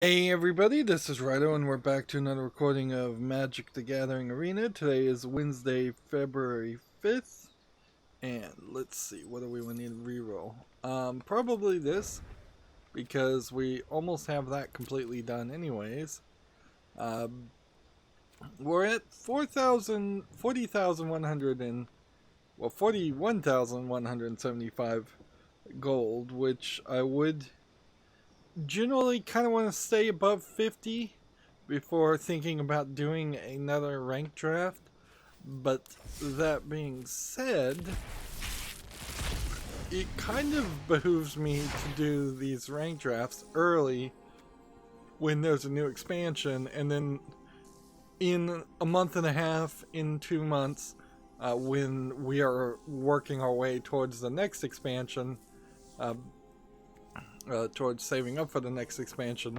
Hey everybody, this is Rydo and we're back to another recording of Magic the Gathering Arena. Today is Wednesday, February 5th, and let's see, what do we need to reroll? Probably this, because we almost have that completely done anyways. We're at 41,175 gold, which I would generally kind of want to stay above 50 before thinking about doing another rank draft. But that being said, it kind of behooves me to do these rank drafts early when there's a new expansion, and then in a month and a half, in 2 months, when we are working our way towards the next expansion, uh, towards saving up for the next expansion,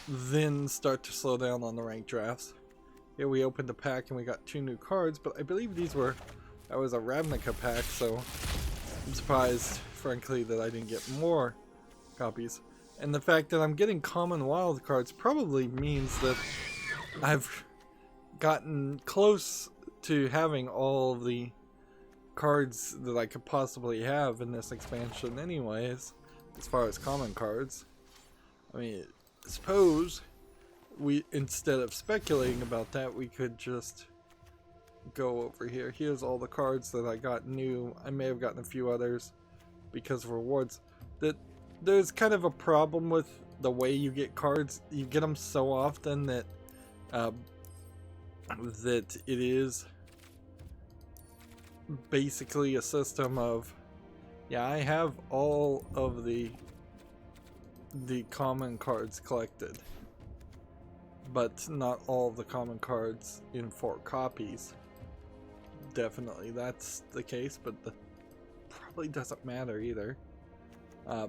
then start to slow down on the rank drafts. Here we opened a pack and we got 2 new cards, but I believe that was a Ravnica pack, so I'm surprised, frankly, that I didn't get more copies. And the fact that I'm getting common wild cards probably means that I've gotten close to having all of the cards that I could possibly have in this expansion anyways, as far as common cards. I mean, I suppose we, instead of speculating about that, we could just go over here. Here's all the cards that I got new. I may have gotten a few others because of rewards. That there's kind of a problem with the way you get cards. You get them so often that that it is basically a system of, yeah, I have all of the common cards collected, but not all of the common cards in 4 copies. Definitely that's the case, but the probably doesn't matter either. I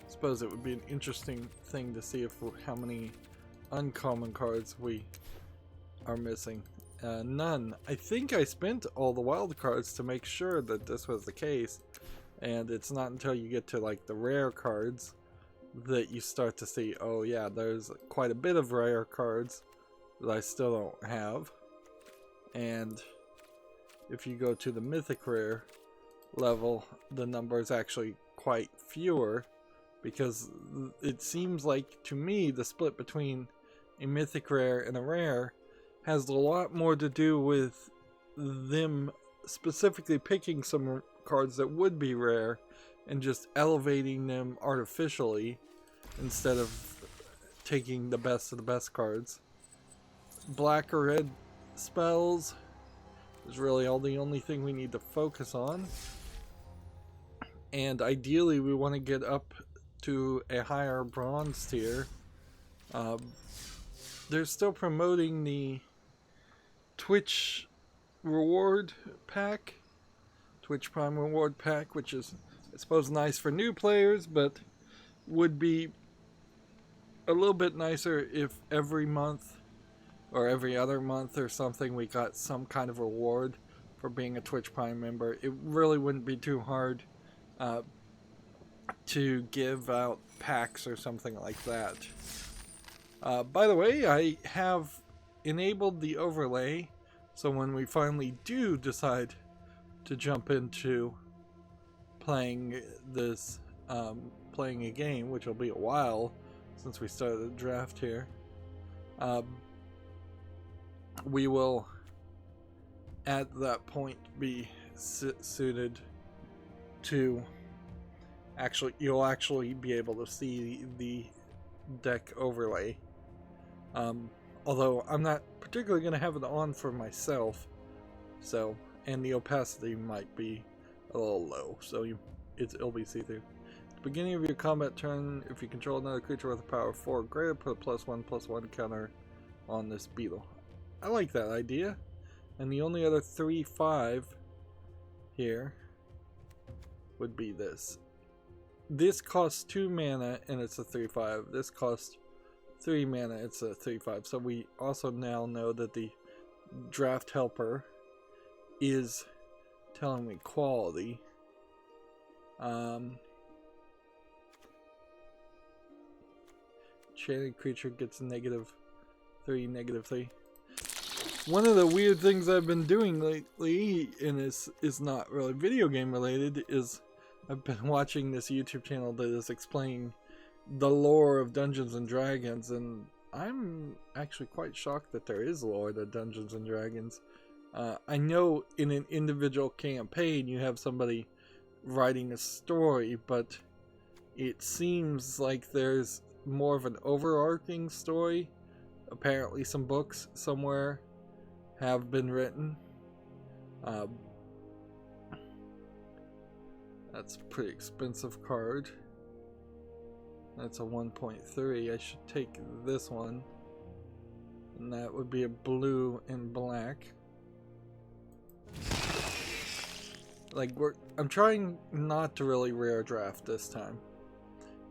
suppose it would be an interesting thing to see if how many uncommon cards we are missing. None. I think I spent all the wild cards to make sure that this was the case, and it's not until you get to like the rare cards that you start to see, oh yeah, there's quite a bit of rare cards that I still don't have. And if you go to the mythic rare level, the number is actually quite fewer, because it seems like to me the split between a mythic rare and a rare has a lot more to do with them specifically picking some cards that would be rare and just elevating them artificially instead of taking the best of the best cards. Black or red spells is really the only thing we need to focus on, and ideally we want to get up to a higher bronze tier. They're still promoting the Twitch reward pack, Twitch Prime reward pack, which is, I suppose, nice for new players, but would be a little bit nicer if every month or every other month or something we got some kind of reward for being a Twitch Prime member. It really wouldn't be too hard to give out packs or something like that. By the way, I have enabled the overlay, so when we finally do decide to jump into playing this, playing a game, which will be a while since we started the draft here, we will at that point be suited to you'll actually be able to see the deck overlay. Although I'm not particularly going to have it on for myself, so, and the opacity might be a little low, so it'll be see-through. At the beginning of your combat turn, if you control another creature with a power of 4 or greater, put a +1/+1 counter on this beetle. I like that idea. And the only other 3/5 here would be this. This costs 2 mana and it's a 3/5. This costs 3 mana, it's a 3/5. So we also now know that the draft helper is telling me quality. enchanted creature gets -3, -3. One of the weird things I've been doing lately, and is not really video game related, is I've been watching this YouTube channel that is explaining the lore of Dungeons and Dragons, and I'm actually quite shocked that there is lore to Dungeons and Dragons. I know in an individual campaign you have somebody writing a story, but it seems like there's more of an overarching story. Apparently some books somewhere have been written. That's a pretty expensive card. That's a 1.3. I should take this one. And that would be a blue and black. Like, I'm trying not to really rare draft this time.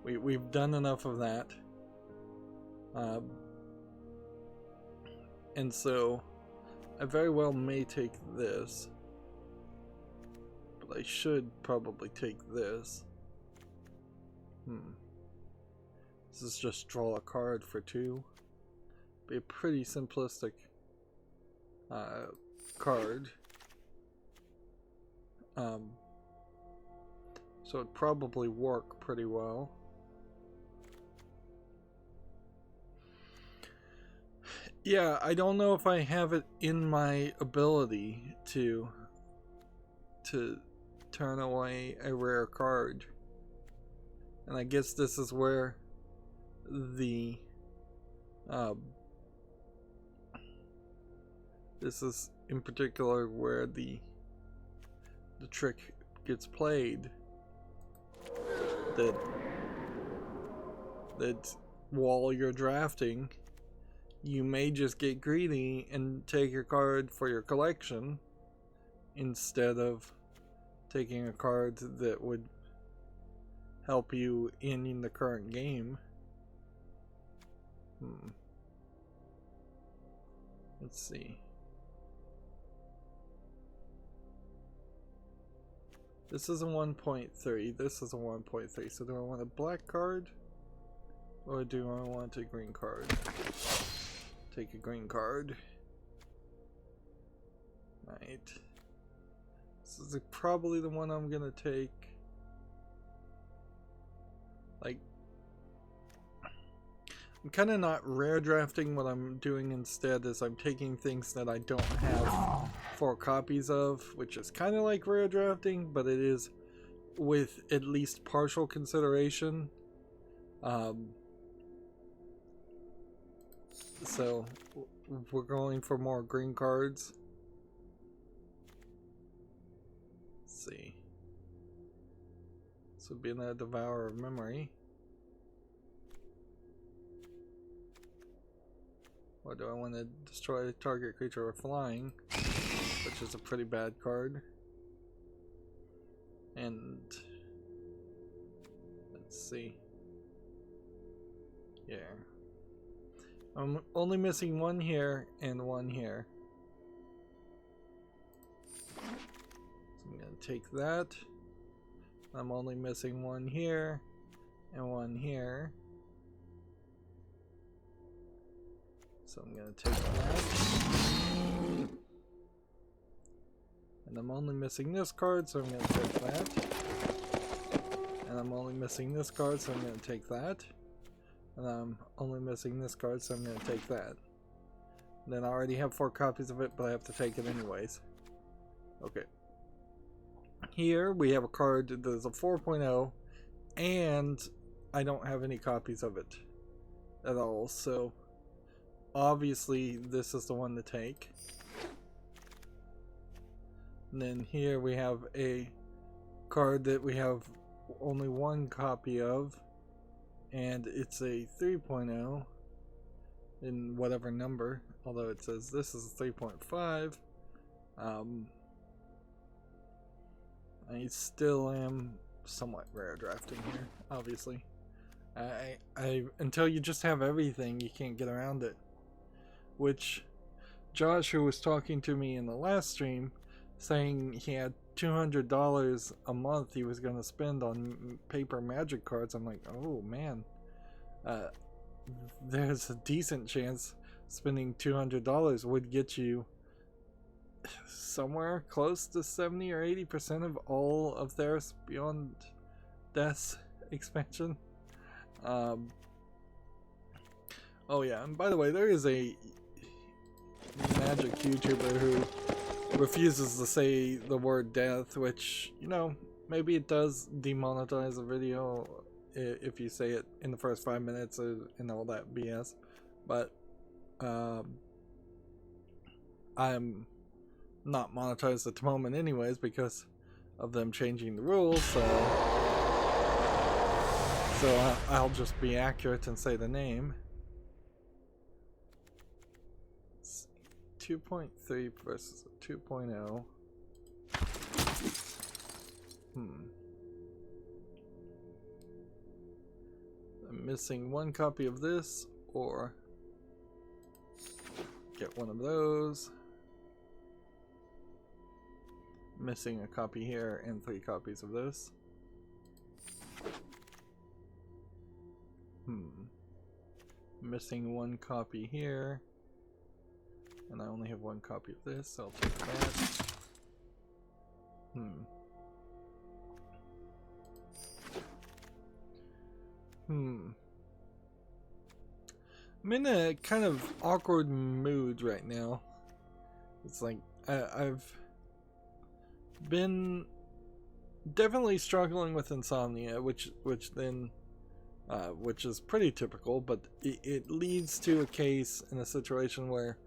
We've done enough of that. And so I very well may take this. But I should probably take this. This is just draw a card for 2. Be a pretty simplistic card. So it'd probably work pretty well. Yeah, I don't know if I have it in my ability to turn away a rare card. And I guess this is where the this is in particular where the trick gets played, that while you're drafting you may just get greedy and take a card for your collection instead of taking a card that would help you in the current game. Let's see. This is a 1.3. This is a 1.3. So do I want a black card? Or do I want a green card? Take a green card. Right. This is probably the one I'm gonna take. Like, I'm kind of not rare drafting. What I'm doing instead is I'm taking things that I don't have 4 copies of, which is kind of like rare drafting, but it is with at least partial consideration. So we're going for more green cards. Let's see. This would be another Devourer of Memory. Or do I want to destroy a target creature with flying, which is a pretty bad card. And let's see. Yeah. I'm only missing one here and one here. So I'm going to take that. I'm only missing one here and one here. So I'm going to take that. And I'm only missing this card, so I'm going to take that. And I'm only missing this card, so I'm going to take that. And I'm only missing this card, so I'm going to take that. And then I already have 4 copies of it, but I have to take it anyways. Okay. Here we have a card that is a 4.0, and I don't have any copies of it at all, so obviously this is the one to take. And then here we have a card that we have only 1 copy of, and it's a 3.0 in whatever number, although it says this is a 3.5. I still am somewhat rare drafting here, obviously. I until you just have everything, you can't get around it. Which Josh, who was talking to me in the last stream, saying he had $200 a month he was going to spend on paper Magic cards. I'm like, oh man, there's a decent chance spending $200 would get you somewhere close to 70 or 80% of all of Theros Beyond Death's expansion. Oh yeah, and by the way, there is a Magic YouTuber who refuses to say the word death, which, you know, maybe it does demonetize a video if you say it in the first 5 minutes and all that BS, but I'm not monetized at the moment anyways because of them changing the rules, so I'll just be accurate and say the name. 2.3 versus 2.0. I'm missing one copy of this, or get one of those. Missing a copy here and 3 copies of this. Missing one copy here. And I only have one copy of this, so I'll take that. I'm in a kind of awkward mood right now. It's like I've been definitely struggling with insomnia, which is pretty typical, but it leads to a case in a situation where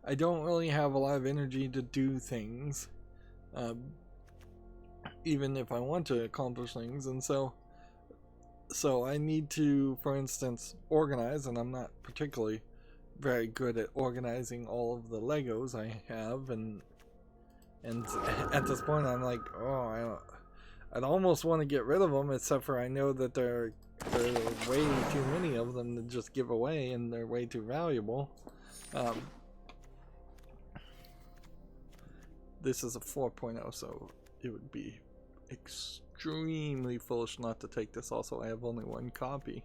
I don't really have a lot of energy to do things, even if I want to accomplish things, and so I need to, for instance, organize, and I'm not particularly very good at organizing all of the Legos I have, and at this point I'm like, oh, I'd almost want to get rid of them, except for I know that there are way too many of them to just give away, and they're way too valuable. This is a 4.0, so it would be extremely foolish not to take this. Also, I have only one copy.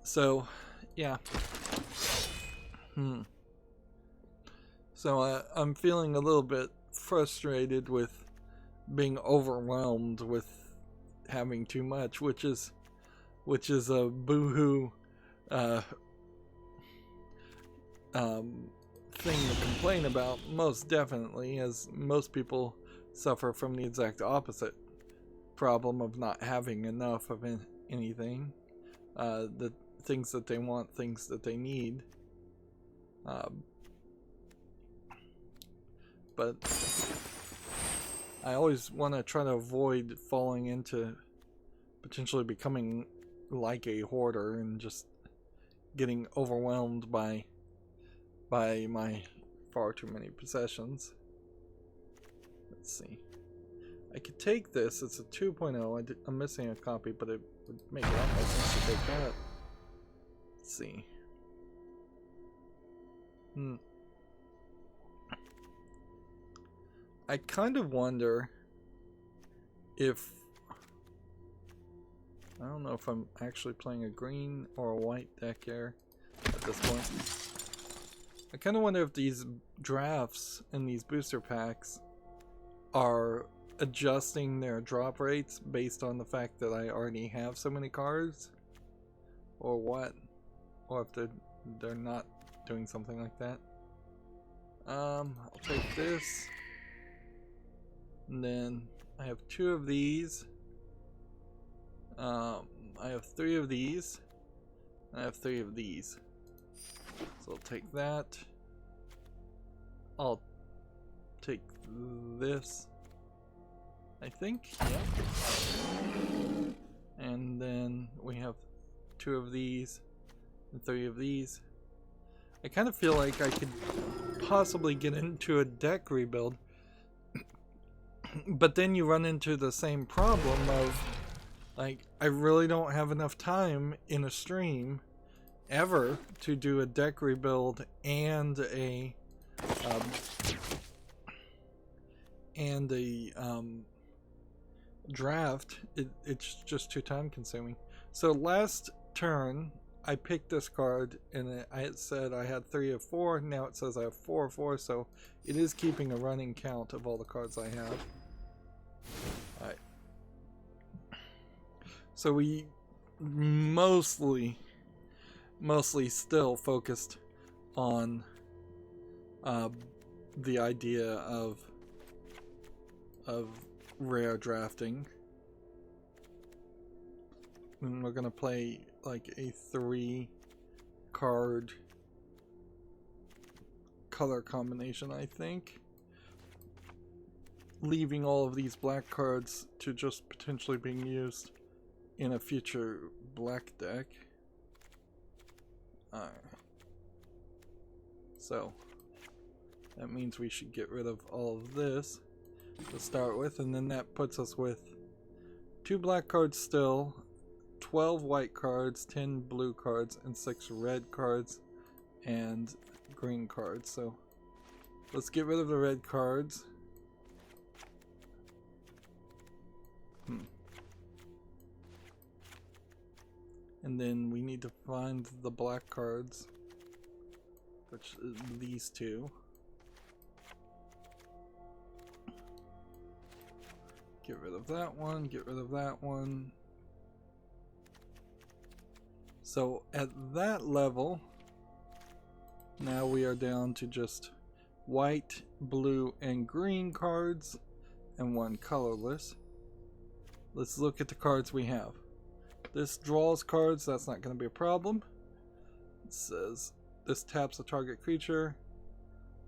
So, yeah. So I'm feeling a little bit frustrated with being overwhelmed with having too much, which is a boohoo thing to complain about, most definitely, as most people suffer from the exact opposite problem of not having enough of anything. The things that they want, things that they need. But I always want to try to avoid falling into potentially becoming like a hoarder and just getting overwhelmed by my far too many possessions. Let's see. I could take this. It's a 2.0. I'm missing a copy, but it would make a lot more sense to take that. Let's see. I kind of wonder if... I don't know if I'm actually playing a green or a white deck here at this point. I kind of wonder if these drafts and these booster packs are adjusting their drop rates based on the fact that I already have so many cards, or what, or if they're not doing something like that. I'll take this, and then I have 2 of these. I have 3 of these. I have 3 of these. So I'll take that. I'll take this, I think. Yeah. And then we have 2 of these and 3 of these. I kind of feel like I could possibly get into a deck rebuild, but then you run into the same problem of, like, I really don't have enough time in a stream ever to do a deck rebuild and a draft. It's just too time consuming. So last turn, I picked this card, and it said I had 3 of 4. Now it says I have 4 of 4, so it is keeping a running count of all the cards I have. Alright. So we mostly still focused on the idea of rare drafting. And we're gonna play like a 3 card color combination, I think. Leaving all of these black cards to just potentially being used in a future black deck. Alright. So that means we should get rid of all of this to start with, and then that puts us with 2 black cards still, 12 white cards, 10 blue cards, and 6 red cards and green cards. So let's get rid of the red cards. And then we need to find the black cards, which is these 2. Get rid of that one, get rid of that one. So at that level, now we are down to just white, blue, and green cards, and 1 colorless. Let's look at the cards we have. This draws cards, that's not going to be a problem. It says this taps a target creature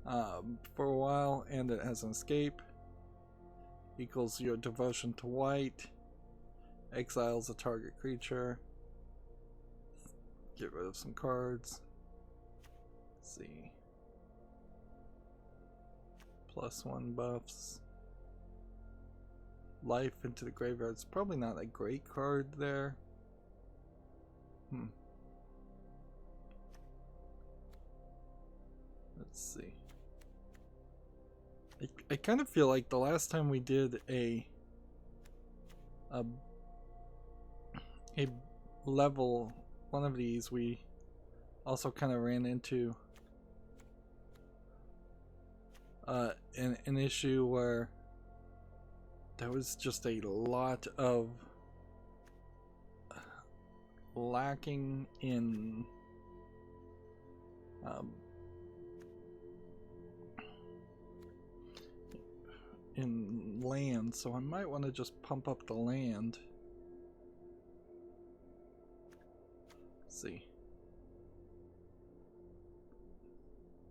for a while, and it has an escape. Equals your devotion to white. Exiles a target creature. Get rid of some cards. Let's see. +1 buffs. Life into the graveyard. It's probably not a great card there. Let's see. I kind of feel like the last time we did a level one of these, we also kind of ran into an issue where there was just a lot of lacking in land, so I might want to just pump up the land. Let's see.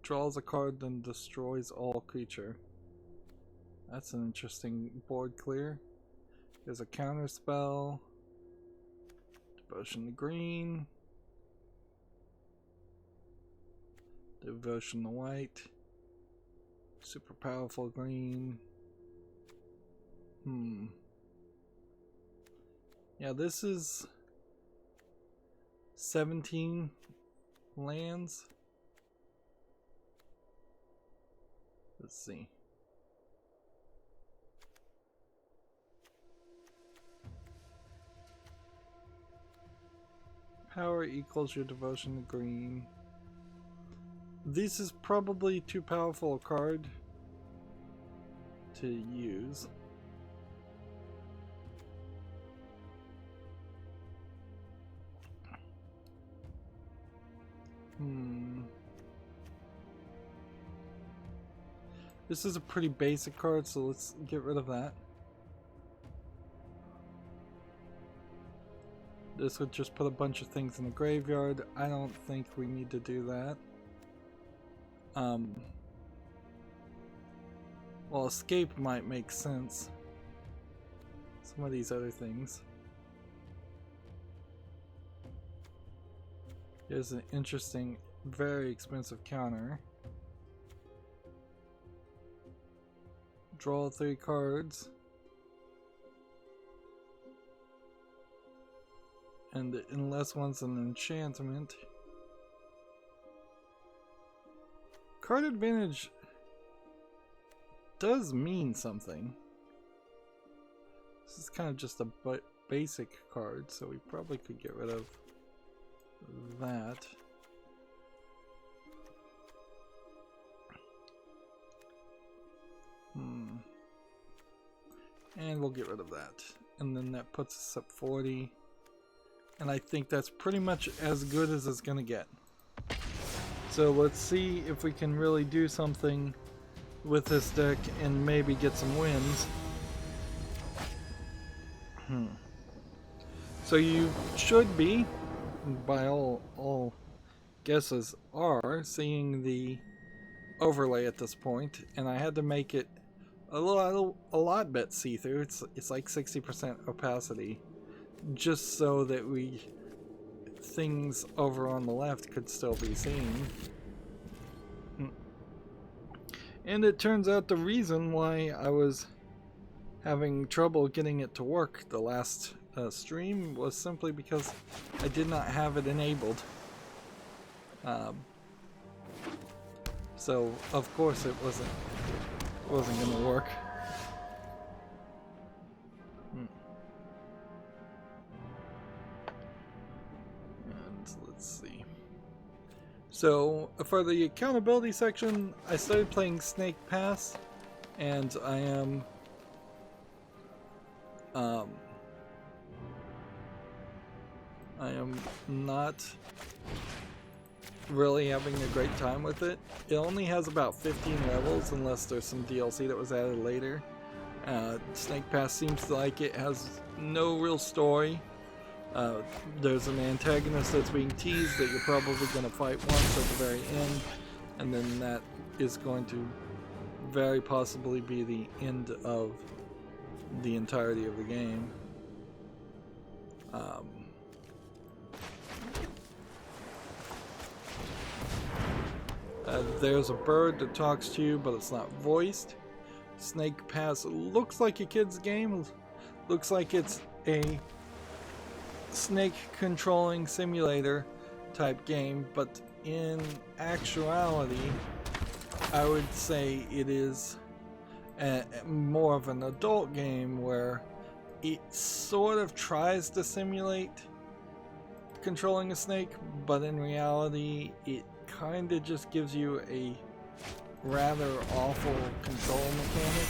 Draws a card, then destroys all creature. That's an interesting board clear. There's a counter spell. Devotion to green. Devotion to white. Super powerful green. Yeah, this is 17 lands. Let's see. Power equals your devotion to green. This is probably too powerful a card to use. This is a pretty basic card, so let's get rid of that. This would just put a bunch of things in the graveyard. I don't think we need to do that. Well, escape might make sense. Some of these other things. Here's an interesting, very expensive counter. Draw 3 cards. And unless one's an enchantment. Card advantage does mean something. This is kind of just a basic card, so we probably could get rid of that. And we'll get rid of that. And then that puts us up 40. And I think that's pretty much as good as it's gonna get. So let's see if we can really do something with this deck and maybe get some wins. So you should be, by all guesses are, seeing the overlay at this point, and I had to make it a lot bit see-through. It's like 60% opacity, just so that things over on the left could still be seen. And it turns out the reason why I was having trouble getting it to work the last stream was simply because I did not have it enabled. So of course it wasn't gonna work. And let's see. So for the accountability section, I started playing Snake Pass, and I am not really having a great time with it. It only has about 15 levels unless there's some DLC that was added later. Snake Pass seems like it has no real story. There's an antagonist that's being teased that you're probably going to fight once at the very end, and then that is going to very possibly be the end of the entirety of the game. There's a bird that talks to you, but it's not voiced. Snake Pass looks like a kid's game. Looks like it's a snake controlling simulator type game, but in actuality, I would say it is more of an adult game where it sort of tries to simulate controlling a snake, but in reality, it kind of just gives you a rather awful control mechanic.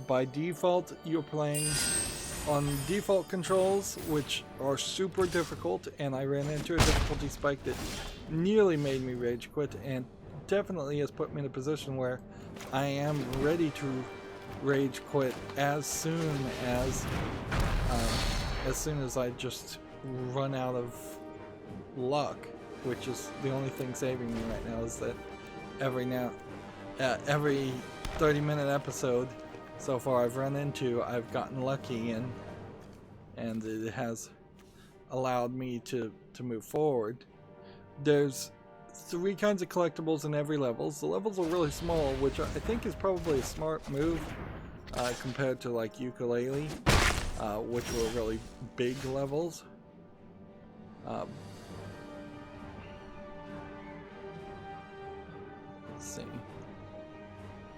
By default, you're playing on default controls, which are super difficult, and I ran into a difficulty spike that nearly made me rage quit, and definitely has put me in a position where I am ready to rage quit as soon as I just run out of luck, which is the only thing saving me right now, is that every 30-minute episode so far I've run into, I've gotten lucky and it has allowed me to move forward. There's 3 kinds of collectibles in every level. The levels are really small, which I think is probably a smart move compared to like Ukulele, which were really big levels. Let's see.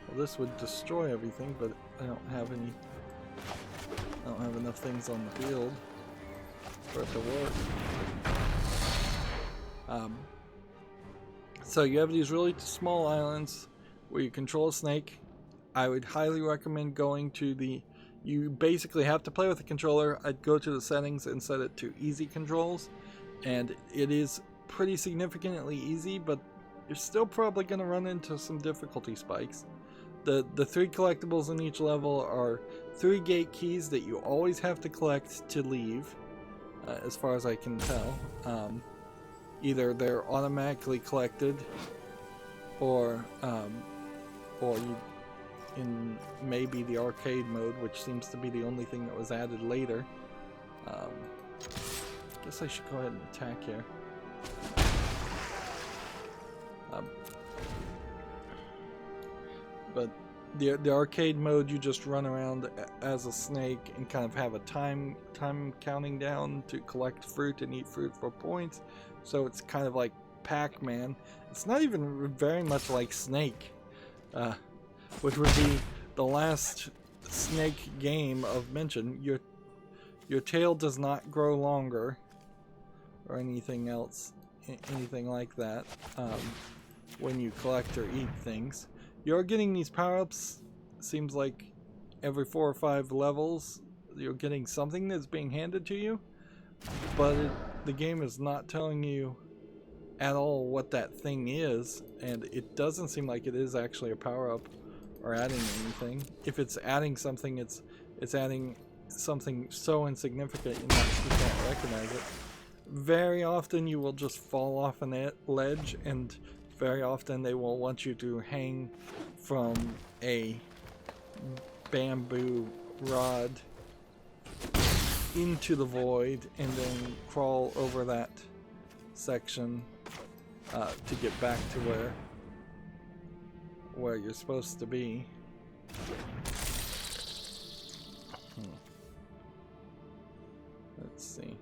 Well, this would destroy everything, but I don't have enough things on the field for it to work. So you have these really small islands where you control a snake. I would highly recommend going to you basically have to play with the controller. I'd go to the settings and set it to easy controls, and it is pretty significantly easy, but you're still probably going to run into some difficulty spikes. The 3 collectibles in each level are 3 gate keys that you always have to collect to leave, as far as I can tell. Either they're automatically collected, or you, in maybe the arcade mode, which seems to be the only thing that was added later. Guess I should go ahead and attack here. But the arcade mode, you just run around as a snake and kind of have a time counting down to collect fruit and eat fruit for points. So it's kind of like Pac-Man. It's not even very much like Snake, which would be the last Snake game of mention. Your tail does not grow longer, or anything else, anything like that, when you collect or eat things. You're getting these power-ups, seems like every 4 or 5 levels, you're getting something that's being handed to you, but the game is not telling you at all what that thing is, and it doesn't seem like it is actually a power-up or adding anything. If it's adding something, it's adding something so insignificant you can't recognize it. Very often you will just fall off a ledge, and very often they will want you to hang from a bamboo rod into the void and then crawl over that section to get back to where you're supposed to be. Let's see.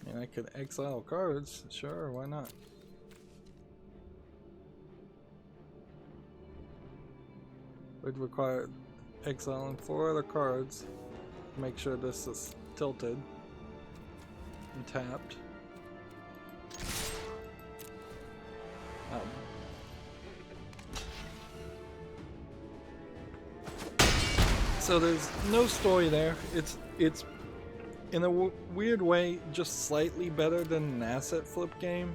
And I could exile cards, sure, why not? Would require exiling 4 other cards to make sure this is tilted and tapped. So there's no story there. It's in a weird way just slightly better than an asset flip game.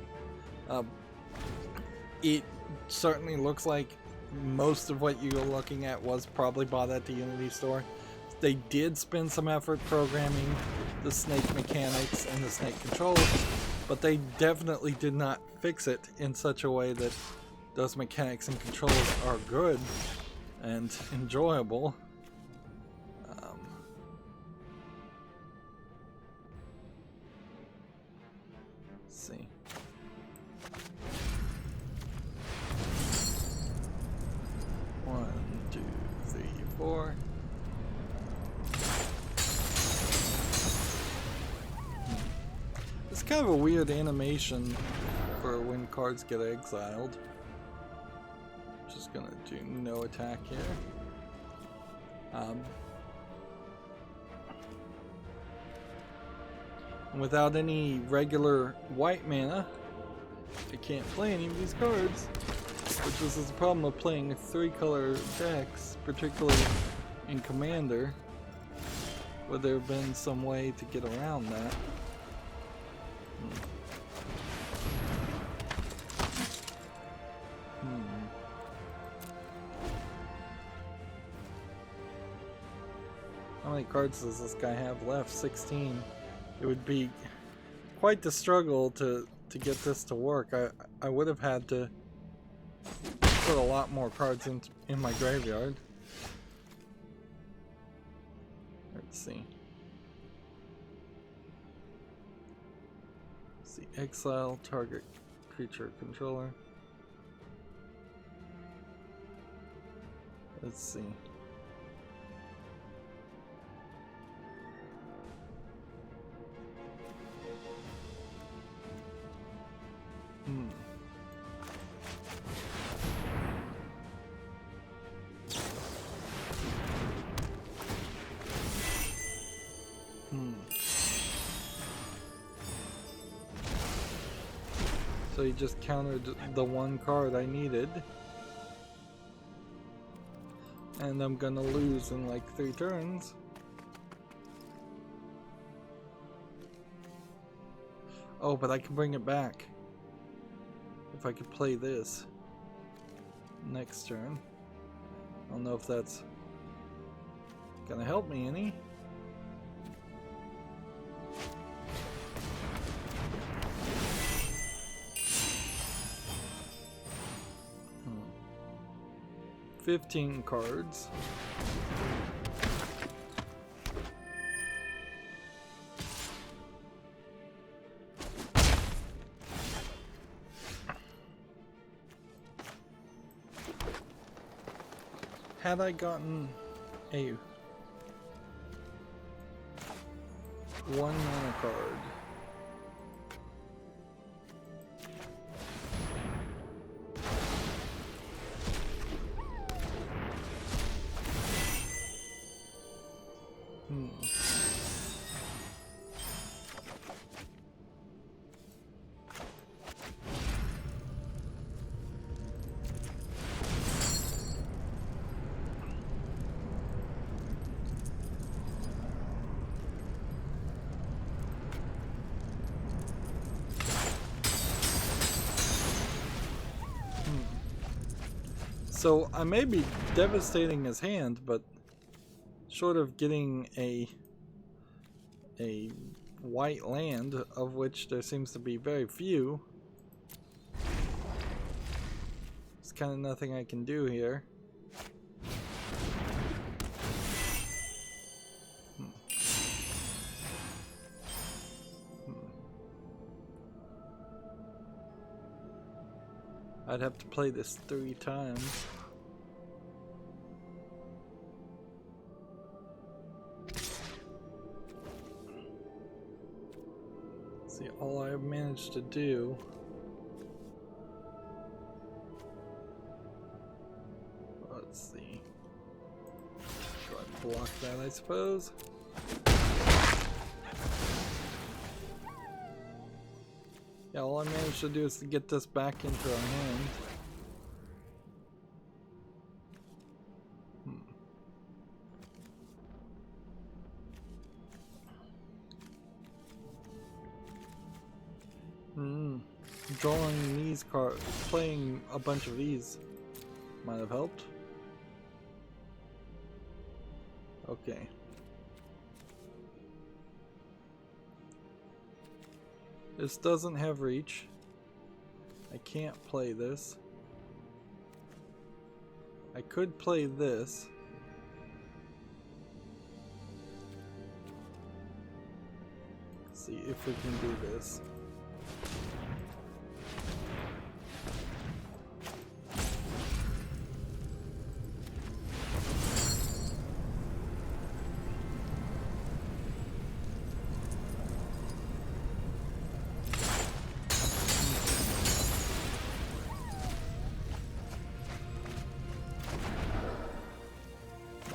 It certainly looks like most of what you're looking at was probably bought at the Unity store. They did spend some effort programming the snake mechanics and the snake controls, but they definitely did not fix it in such a way that those mechanics and controls are good and enjoyable. Let's see. One, two, three, four. It's kind of a weird animation for when cards get exiled. Just gonna do no attack here. Without any regular white mana, I can't play any of these cards, which is the problem of playing 3-color decks, particularly in Commander. Would there have been some way to get around that? How many cards does this guy have left? 16. It would be quite the struggle to get this to work. I would have had to put a lot more cards in my graveyard. Let's see. Exile target creature controller. Let's see. So he just countered the one card I needed. And I'm gonna lose in like 3 turns. Oh, but I can bring it back. If I could play this next turn. I don't know if that's gonna help me any. Hmm. 15 cards. Had I gotten a 1 mana card, So I may be devastating his hand, but short of getting a white land, of which there seems to be very few, there's kind of nothing I can do here. I'd have to play this 3 times. See, all I've managed to do let's see. Do I block that, I suppose? Yeah, all I managed to do is to get this back into our hand. Drawing these cards, playing a bunch of these might have helped. Okay. This doesn't have reach. I can't play this. I could play this. Let's see if we can do this.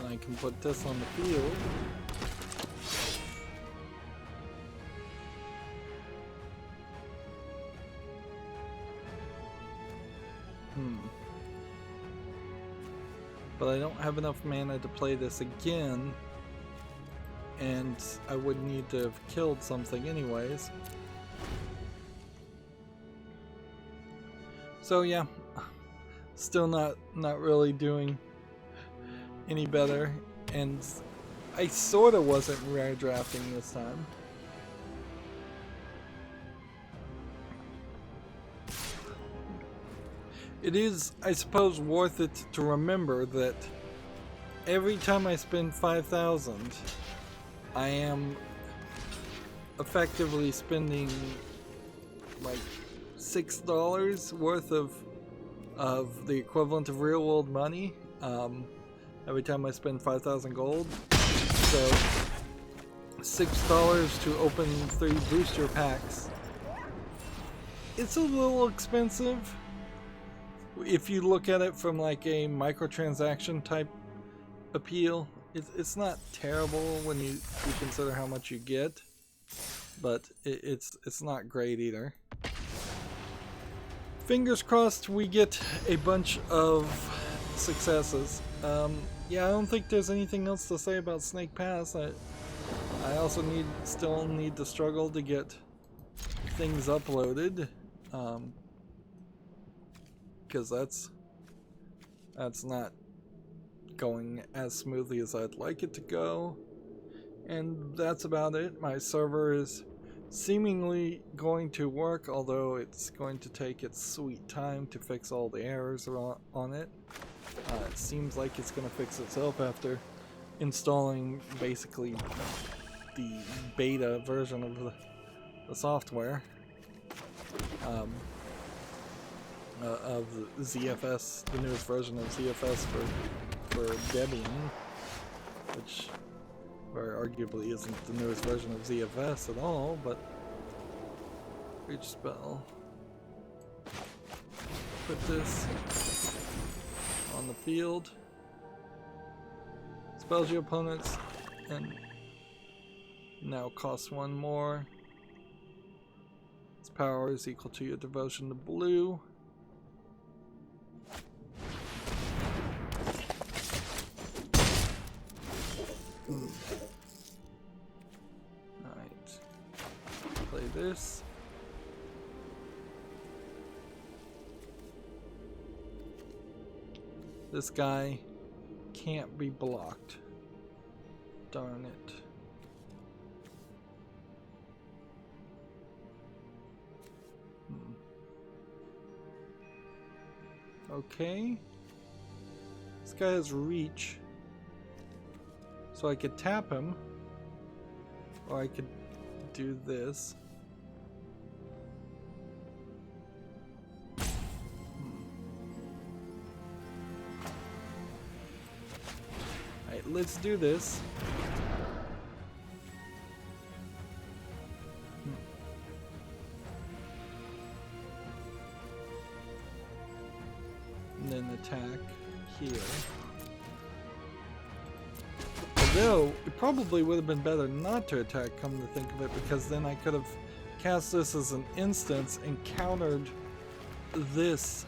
I can put this on the field. But I don't have enough mana to play this again, and I would need to have killed something anyways. So yeah, still not really doing any better, and I sort of wasn't rare drafting this time. It is, I suppose, worth it to remember that every time I spend 5,000, I am effectively spending like $6 worth of the equivalent of real world money. Every time I spend 5,000 gold. So $6 to open 3 booster packs. It's a little expensive if you look at it from like a microtransaction type appeal. It's not terrible when you consider how much you get, but it's not great either. Fingers crossed we get a bunch of successes. Yeah, I don't think there's anything else to say about Snake Pass. I also still need to struggle to get things uploaded, because that's not going as smoothly as I'd like it to go. And that's about it. My server is seemingly going to work, although it's going to take its sweet time to fix all the errors on it. It seems like it's going to fix itself after installing basically the beta version of the software, of the ZFS, the newest version of ZFS for Debian, which arguably isn't the newest version of ZFS at all, but reach spell. Put this on the field. Spells your opponents and now costs 1 more. Its power is equal to your devotion to blue. Alright. Play this. This guy can't be blocked. Darn it. Okay. This guy has reach. So I could tap him. Or I could do this. Alright, let's do this. And then attack here. Although, it probably would have been better not to attack, come to think of it, because then I could have cast this as an instance and countered this.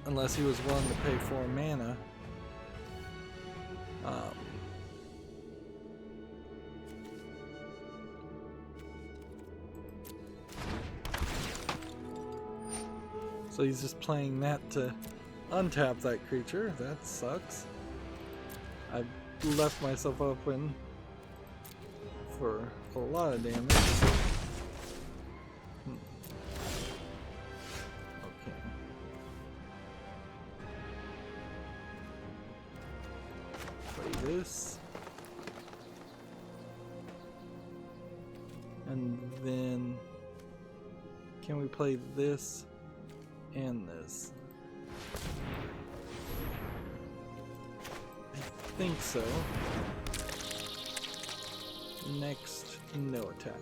Unless he was willing to pay 4 mana. So he's just playing that to untap that creature. That sucks. I've left myself open for a lot of damage. Okay. Play this. And then can we play this and this? I think so. Next, no attack.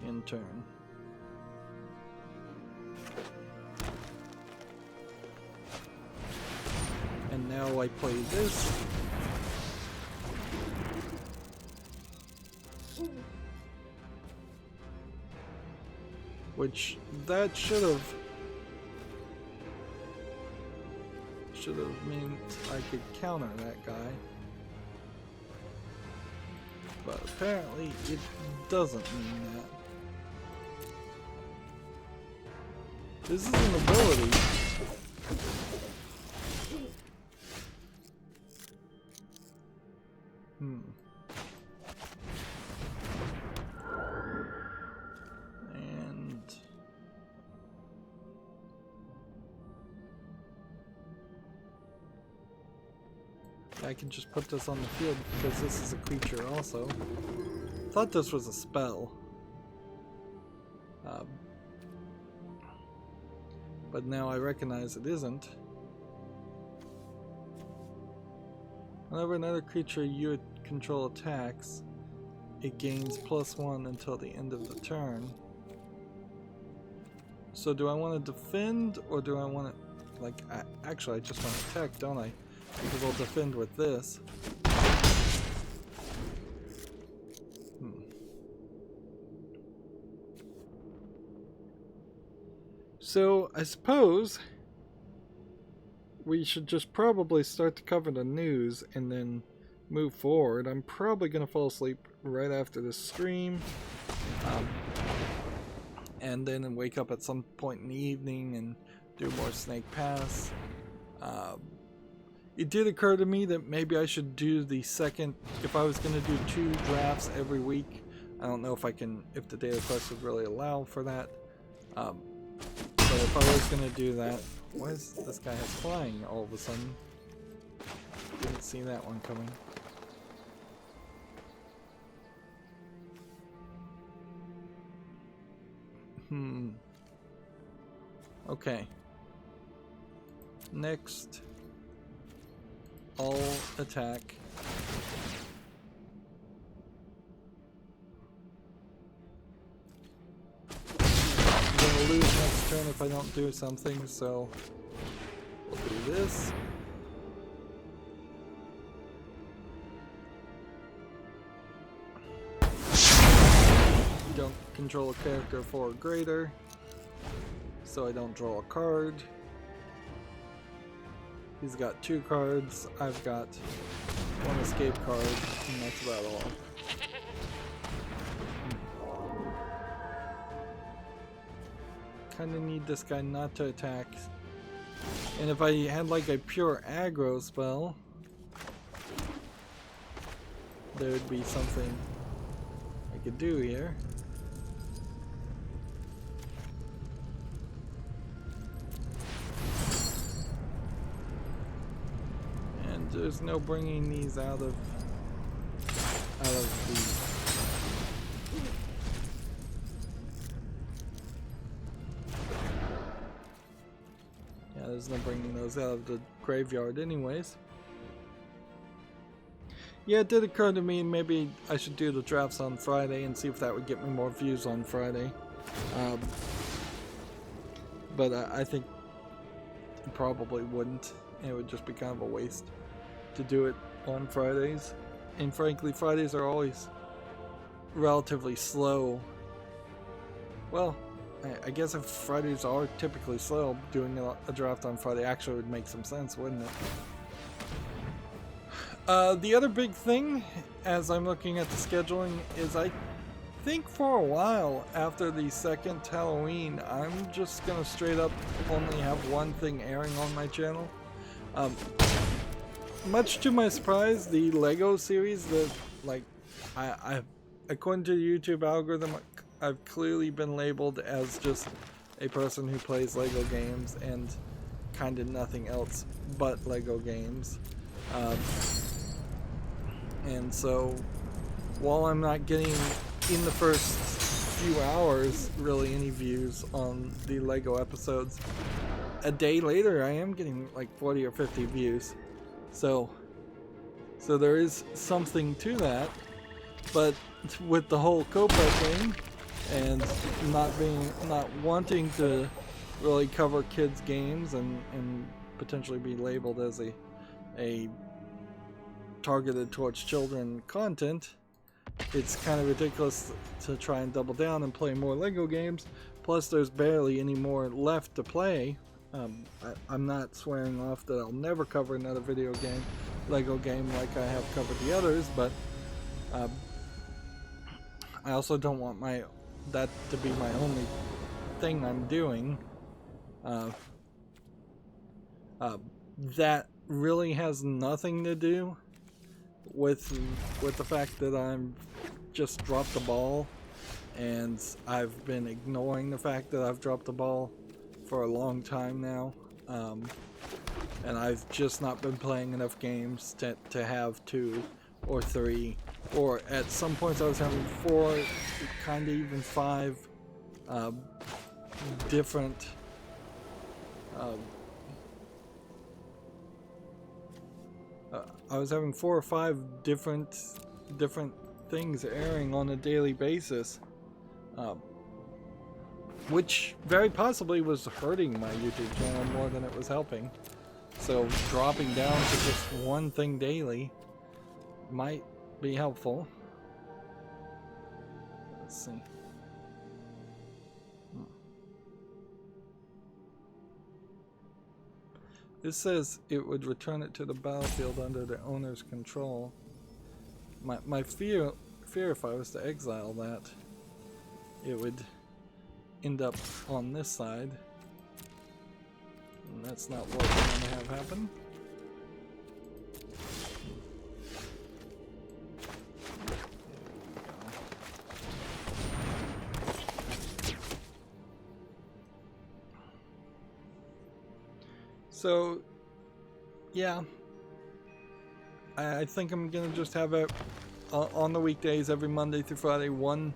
In turn. And now I play this. Which, that should have meant I could counter that guy. But apparently it doesn't mean that. This is an ability. I can just put this on the field because this is a creature also. Thought this was a spell. But now I recognize it isn't. Whenever another creature you control attacks, it gains +1 until the end of the turn. So do I want to defend or do I want to, like, actually I just want to attack, don't I? Because I'll defend with this. So I suppose we should just probably start to cover the news and then move forward. I'm probably going to fall asleep right after this stream. And then wake up at some point in the evening and do more Snake Pass. It did occur to me that maybe I should do the second, if I was going to do 2 drafts every week. I don't know if I can, if the data quest would really allow for that. But if I was going to do that, why is this guy has flying all of a sudden? Didn't see that one coming. Okay. Next. All attack. I'm gonna lose next turn if I don't do something, so we'll do this. You don't control a character 4 or greater, so I don't draw a card. He's got 2 cards, I've got 1 escape card, and that's about all. kind of need this guy not to attack. And if I had like a pure aggro spell, there would be something I could do here. And there's no bringing these out of the... Yeah, there's no bringing those out of the graveyard anyways. Yeah, it did occur to me maybe I should do the drafts on Friday and see if that would get me more views on Friday. But I think it probably wouldn't. It would just be kind of a waste to do it on Fridays. And frankly, Fridays are always relatively slow. Well, I guess if Fridays are typically slow, doing a draft on Friday actually would make some sense, wouldn't it? The other big thing, as I'm looking at the scheduling, is I think for a while after the second Halloween, I'm just gonna straight up only have one thing airing on my channel. Much to my surprise, the Lego series that, like, I according to the YouTube algorithm, I've clearly been labeled as just a person who plays Lego games and kind of nothing else but Lego games. And so, while I'm not getting in the first few hours really any views on the Lego episodes, a day later I am getting like 40 or 50 views. So there is something to that. But with the whole Copa thing and not wanting to really cover kids games and potentially be labeled as a targeted towards children content, it's kind of ridiculous to try and double down and play more Lego games. Plus there's barely any more left to play. I'm not swearing off that I'll never cover another Lego game like I have covered the others, but I also don't want that to be my only thing I'm doing. That really has nothing to do with the fact that I'm just dropped the ball, and I've been ignoring the fact that I've dropped the ball for a long time now, and I've just not been playing enough games to have 2 or 3, or at some points I was having 4, kind of even 5 different I was having 4 or 5 different things airing on a daily basis, which very possibly was hurting my YouTube channel more than it was helping. So dropping down to just one thing daily might be helpful. Let's see. This says it would return it to the battlefield under the owner's control. My fear if I was to exile that, it would end up on this side. And that's not what we want to have happen. So, yeah, I think I'm gonna just have it on the weekdays every Monday through Friday. One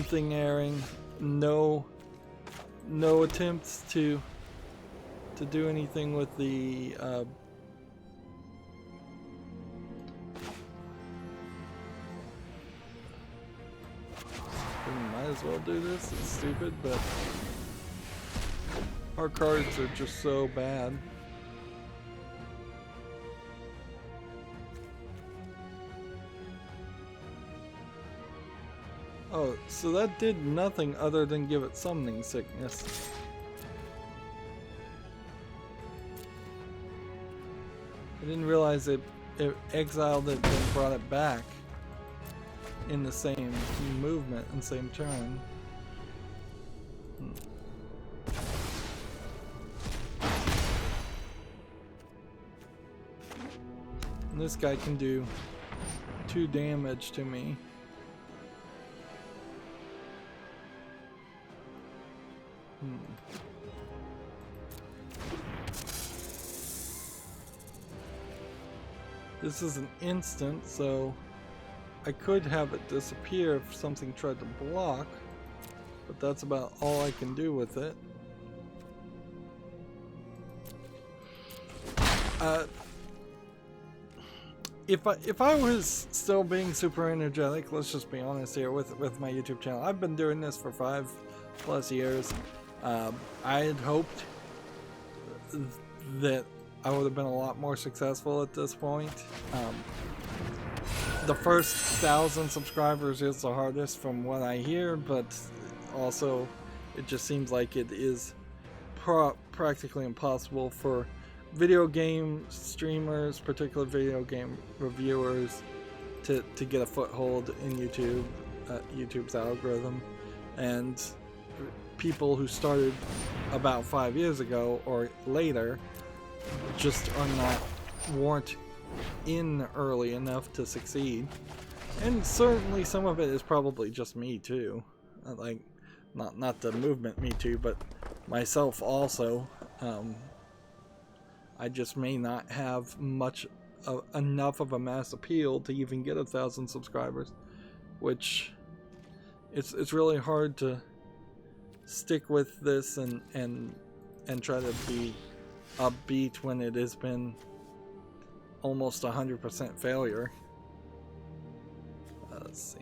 thing airing. No attempts to do anything with the we might as well do this. It's stupid, but our cards are just so bad. Oh, so that did nothing other than give it summoning sickness. I didn't realize it exiled it and brought it back in the same movement and same turn. this guy can do 2 damage to me. This is an instant, so I could have it disappear if something tried to block, but that's about all I can do with it. If I was still being super energetic, let's just be honest here with my YouTube channel, I've been doing this for 5+ years. I had hoped that I would have been a lot more successful at this point. The first 1,000 subscribers is the hardest from what I hear, but also it just seems like it is practically impossible for video game streamers, particular video game reviewers, to get a foothold in YouTube's algorithm. And people who started about 5 years ago or later just weren't in early enough to succeed. And certainly some of it is probably just me too, like not the movement Me Too, but myself also. I just may not have enough of a mass appeal to even get 1,000 subscribers, which it's really hard to stick with this and try to be upbeat when it has been almost 100% failure. Let's see.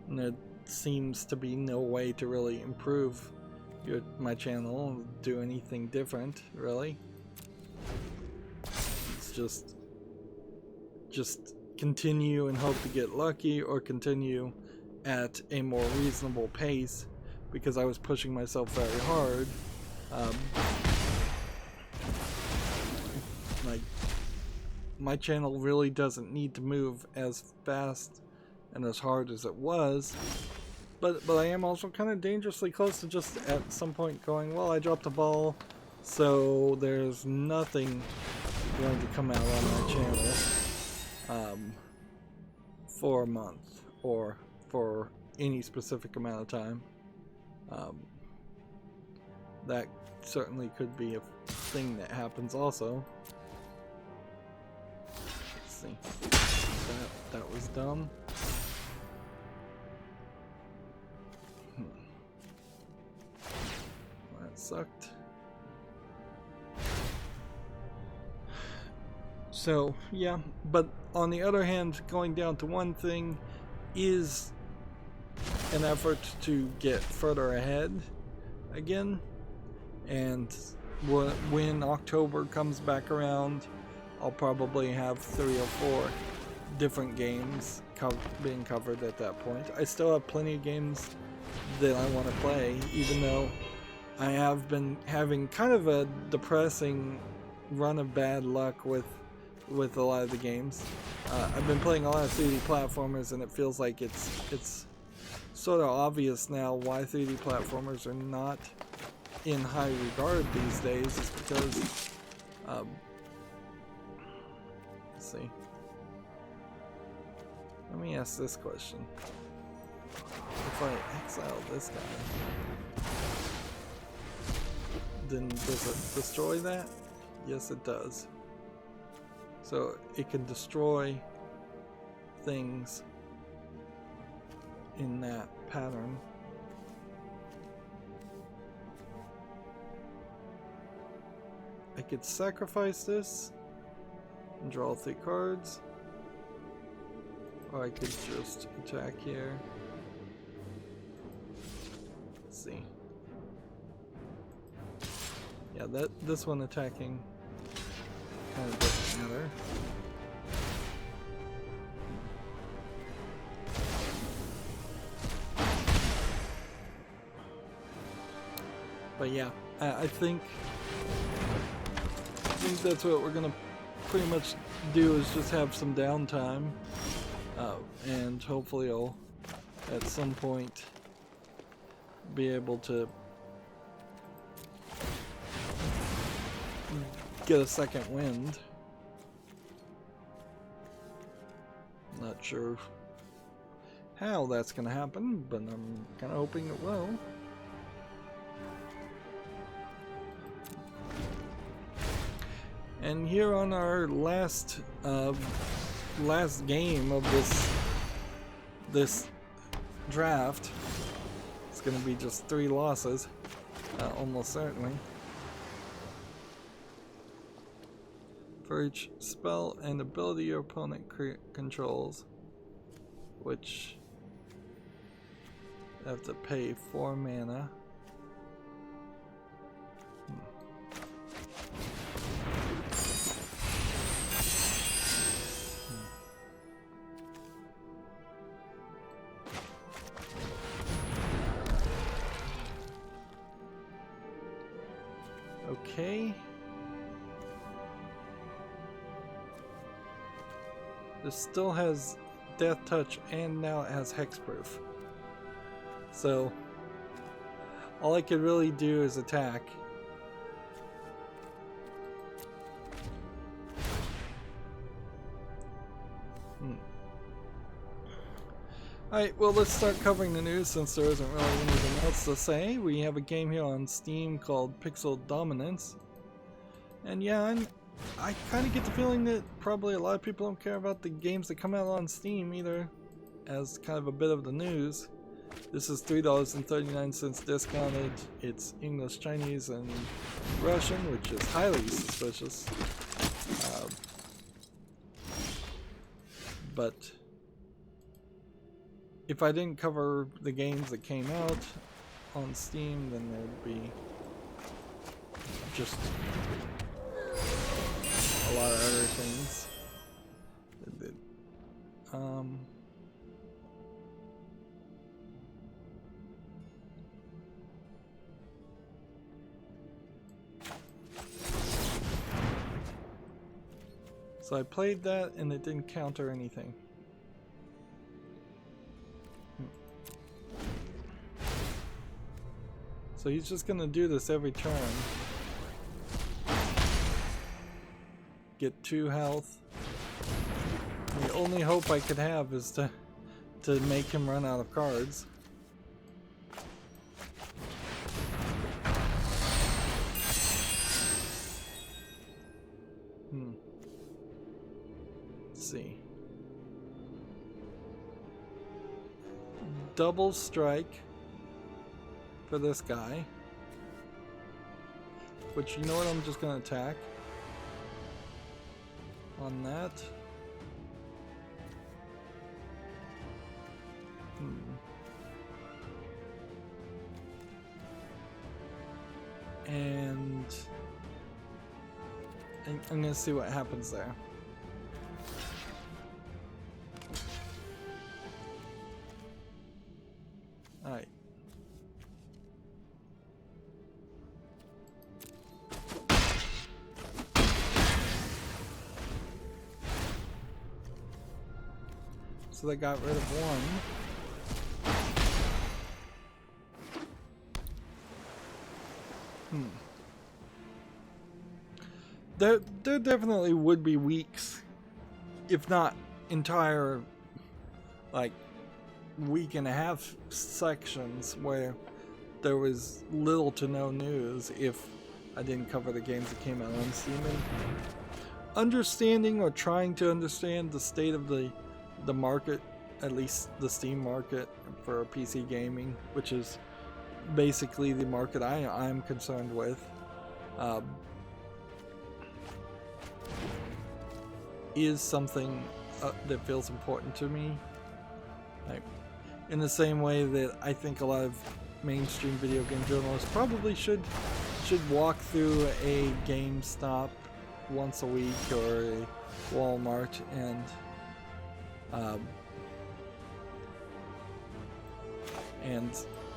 And there seems to be no way to really improve my channel, do anything different, really. It's just continue and hope to get lucky, or continue at a more reasonable pace, because I was pushing myself very hard. Like, my channel really doesn't need to move as fast and as hard as it was, but I am also kind of dangerously close to just at some point going, well, I dropped a ball, so there's nothing going to come out on my channel for a month or for any specific amount of time. That certainly could be a thing that happens also. Let's see. That was dumb. That sucked. So, yeah, but on the other hand, going down to one thing is an effort to get further ahead again. And when October comes back around, I'll probably have 3 or 4 different games being covered at that point. I still have plenty of games that I want to play, even though I have been having kind of a depressing run of bad luck with a lot of the games. I've been playing a lot of 3D platformers, and it feels like it's sort of obvious now why 3D platformers are not in high regard these days. Is because let's see. Let me ask this question. If I exile this guy, then does it destroy that? Yes, it does. So it can destroy things in that pattern. I could sacrifice this and draw 3 cards, or I could just attack here. Let's see. Yeah, this one attacking kind of doesn't matter. But yeah, I think that's what we're gonna pretty much do, is just have some downtime, and hopefully I'll at some point be able to get a second wind. Not sure how that's gonna happen, but I'm kind of hoping it will. And here on our last game of this draft, it's gonna be just 3 losses, almost certainly. For each spell and ability your opponent controls, which I have to pay 4 mana. Okay. This still has Death Touch and now it has Hexproof. So all I could really do is attack. Alright, well, let's start covering the news since there isn't really anything else to say. We have a game here on Steam called Pixel Dominance. And yeah, I kind of get the feeling that probably a lot of people don't care about the games that come out on Steam either, as kind of a bit of the news. This is $3.39 discounted. It's English, Chinese, and Russian, which is highly suspicious. But if I didn't cover the games that came out on Steam, then there'd be just a lot of other things. So I played that and it didn't counter anything. So he's just gonna do this every turn. Get 2 health. The only hope I could have is to make him run out of cards. Let's see. Double strike for this guy. Which, you know what, I'm just gonna attack on that. And I'm gonna see what happens there. Alright. So they got rid of 1. There definitely would be weeks, if not entire, like, week and a half sections where there was little to no news if I didn't cover the games that came out on Steam. And understanding or trying to understand the state of the market, at least the Steam market for PC gaming, which is basically the market I'm concerned with, is something that feels important to me. Like, in the same way that I think a lot of mainstream video game journalists probably should walk through a GameStop once a week or a Walmart and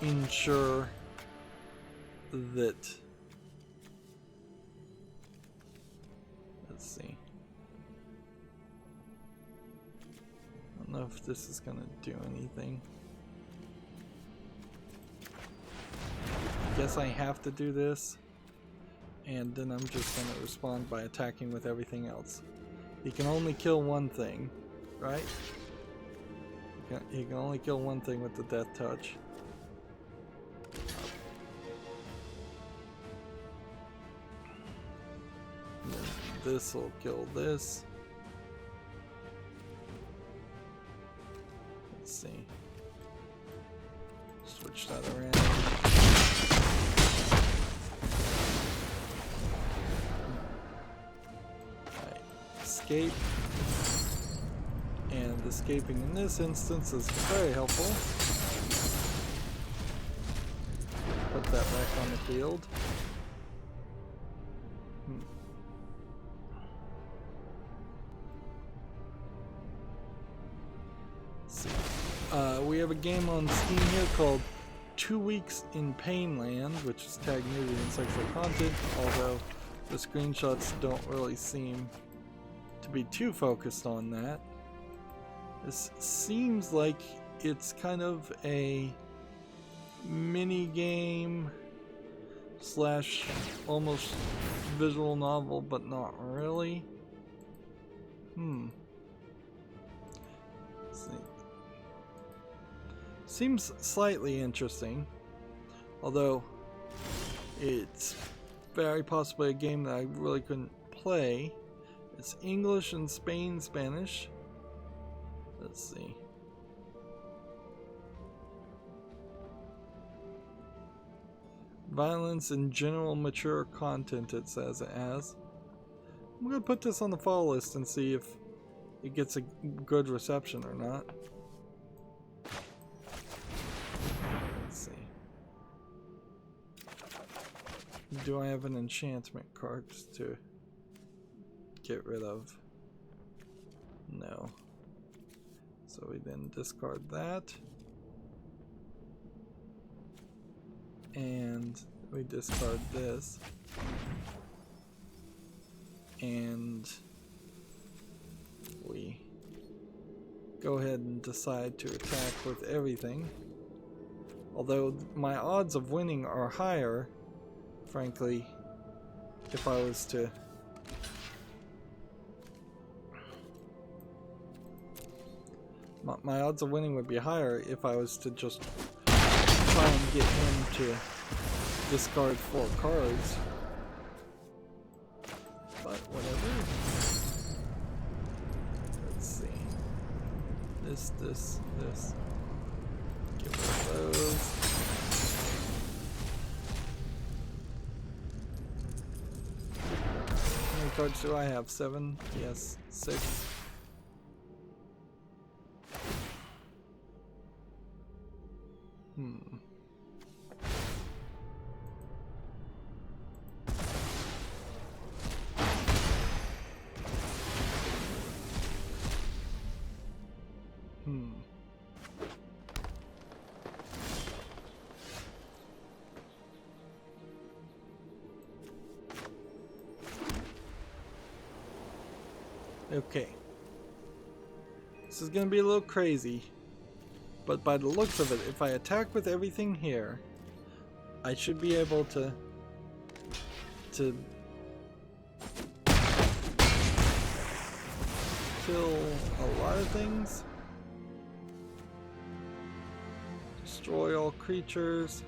ensure that, let's see, I don't know if this is gonna do anything. guess I have to do this. And then I'm just going to respond by attacking with everything else. He can only kill one thing, right? He can only kill one thing with the death touch. This will kill this. Let's see. Switch that around. Right. Escape. And escaping in this instance is very helpful. Put that back on the field. We have a game on Steam here called 2 Weeks in Painland, which is tagged nudity and sexual content, although the screenshots don't really seem to be too focused on that. This seems like it's kind of a mini game slash almost visual novel, but not really. Let's see. Seems slightly interesting, although it's very possibly a game that I really couldn't play. It's English and Spanish. Let's see. Violence and general mature content, it says it has. I'm gonna put this on the follow list and see if it gets a good reception or not. Let's see. Do I have an enchantment card to get rid of? No. So we then discard that. And we discard this. And we go ahead and decide to attack with everything. Although my odds of winning are higher, frankly, if I was to my odds of winning would be higher if I was to just try and get him to discard 4 cards. But whatever. Let's see. This. Get rid of those. How many cards do I have? 7? Yes, 6. Okay. This is gonna be a little crazy, but by the looks of it, if I attack with everything here, I should be able to kill a lot of things. Destroy all creatures.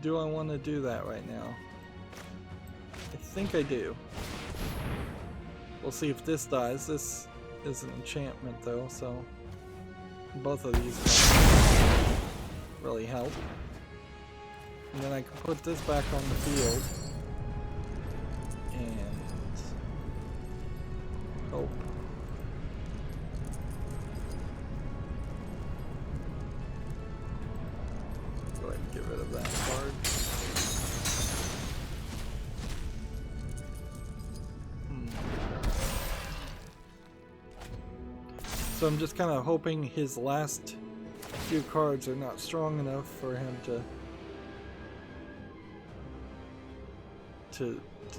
Do I want to do that right now? I think I do. We'll see if this dies. This is an enchantment though, so both of these really help. And then I can put this back on the field and hope. Go ahead and get rid of that card. So I'm just kind of hoping his last few cards are not strong enough for him to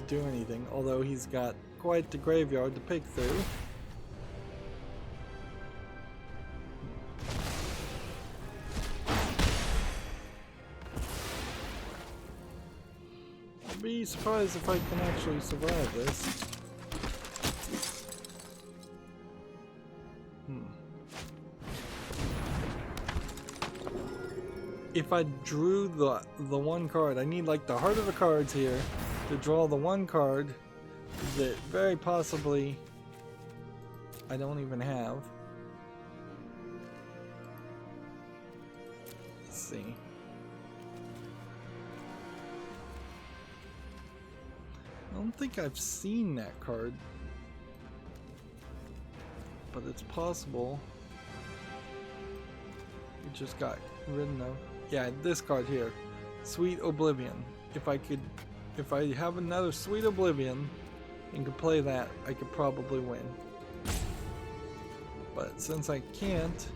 do anything, although he's got quite the graveyard to pick through. be surprised if I can actually survive this. If I drew the one card, I need like the heart of the cards here to draw the one card that very possibly I don't even have. Let's see. I don't think I've seen that card, but it's possible. It just got ridden of. Yeah, this card here, Sweet Oblivion. If I have another Sweet Oblivion and could play that, I could probably win. But since I can't,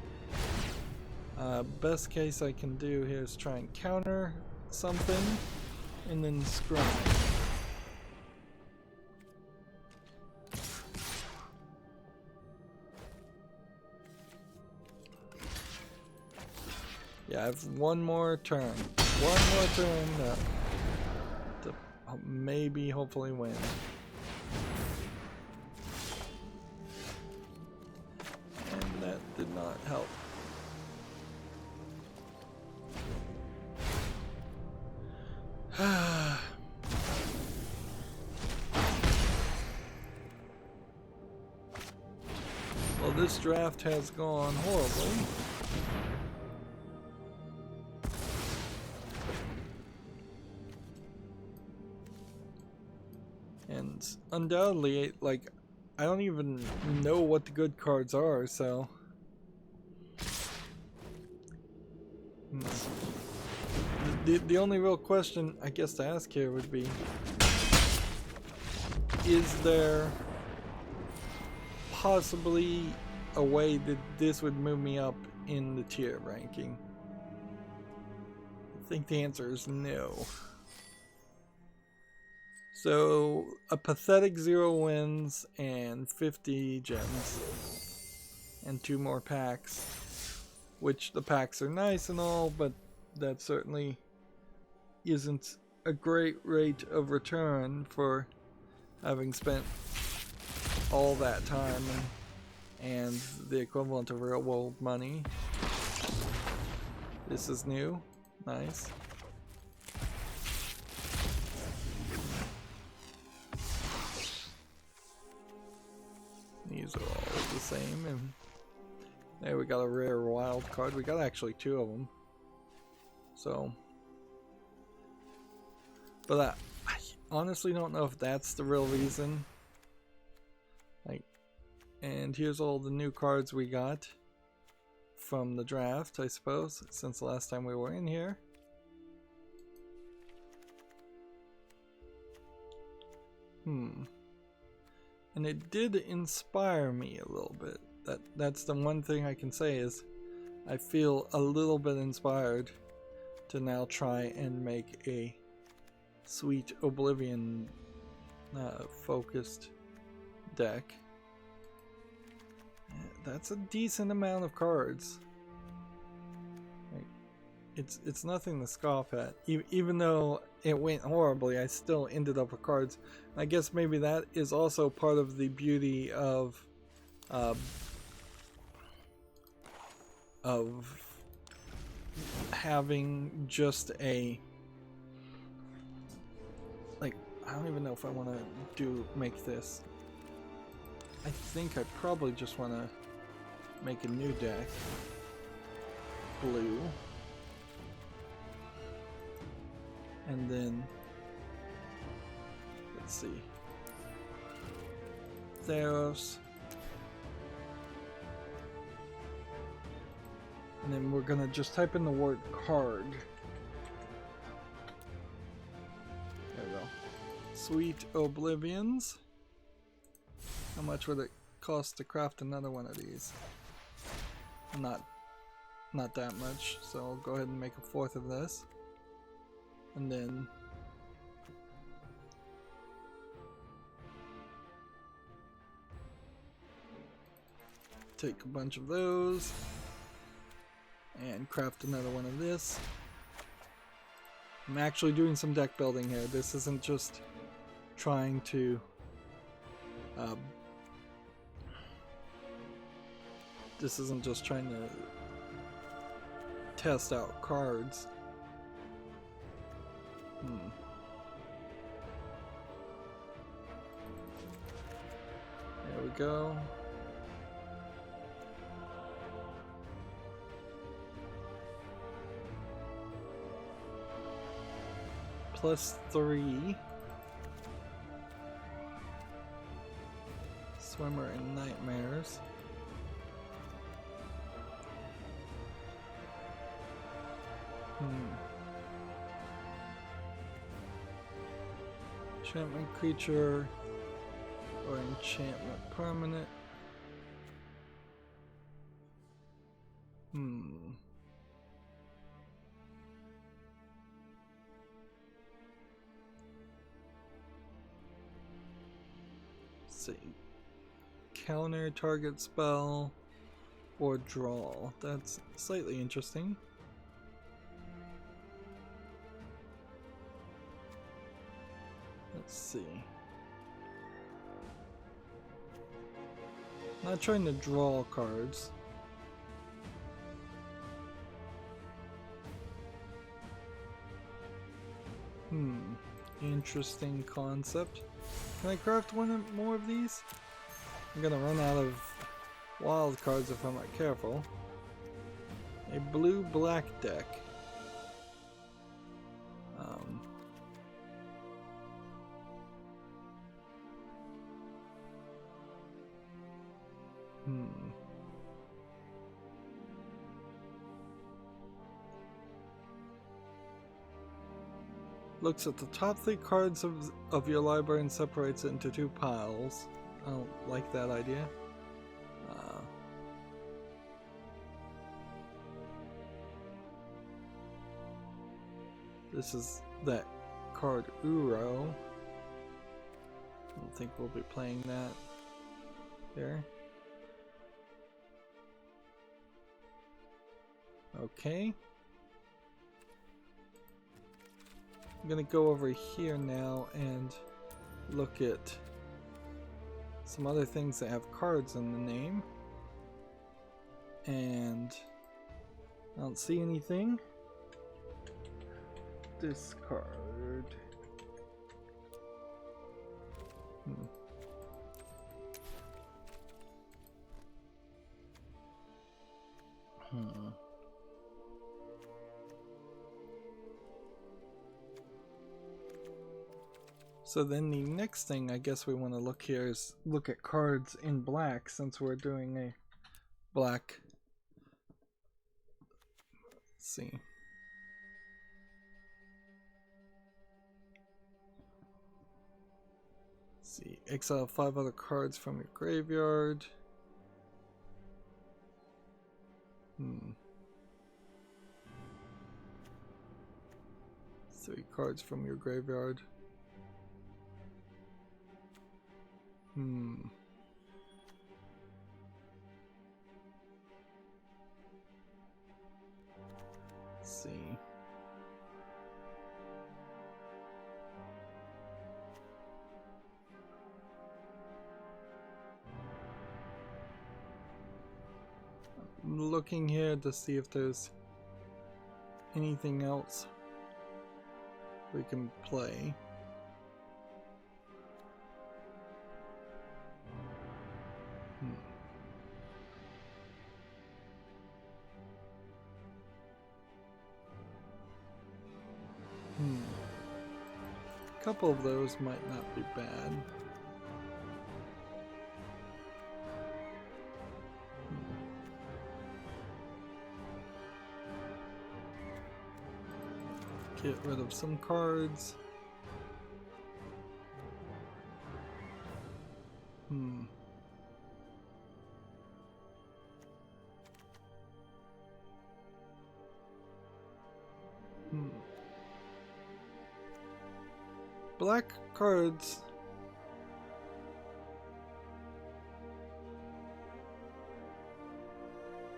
best case I can do here is try and counter something and then scry. Yeah, I have one more turn. One more turn to maybe, hopefully win. And that did not help. Well, this draft has gone horribly. And undoubtedly, like, I don't even know what the good cards are, so... The only real question, I guess, to ask here would be, is there possibly a way that this would move me up in the tier ranking? I think the answer is no. So, a pathetic 0 wins and 50 gems. And 2 more packs. Which the packs are nice and all, but that certainly isn't a great rate of return for having spent all that time and the equivalent of real world money. This is new. Nice. These are all the same, and there we got a rare wild card. We got actually 2 of them. So, but I honestly don't know if that's the real reason. Like, and here's all the new cards we got from the draft, I suppose, since the last time we were in here. And it did inspire me a little bit. That's the one thing I can say is I feel a little bit inspired to now try and make a Sweet Oblivion focused deck. That's a decent amount of cards. Like, it's nothing to scoff at. Even though it went horribly, I still ended up with cards. I guess maybe that is also part of the beauty of having just a, like, I don't even know if I want to make this. I think I probably just want to make a new deck. Blue. And then, let's see. Theros. And then we're gonna just type in the word card. There we go. Sweet Oblivions. How much would it cost to craft another one of these? Not that much, so I'll go ahead and make a 4th of this. And then take a bunch of those and craft another one of this. I'm actually doing some deck building here. This isn't just trying to test out cards. There we go. +3. Swimmer and Nightmares. Enchantment creature or enchantment permanent. Let's see. Counter target spell or draw. That's slightly interesting. Let's see. Not trying to draw cards. Interesting concept. Can I craft one more of these? I'm gonna run out of wild cards if I'm not careful. A blue-black deck. Looks at the top 3 cards of your library and separates it into 2 piles. I don't like that idea. This is that card Uro. I don't think we'll be playing that here. Okay. I'm gonna go over here now and look at some other things that have cards in the name. And I don't see anything. Discard. So then the next thing I guess we want to look here is look at cards in black, since we're doing a black. Let's see. Exile 5 other cards from your graveyard. 3 cards from your graveyard. Let's see. I'm looking here to see if there's anything else we can play. A couple of those might not be bad. Get rid of some cards. Black cards.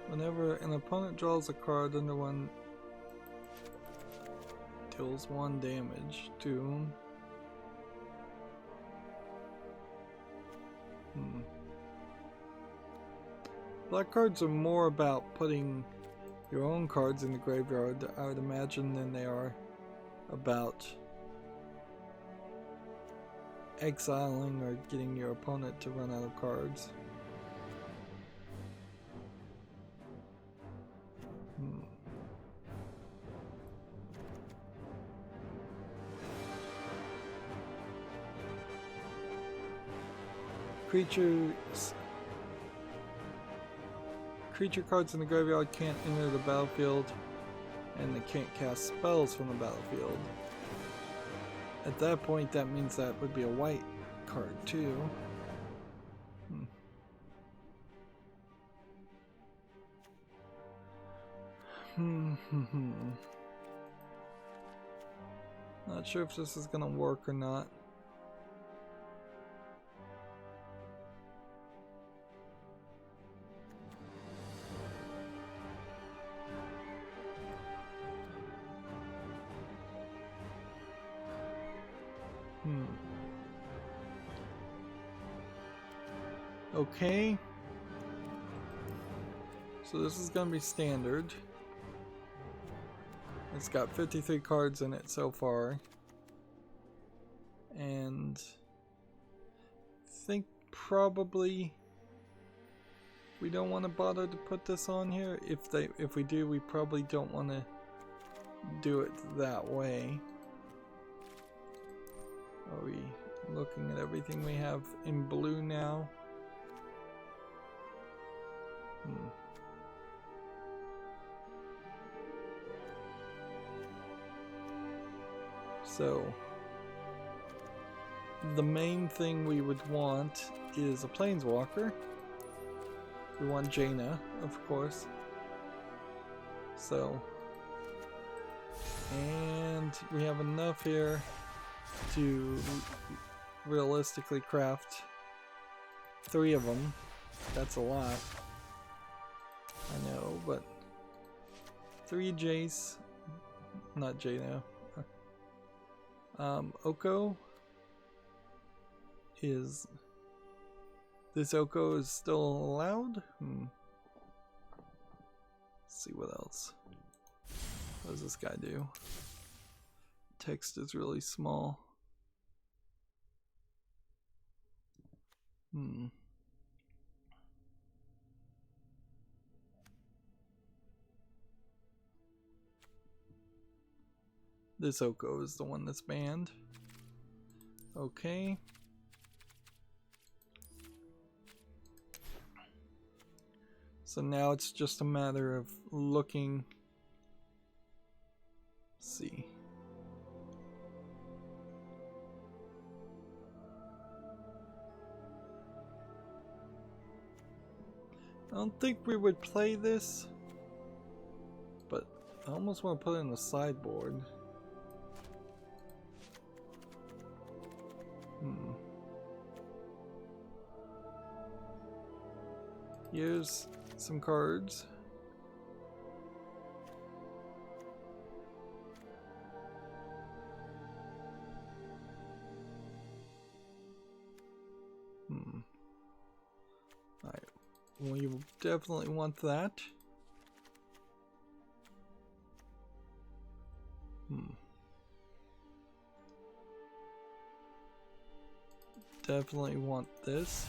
Whenever an opponent draws a card under one Deals 1 damage to him. Black cards are more about putting your own cards in the graveyard, I would imagine, than they are about exiling or getting your opponent to run out of cards. Creature cards in the graveyard can't enter the battlefield, and they can't cast spells from the battlefield. At that point, that means that would be a white card too. Not sure if this is gonna work or not. Okay. So this is gonna be standard. It's got 53 cards in it so far. And I think probably we don't want to bother to put this on here. If we do, we probably don't want to do it that way. Are we looking at everything we have in blue now? So the main thing we would want is a planeswalker. We want Jaina, of course. So, and we have enough here to realistically craft 3 of them. That's a lot, I know, but 3 Jace, not Jaina. Oko is... This Oko is still allowed? Let's see what else. What does this guy do? Text is really small. This Oko is the one that's banned. Okay. So now it's just a matter of looking. Let's see. I don't think we would play this, but I almost want to put it in the sideboard. Here's some cards. Alright, we definitely want that. Definitely want this.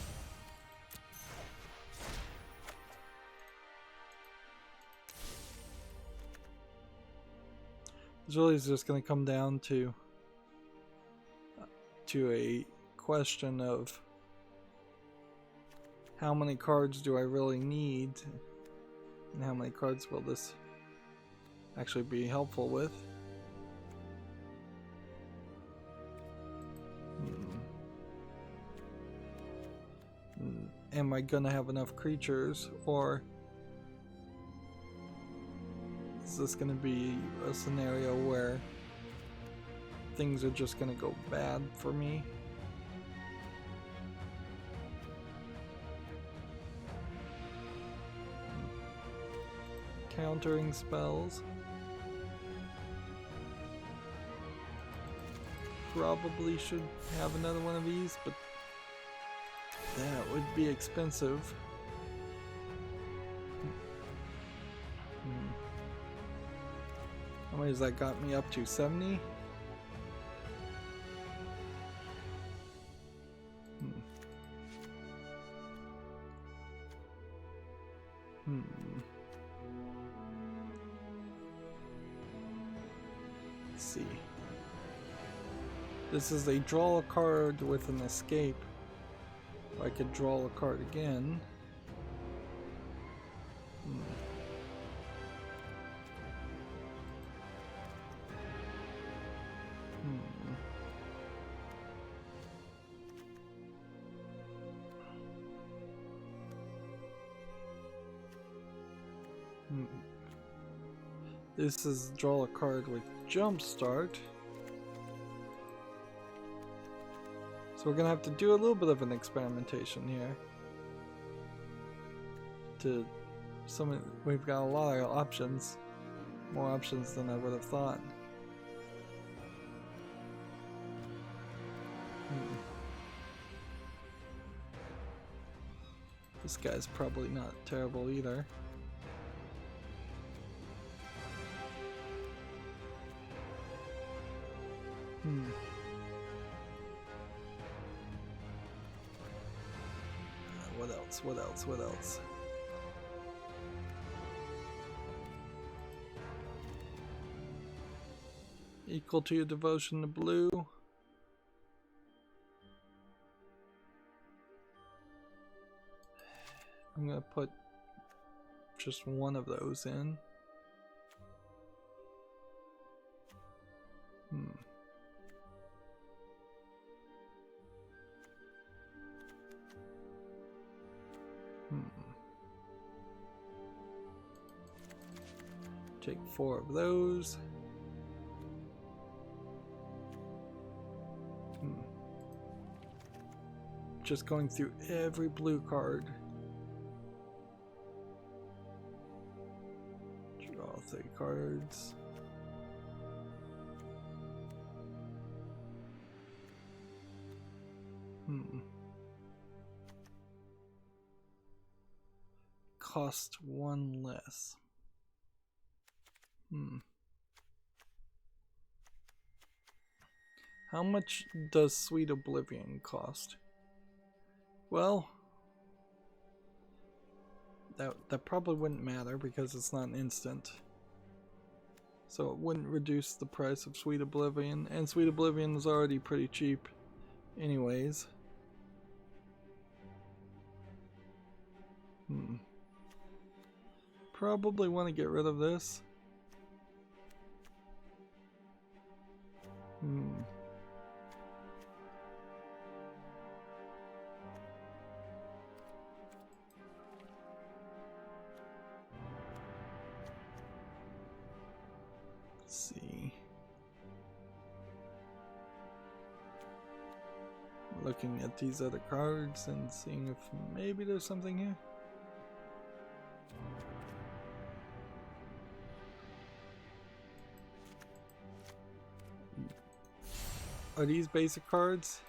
This really is just going to come down to a question of how many cards do I really need, and how many cards will this actually be helpful with. Am I gonna have enough creatures, or is this gonna be a scenario where things are just gonna go bad for me? Countering spells. probably should have another one of these, but that would be expensive. How many has that got me up to? 70? Let's see. This is a draw a card with an escape. I could draw a card again. This is draw a card with Jumpstart. So we're gonna have to do a little bit of an experimentation here. We've got a lot of options, more options than I would have thought. This guy's probably not terrible either. What else? Equal to your devotion to blue. I'm gonna put just one of those in. Take 4 of those. Just going through every blue card. Draw 3 cards. Cost 1 less. How much does Sweet Oblivion cost? Well, that probably wouldn't matter because it's not an instant. So it wouldn't reduce the price of Sweet Oblivion, and Sweet Oblivion is already pretty cheap anyways. Probably want to get rid of this. Let's see. Looking at these other cards and seeing if maybe there's something here. Are these basic cards?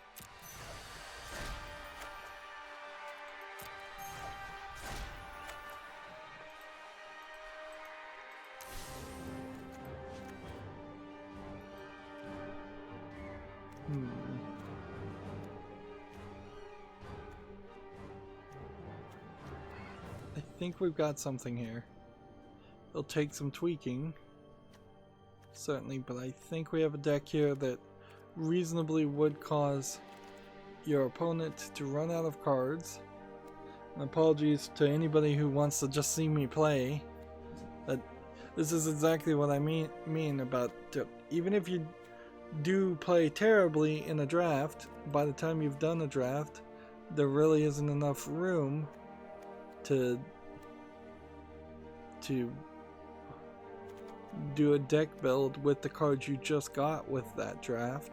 I think we've got something here. It'll take some tweaking, certainly, but I think we have a deck here that reasonably would cause your opponent to run out of cards. And apologies to anybody who wants to just see me play, but this is exactly what I mean about even if you do play terribly in a draft, by the time you've done a draft, there really isn't enough room to do a deck build with the cards you just got with that draft.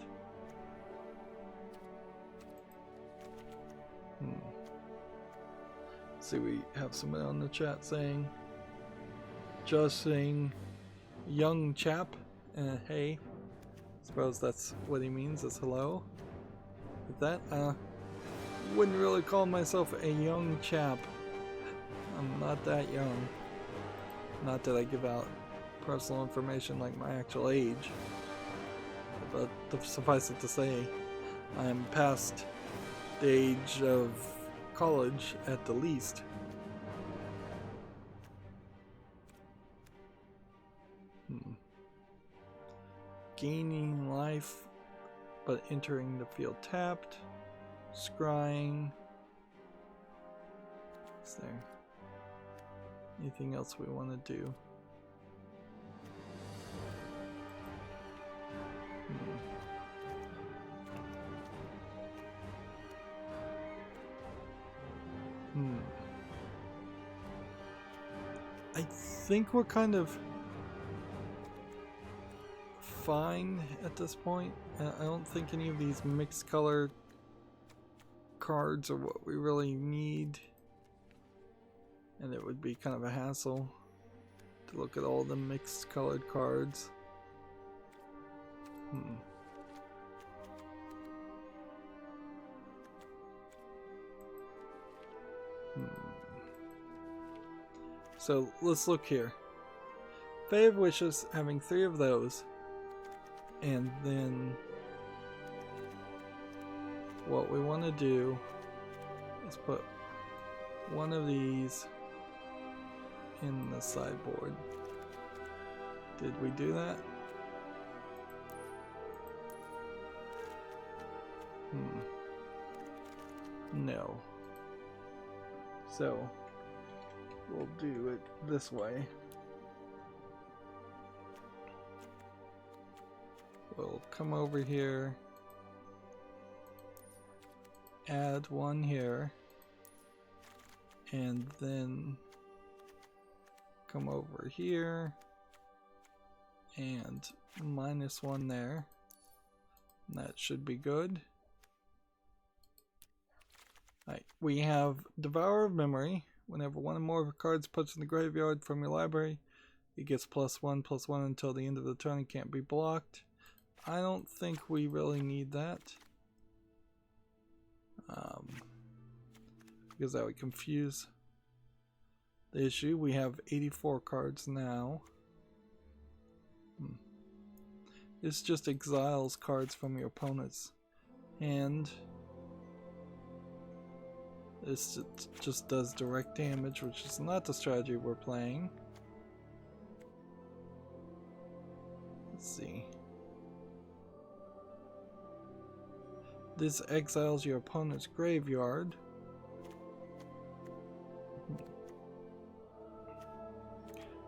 See, we have somebody on the chat saying, just saying, young chap, hey, Suppose that's what he means is hello. With that, wouldn't really call myself a young chap. I'm not that young. Not that I give out personal information like my actual age. But suffice it to say, I'm past the age of college at the least. Gaining life, but entering the field tapped. Scrying. Is there anything else we want to do? I think we're kind of fine at this point. I don't think any of these mixed color cards are what we really need, and it would be kind of a hassle to look at all the mixed colored cards. So let's look here. Fae of Wishes, having 3 of those, and then what we want to do is put one of these in the sideboard. Did we do that? No. So we'll do it this way. We'll come over here, add one here, and then come over here and -1 there. And that should be good. Alright, we have Devour of Memory. Whenever one or more of your cards puts in the graveyard from your library, it gets +1/+1 until the end of the turn and can't be blocked. I don't think we really need that. Because that would confuse the issue. We have 84 cards now. This just exiles cards from your opponent's hand. This just does direct damage, which is not the strategy we're playing. Let's see. This exiles your opponent's graveyard.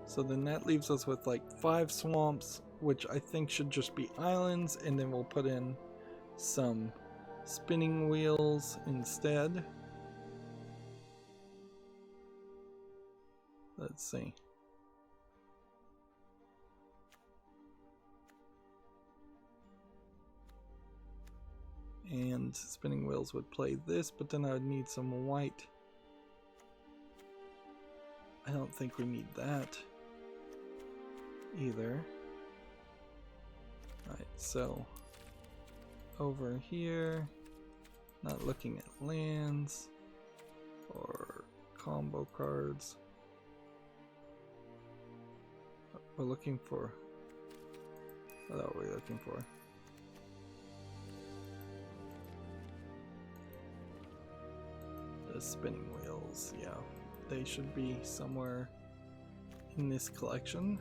So then that leaves us with like 5 swamps, which I think should just be islands, and then we'll put in some spinning wheels instead. Let's see. And spinning wheels would play this, but then I would need some white. I don't think we need that either. Alright, so over here, not looking at lands or combo cards. We're looking for, what are we looking for? The spinning wheels, yeah. They should be somewhere in this collection.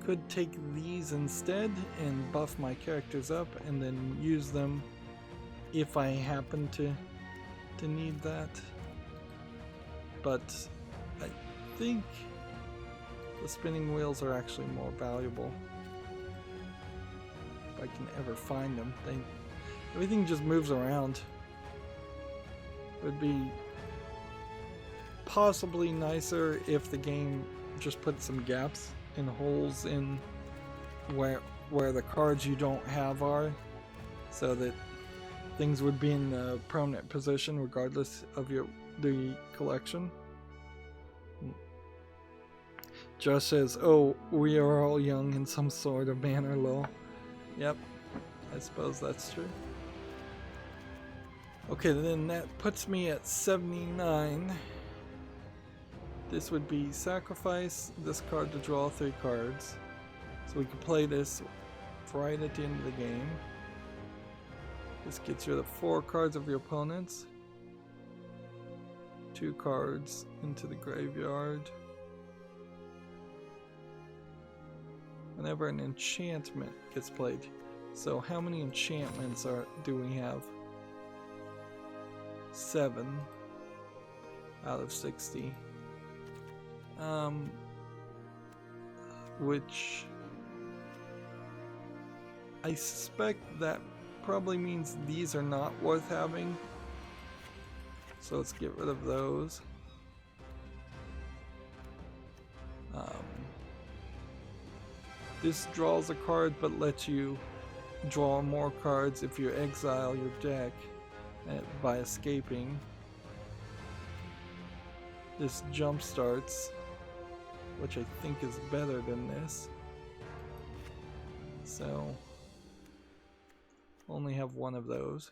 Could take these instead and buff my characters up and then use them if I happen to need that. But I think the spinning wheels are actually more valuable if I can ever find them. Everything just moves around. It would be possibly nicer if the game just put some gaps and holes in where the cards you don't have are, so that things would be in a permanent position regardless of the collection. Josh says, "Oh, we are all young in some sort of manner, lol." Yep, I suppose that's true. Okay, then that puts me at 79. This would be sacrifice this card to draw 3 cards. So we can play this right at the end of the game. This gets rid of 4 cards of your opponents. 2 cards into the graveyard. Whenever an enchantment gets played. So how many enchantments do we have? 7 out of 60. Which I suspect that probably means these are not worth having. So let's get rid of those. This draws a card but lets you draw more cards if you exile your deck by escaping. This jump starts, which I think is better than this. So only have 1 of those.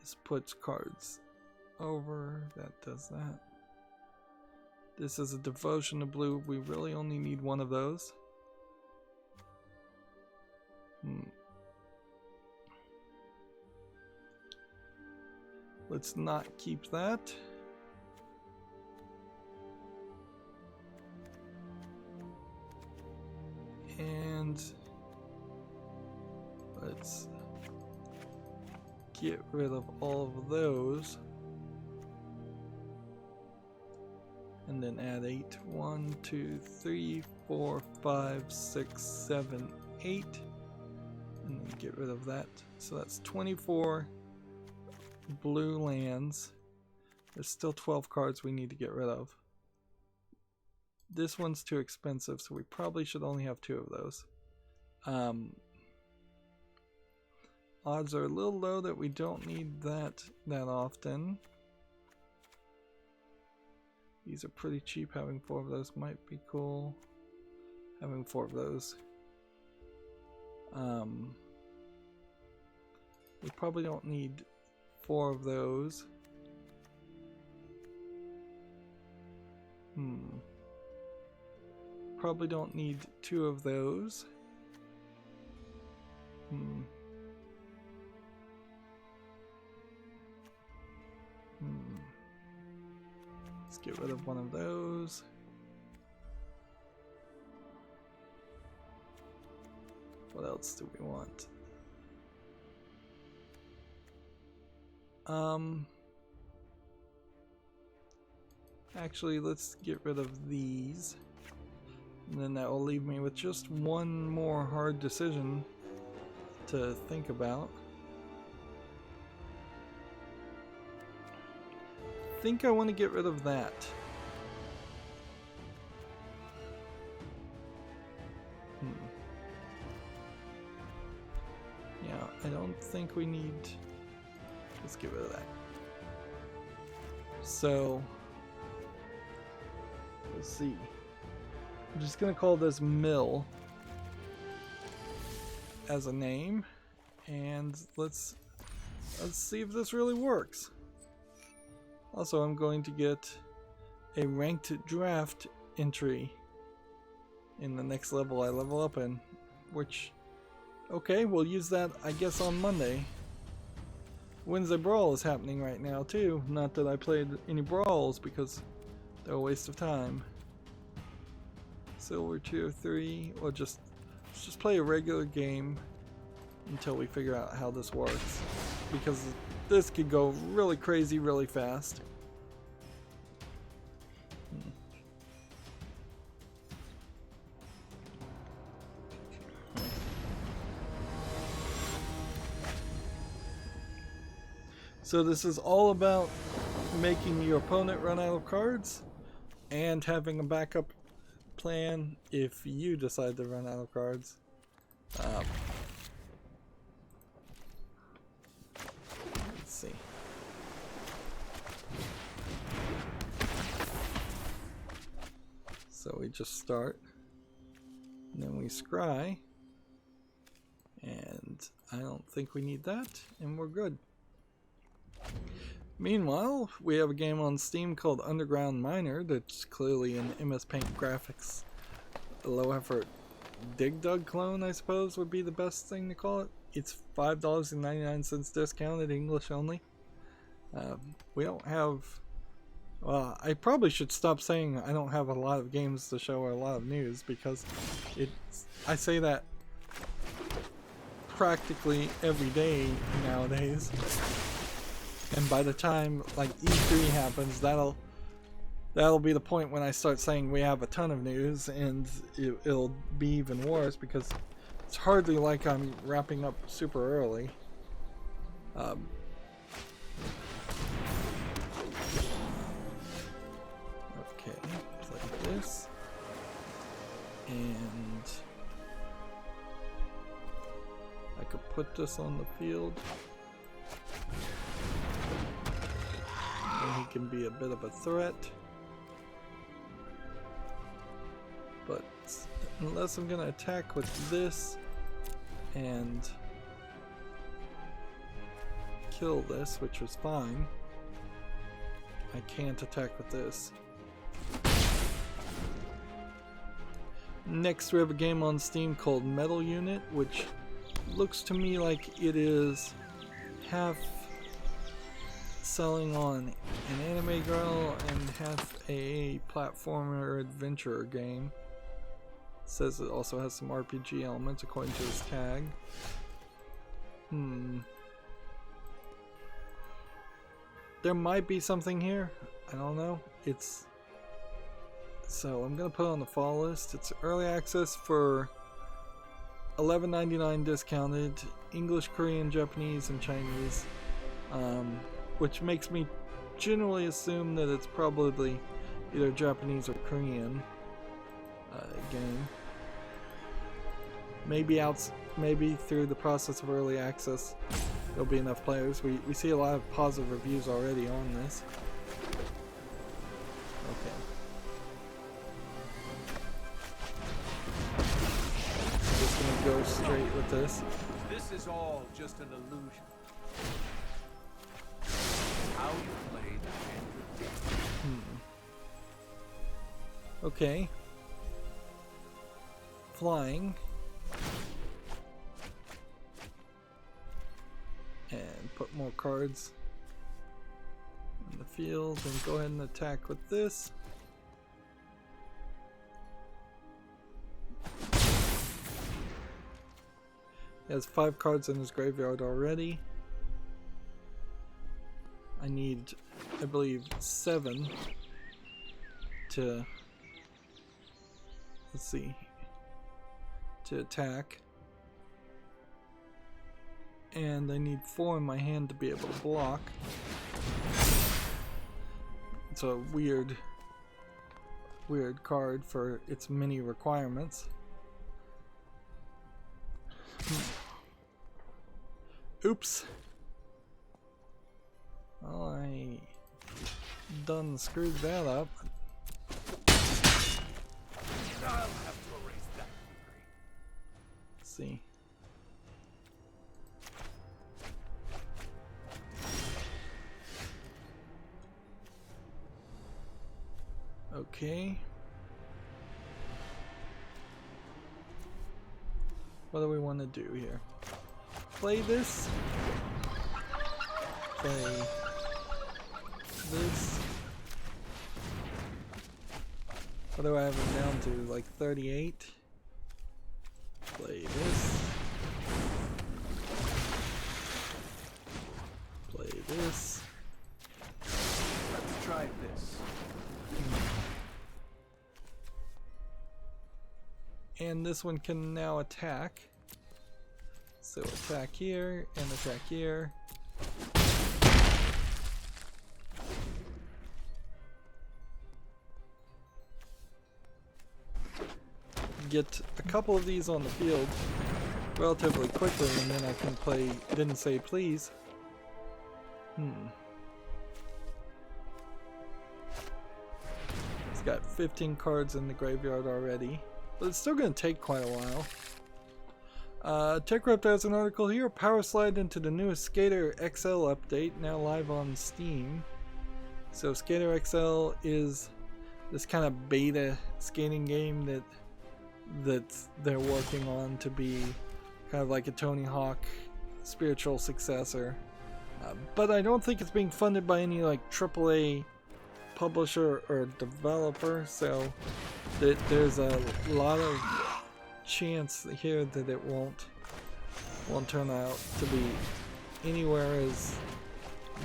This puts cards over, that does that. This is a devotion to blue. We really only need 1 of those. Let's not keep that. And let's get rid of all of those. And then add 8. 1, 2, 3, 4, 5, 6, 7, 8. And then get rid of that. So that's 24 blue lands. There's still 12 cards we need to get rid of. This one's too expensive, so we probably should only have 2 of those. Odds are a little low that we don't need that often. These are pretty cheap. Having 4 of those might be cool. Having 4 of those. We probably don't need 4 of those. Probably don't need 2 of those. Let's get rid of 1 of those. What else do we want? Actually, let's get rid of these. And then that will leave me with just 1 more hard decision to think about. I think I want to get rid of that. Yeah, I don't think we need... Let's get rid of that. So, let's see. I'm just gonna call this Mill as a name, and let's see if this really works. Also, I'm going to get a ranked draft entry in the next level I level up in, which, okay, we'll use that, I guess, on Monday. Wednesday Brawl is happening right now too. Not that I played any brawls because they're a waste of time. Silver tier 3, or let's just play a regular game until we figure out how this works, because this could go really crazy really fast. So this is all about making your opponent run out of cards and having a backup plan if you decide to run out of cards. Let's see. So we just start, and then we scry, and I don't think we need that, and we're good. Meanwhile, we have a game on Steam called Underground Miner that's clearly an MS Paint graphics, a low effort Dig Dug clone, I suppose would be the best thing to call it. It's $5.99 discounted, English only. We don't have... Well, I probably should stop saying I don't have a lot of games to show or a lot of news, because I say that practically every day nowadays. And by the time like E3 happens, that'll be the point when I start saying we have a ton of news, and it'll be even worse because it's hardly like I'm wrapping up super early. Okay, play this, and I could put this on the field. And he can be a bit of a threat. But unless I'm gonna attack with this and kill this, which was fine, I can't attack with this. Next we have a game on Steam called Metal Unit, which looks to me like it is half selling on an anime girl and half a platformer adventure game. It says it also has some RPG elements according to his tag. There might be something here. I don't know. So I'm gonna put it on the fall list. It's early access for $11.99 discounted, English, Korean, Japanese, and Chinese, which makes me generally assume that it's probably either Japanese or Korean game. Maybe through the process of early access there'll be enough players. We see a lot of positive reviews already on this. Okay. Just gonna go straight with this. This is all just an illusion. How you play the game. Okay. Flying. And put more cards in the field and go ahead and attack with this. He has 5 cards in his graveyard already. I need, I believe, 7 to, let's see, to attack. And I need 4 in my hand to be able to block. It's a weird card for its many requirements. Oops. Well, I done screwed that up. I'll have to erase that memory. Let's see. Okay. What do we want to do here? Play this? Play this? What do I have it down to? Like 38? Play this. Play this. Let's try this. And this one can now attack. So attack here and attack here. Get a couple of these on the field relatively quickly, and then I can play Didn't Say Please. got 15 cards in the graveyard already, but it's still going to take quite a while. TechRep has an article here. Power Slide into the newest Skater XL update, now live on Steam. So Skater XL is this kind of beta skating game that they're working on to be kind of like a Tony Hawk spiritual successor. But I don't think it's being funded by any like AAA publisher or developer, so there's a lot of chance here that it won't turn out to be anywhere as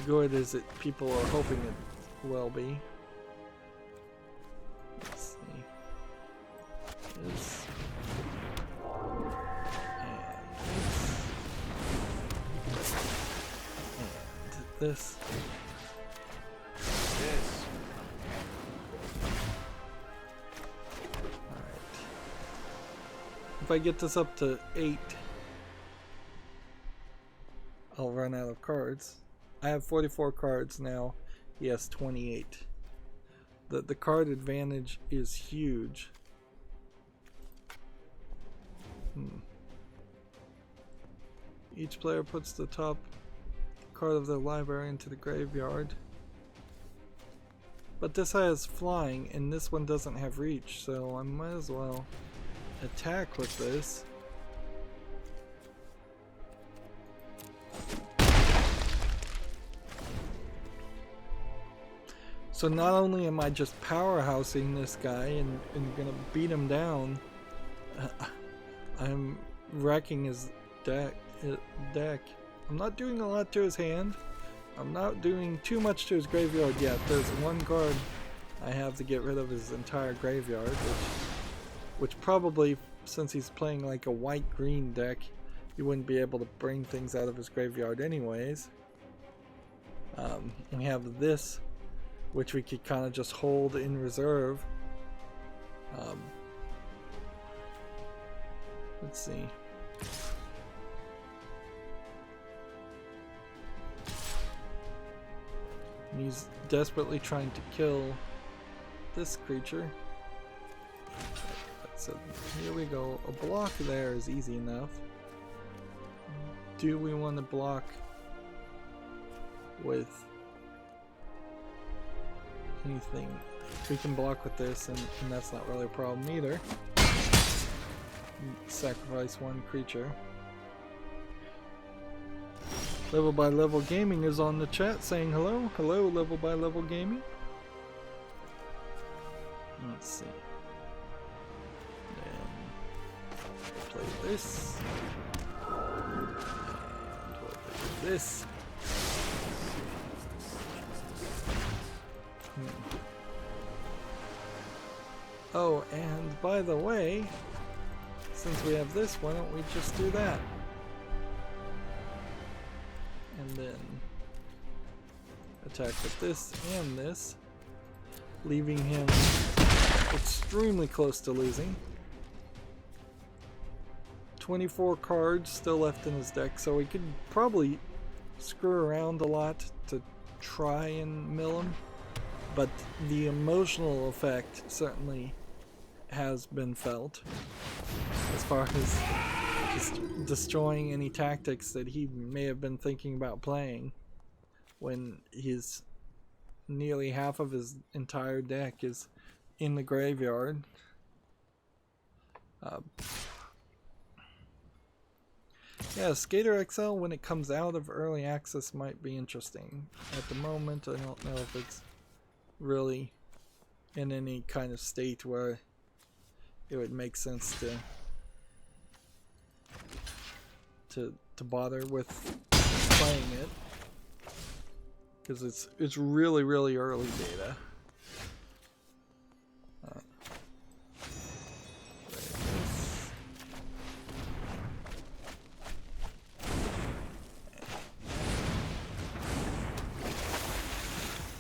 good as people are hoping it will be. Let's see. This. And this. If I get this up to 8, I'll run out of cards. I have 44 cards now. He has 28. The card advantage is huge. Each player puts the top card of their library into the graveyard. But this has flying, and this one doesn't have reach, so I might as well attack with this. So not only am I just powerhousing this guy and gonna beat him down, I'm wrecking his deck. I'm not doing a lot to his hand. I'm not doing too much to his graveyard yet. There's one card I have to get rid of his entire graveyard, which probably, since he's playing like a white-green deck, he wouldn't be able to bring things out of his graveyard anyways. We have this, which we could kind of just hold in reserve. Let's see. He's desperately trying to kill this creature. So here we go. A block there is easy enough. Do we want to block with anything? We can block with this, and that's not really a problem either. Sacrifice one creature. Level by Level Gaming is on the chat saying hello. Hello, Level by Level Gaming. Let's see. And play this. And we'll play this. Oh, and by the way, since we have this, why don't we just do that? And then attack with this and this, leaving him extremely close to losing. 24 cards still left in his deck, so he could probably screw around a lot to try and mill him, but the emotional effect certainly has been felt as far as just destroying any tactics that he may have been thinking about playing when his nearly half of his entire deck is in the graveyard. Yeah, Skater XL, when it comes out of early access, might be interesting. At the moment, I don't know if it's really in any kind of state where it would make sense to bother with playing it, because it's really early beta.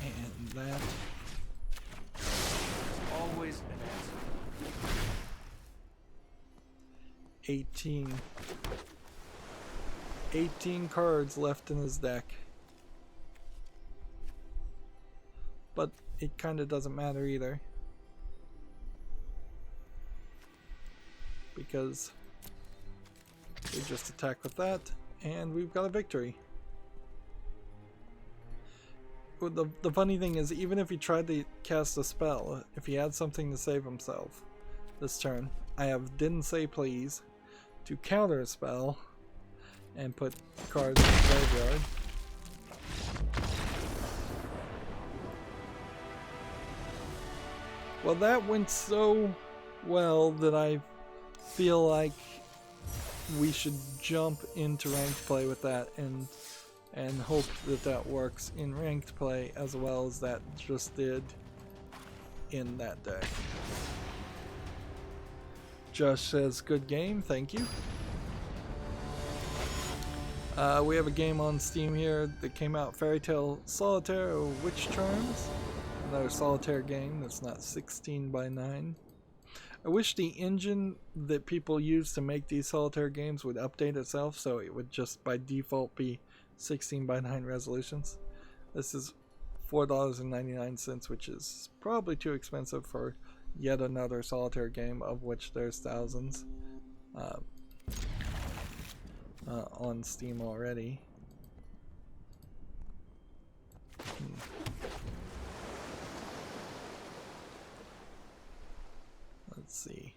And that. Always an answer. 18 cards left in his deck, but it kind of doesn't matter either. because we just attack with that, and we've got a victory. Well, the funny thing is, even if he tried to cast a spell, if he had something to save himself this turn, I have didn't say please to counter a spell and put cards in the graveyard. Well, that went so well that I feel like we should jump into ranked play with that and hope that that works in ranked play as well as that just did in that deck. Josh says, good game, thank you. We have a game on Steam here that came out, Fairy Tale Solitaire or Witch Charms. Another solitaire game that's not 16 by 9. I wish the engine that people use to make these solitaire games would update itself so it would just by default be 16 by 9 resolutions. This is $4.99, which is probably too expensive for yet another solitaire game, of which there's thousands on Steam already. Let's see.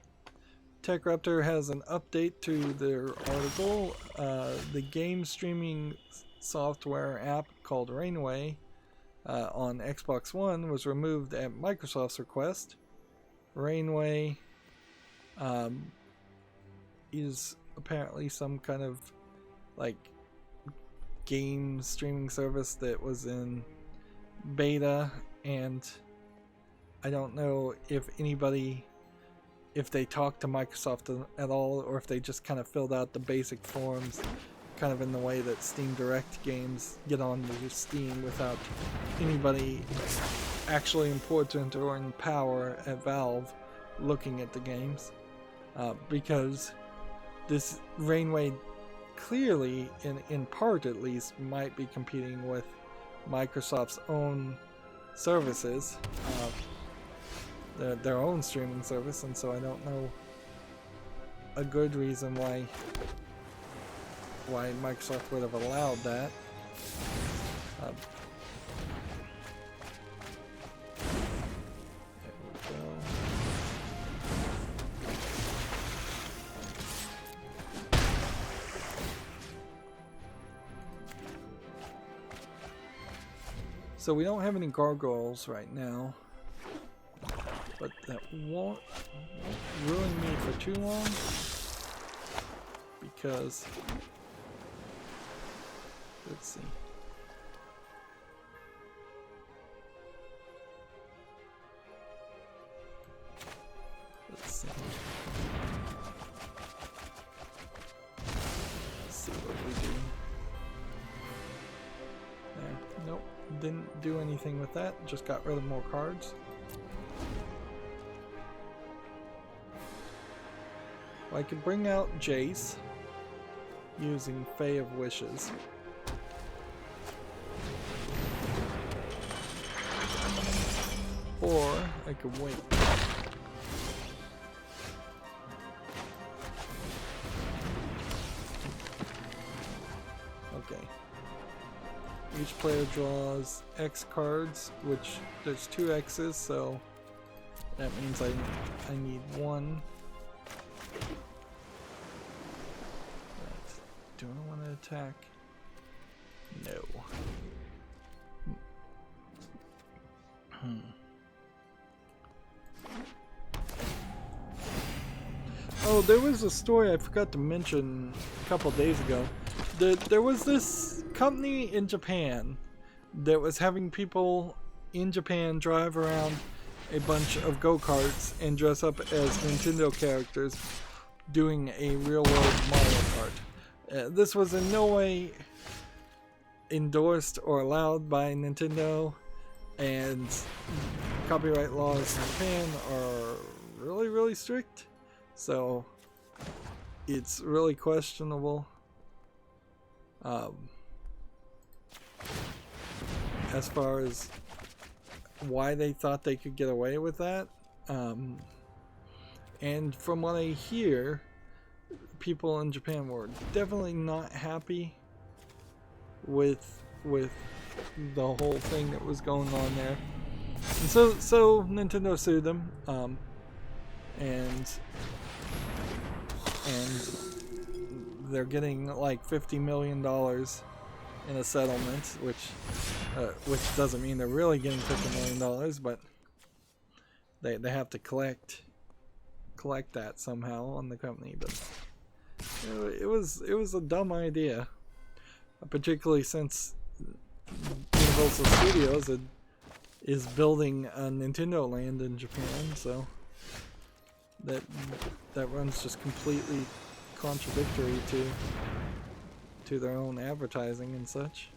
TechRaptor has an update to their article. The game streaming software app called Rainway on Xbox One was removed at Microsoft's request. Rainway is apparently some kind of like game streaming service that was in beta, and I don't know if they talked to Microsoft at all, or if they just kind of filled out the basic forms kind of in the way that Steam Direct games get onto Steam without anybody actually important or in power at Valve looking at the games, because this Rainway clearly, in part at least, might be competing with Microsoft's own services, their own streaming service, and so I don't know a good reason why Microsoft would have allowed that. There we go. So we don't have any gargoyles right now, but that won't ruin me for too long, because let's see. Let's see. Let's see what we do. There. Nope. Didn't do anything with that. Just got rid of more cards. I could bring out Jace using Fae of Wishes. Or I could wait. Okay. Each player draws X cards, which there's 2 X's, so that means I need 1. Right. Do I want to attack? No. Oh, there was a story I forgot to mention a couple days ago. There was this company in Japan that was having people in Japan drive around a bunch of go-karts and dress up as Nintendo characters doing a real-world Mario Kart. This was in no way endorsed or allowed by Nintendo, and copyright laws in Japan are really, really strict. So it's really questionable as far as why they thought they could get away with that. And from what I hear, people in Japan were definitely not happy with the whole thing that was going on there. And so Nintendo sued them, and they're getting like $50 million in a settlement, which doesn't mean they're really getting $50 million, but they have to collect that somehow on the company. But it was a dumb idea, particularly since Universal Studios is building a Nintendo Land in Japan, so that runs just completely contradictory to their own advertising and such.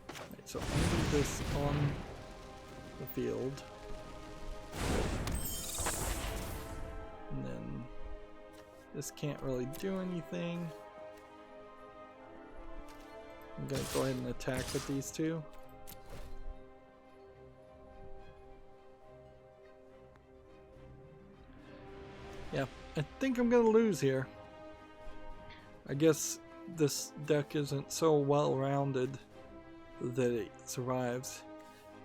Right, so I need this on the field, and then this can't really do anything. I'm gonna go ahead and attack with these two. Yeah, I think I'm gonna lose here. I guess this deck isn't so well-rounded that it survives.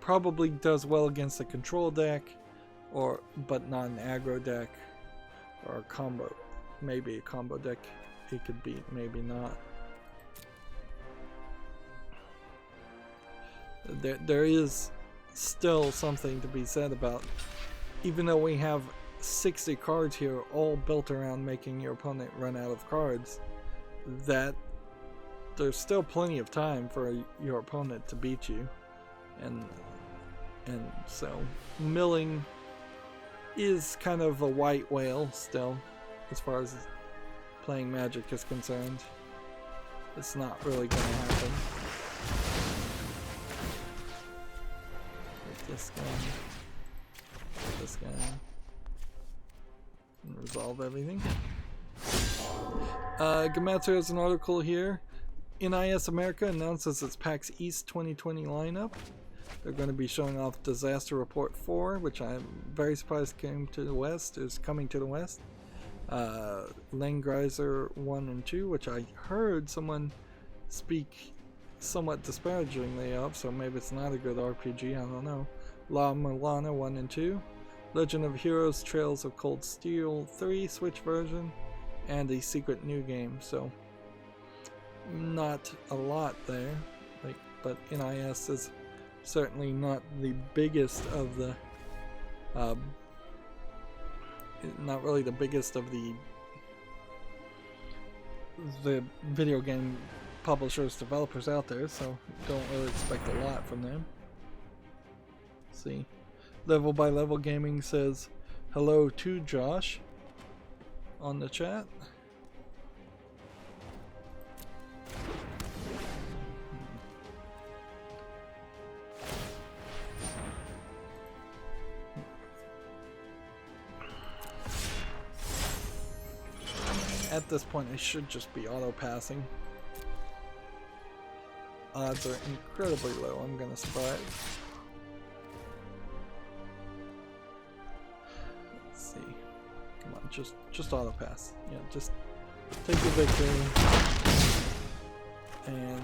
Probably does well against a control deck, but not an aggro deck or a combo. Maybe a combo deck it could beat, maybe not. There is still something to be said about, even though we have 60 cards here all built around making your opponent run out of cards, that there's still plenty of time for your opponent to beat you, and so milling is kind of a white whale still as far as playing Magic is concerned. It's not really going to happen. Get this guy. Get this guy. And resolve everything. Gamatsu has an article here. NIS America announces its PAX East 2020 lineup. They're going to be showing off Disaster Report 4, which I'm very surprised came to the West, is coming to the West. Langreiser 1 and 2, which I heard someone speak somewhat disparagingly of, so maybe it's not a good RPG, I don't know. La Milana 1 and 2. Legend of Heroes Trails of Cold Steel 3 Switch version, and a secret new game, so not a lot there, but NIS is certainly not the biggest of the not really the biggest of the video game publishers, developers out there, so don't really expect a lot from them. Let's see. Level by Level Gaming says hello to Josh on the chat. At this point, I should just be auto-passing. Odds are incredibly low I'm gonna survive. Let's see. Come on, just auto-pass. Yeah, just take the victory. And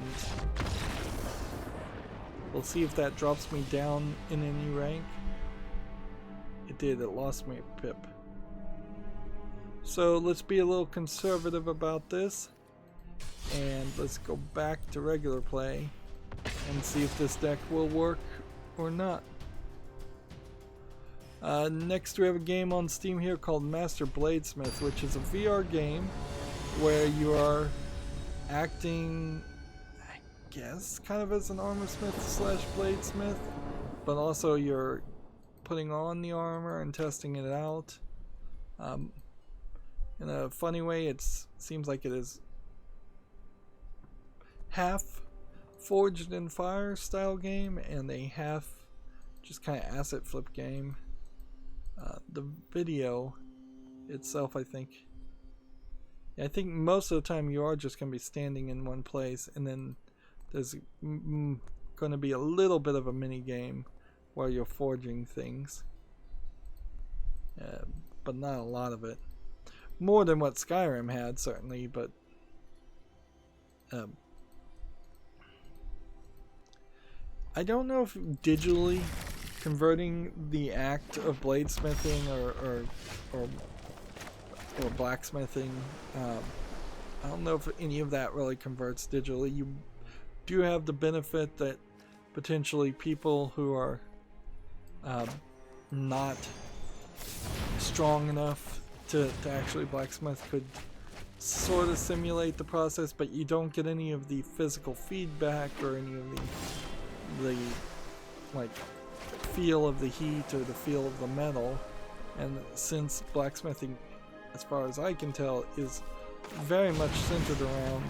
we'll see if that drops me down in any rank. It did, it lost me a pip. So let's be a little conservative about this, and let's go back to regular play and see if this deck will work or not. Next we have a game on Steam here called Master Bladesmith, which is a VR game where you are acting, I guess, kind of as an armor smith slash bladesmith, but also you're putting on the armor and testing it out. In a funny way, it seems like it is half Forged in Fire style game and a half just kind of asset flip game. The video itself, I think most of the time you are just going to be standing in one place, and then there's going to be a little bit of a mini game while you're forging things, but not a lot of it. More than what Skyrim had, certainly, but I don't know if digitally converting the act of bladesmithing or blacksmithing, I don't know if any of that really converts digitally. You do have the benefit that potentially people who are not strong enough to actually blacksmith could sort of simulate the process, but you don't get any of the physical feedback or any of the like feel of the heat or the feel of the metal. And since blacksmithing, as far as I can tell, is very much centered around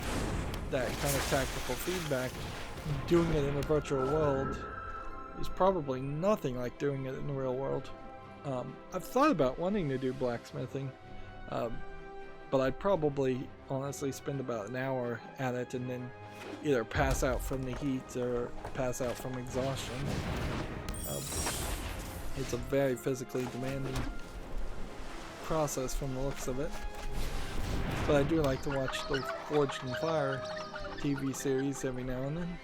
that kind of tactical feedback, doing it in a virtual world is probably nothing like doing it in the real world. I've thought about wanting to do blacksmithing, but I'd probably honestly spend about an hour at it and then either pass out from the heat or pass out from exhaustion. It's a very physically demanding process from the looks of it. But I do like to watch the Forged in Fire TV series every now and then.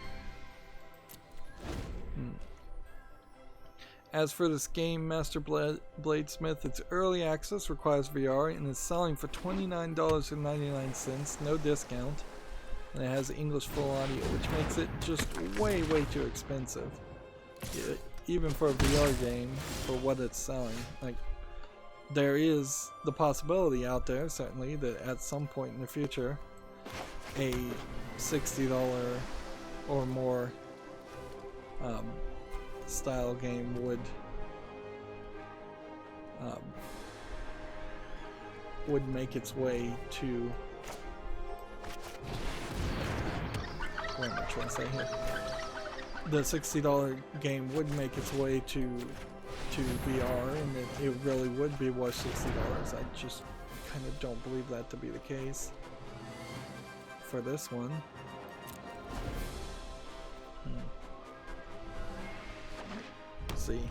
As for this game, Master Bladesmith, its early access requires VR and is selling for $29.99, no discount. And it has English full audio, which makes it just way too expensive. Yeah, even for a VR game, for what it's selling. Like, there is the possibility out there, certainly, that at some point in the future, a $60 or more style game would make its way to, what am I trying to say here? The $60 game would make its way to VR, and it really would be worth $60. I just kind of don't believe that to be the case for this one. Let's see.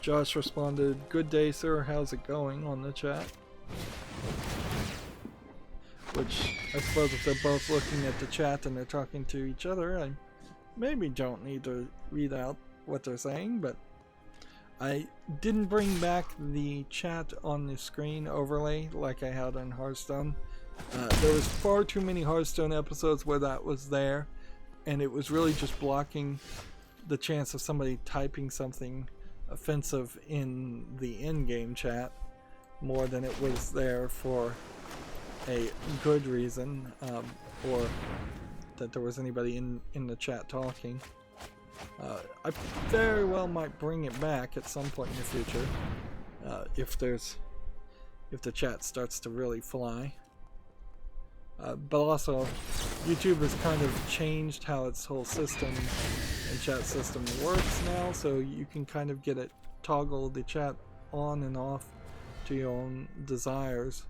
Josh responded, "Good day, sir. How's it going?" on the chat. Which, I suppose if they're both looking at the chat and they're talking to each other, I maybe don't need to read out what they're saying, but I didn't bring back the chat on the screen overlay like I had on Hearthstone. There was far too many Hearthstone episodes where that was there, and it was really just blocking the chance of somebody typing something offensive in the in-game chat more than it was there for a good reason, or that there was anybody in the chat talking. I very well might bring it back at some point in the future, if the chat starts to really fly. But also, YouTube has kind of changed how its whole system and chat system works now, so you can kind of get it toggle the chat on and off to your own desires,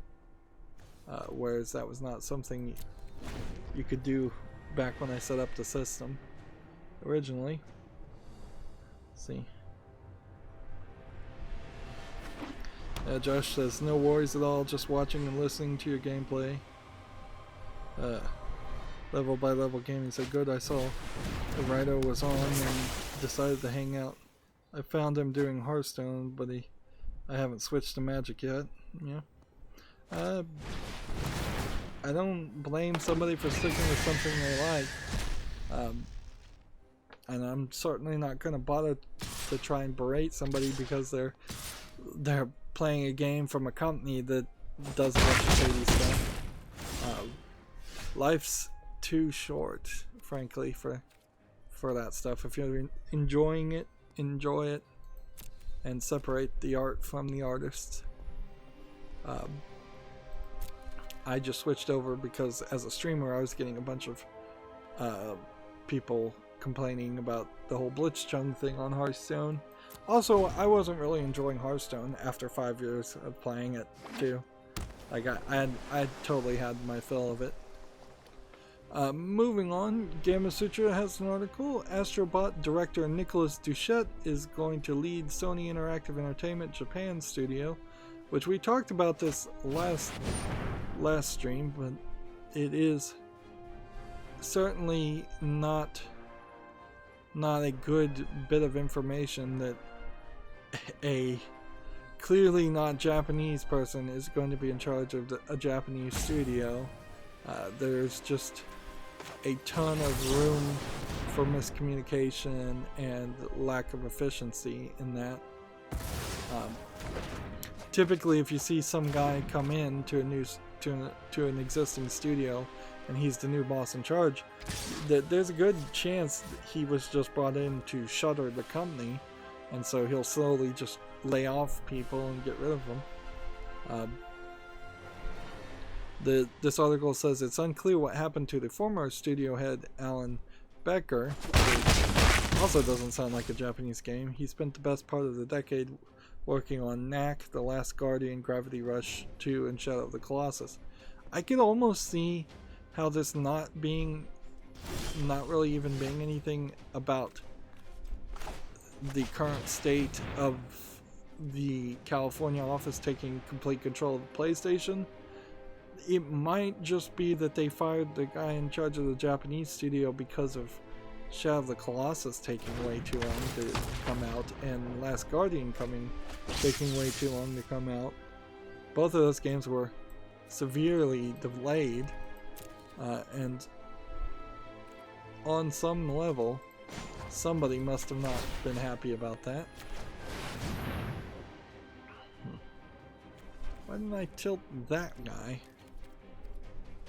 whereas that was not something you could do back when I set up the system originally. Let's see. Josh says, "No worries at all, just watching and listening to your gameplay." Level by level gaming said, "Good, I saw Rydo was on and decided to hang out. I found him doing Hearthstone, but I haven't switched to Magic yet." Yeah. I don't blame somebody for sticking with something they like. And I'm certainly not going to bother to try and berate somebody because they're playing a game from a company that does a bunch of shady stuff. Life's too short, frankly, for that stuff. If you're enjoying it, enjoy it, and separate the art from the artist. I just switched over because as a streamer I was getting a bunch of people complaining about the whole Blitzchung thing on Hearthstone. Also, I wasn't really enjoying Hearthstone after 5 years of playing it too. Like I totally had my fill of it. Moving on, Gamasutra has an article. Astrobot director Nicolas Duchette is going to lead Sony Interactive Entertainment Japan studio, which we talked about this last stream, but it is certainly not a good bit of information that a clearly not Japanese person is going to be in charge of a Japanese studio. There's just a ton of room for miscommunication and lack of efficiency in that. Typically, if you see some guy come in to an existing studio and he's the new boss in charge, there's a good chance that he was just brought in to shutter the company, and so he'll slowly just lay off people and get rid of them. This article says it's unclear what happened to the former studio head Alan Becker, which also doesn't sound like a Japanese game. He spent the best part of the decade working on Knack, The Last Guardian, Gravity Rush 2, and Shadow of the Colossus. I could almost see how this not really even being anything about the current state of the California office taking complete control of the PlayStation. It might just be that they fired the guy in charge of the Japanese studio because of Shadow of the Colossus taking way too long to come out, and Last Guardian taking way too long to come out. Both of those games were severely delayed, and on some level, somebody must have not been happy about that. Why didn't I tilt that guy?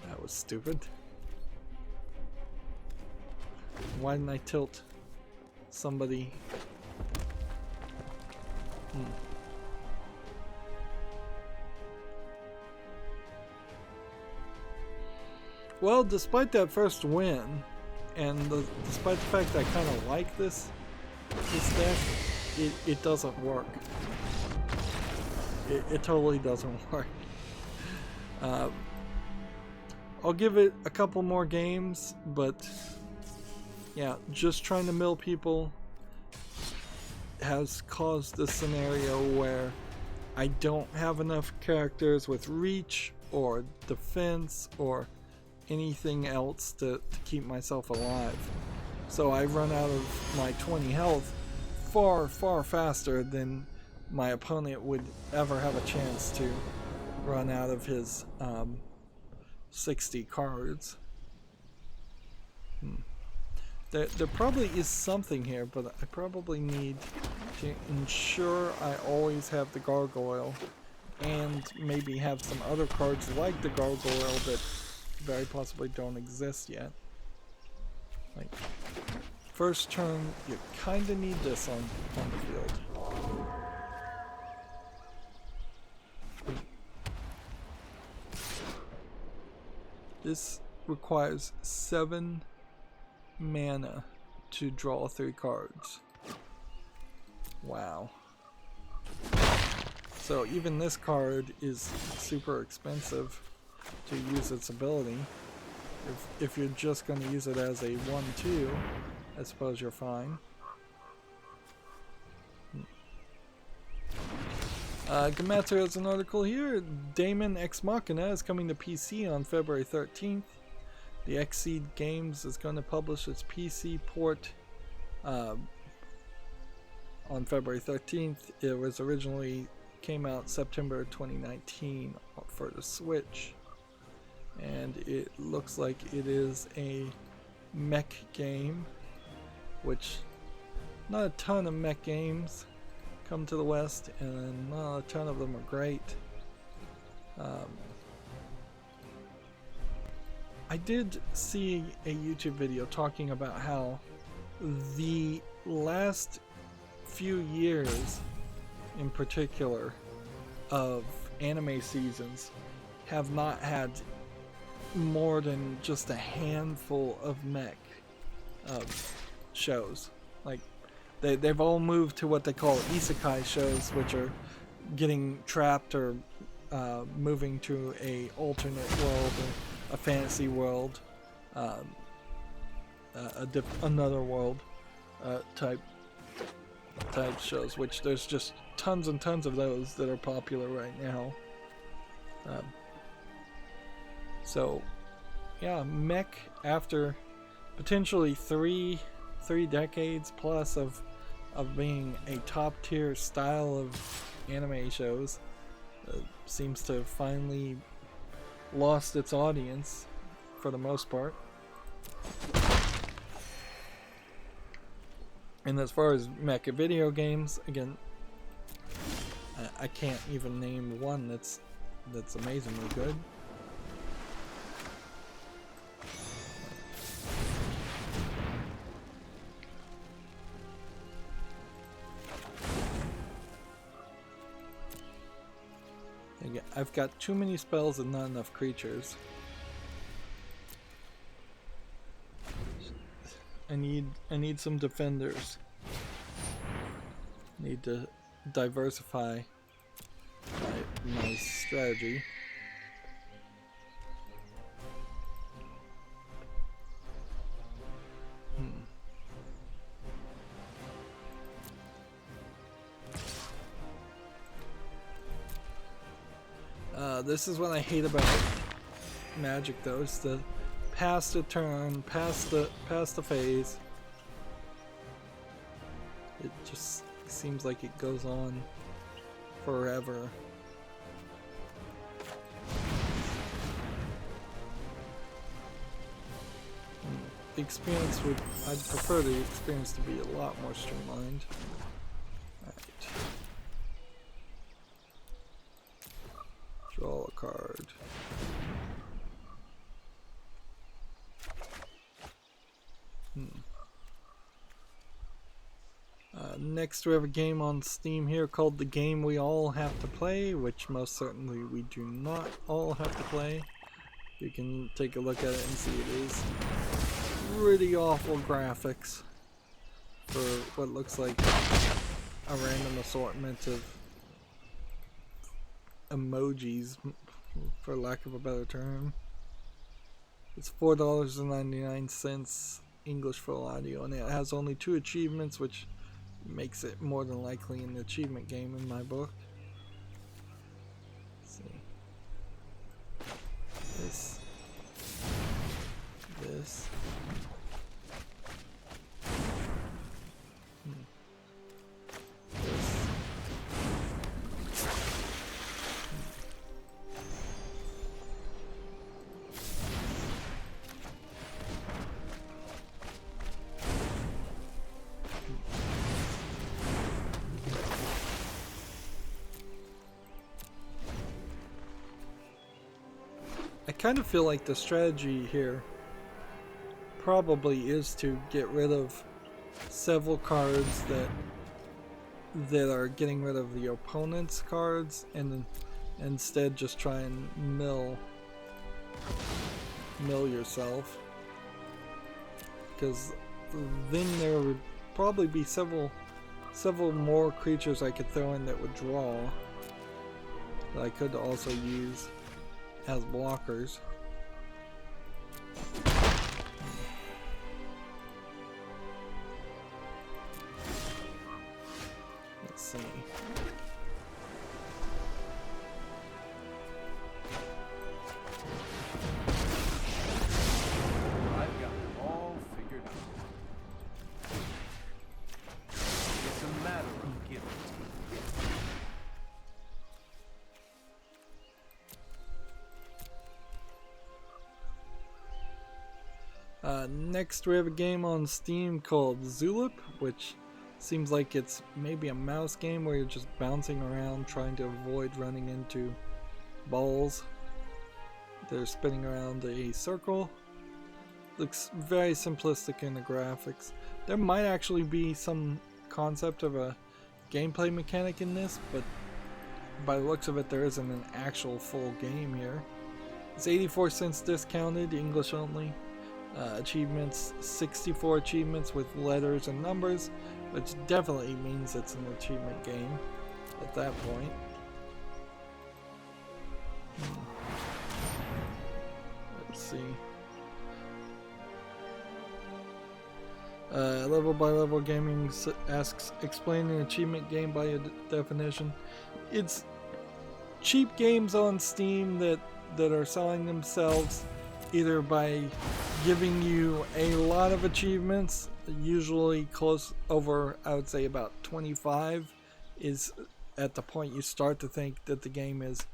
That was stupid. Why didn't I tilt somebody? Well, despite that first win, and despite the fact that I kind of like this deck, it doesn't work. It totally doesn't work. I'll give it a couple more games, but yeah, just trying to mill people has caused this scenario where I don't have enough characters with reach or defense or anything else to keep myself alive. So I run out of my 20 health far faster than my opponent would ever have a chance to run out of his 60 cards. There probably is something here, but I probably need to ensure I always have the gargoyle and maybe have some other cards like the gargoyle that very possibly don't exist yet. Like, first turn, you kinda need this on the field. This requires 7 mana to draw 3 cards. Wow. So even this card is super expensive to use its ability. If you're just going to use it as a 1/2, I suppose you're fine. Gamatsu has an article here. Daemon Ex Machina is coming to PC on February 13th. The Xseed Games is going to publish its PC port on February 13th. It was originally came out September 2019 for the Switch, and it looks like it is a mech game, which not a ton of mech games come to the West, and not a ton of them are great. I did see a YouTube video talking about how the last few years in particular of anime seasons have not had more than just a handful of mech shows. Like, they've all moved to what they call isekai shows, which are getting trapped or moving to a alternate world, or a fantasy world, another world type shows, which there's just tons and tons of those that are popular right now. So yeah, mech, after potentially three decades plus of being a top tier style of anime shows, seems to have finally lost its audience for the most part. And as far as mecha video games, again, I can't even name one that's amazingly good. Again, I've got too many spells and not enough creatures. I need some defenders. Need to diversify my strategy. This is what I hate about Magic, though. It's the past the turn, past the phase. It just seems like it goes on forever. The experience I'd prefer the experience to be a lot more streamlined. Alright. Draw a card. Next we have a game on Steam here called The Game We All Have to Play, which most certainly we do not all have to play. You can take a look at it and see it is pretty awful graphics for what looks like a random assortment of emojis, for lack of a better term. It's $4.99 English full audio, and it has only 2 achievements, which makes it more than likely an achievement game in my book. Let's see. This. This. I kind of feel like the strategy here probably is to get rid of several cards that are getting rid of the opponent's cards, and then instead just try and mill yourself, because then there would probably be several more creatures I could throw in that would draw, that I could also use as blockers. Let's see. I've got it all figured out. It's a matter of give and take. Next we have a game on Steam called Zulip, which seems like it's maybe a mouse game where you're just bouncing around trying to avoid running into balls. They're spinning around a circle. Looks very simplistic in the graphics. There might actually be some concept of a gameplay mechanic in this, but by the looks of it there isn't an actual full game here. It's 84 cents discounted, English only. Achievements, 64 achievements with letters and numbers, which definitely means it's an achievement game at that point. Let's see. Level by Level Gaming asks, explain an achievement game by a definition. It's cheap games on Steam that are selling themselves either by giving you a lot of achievements, usually close over, I would say about 25 is at the point you start to think that the game is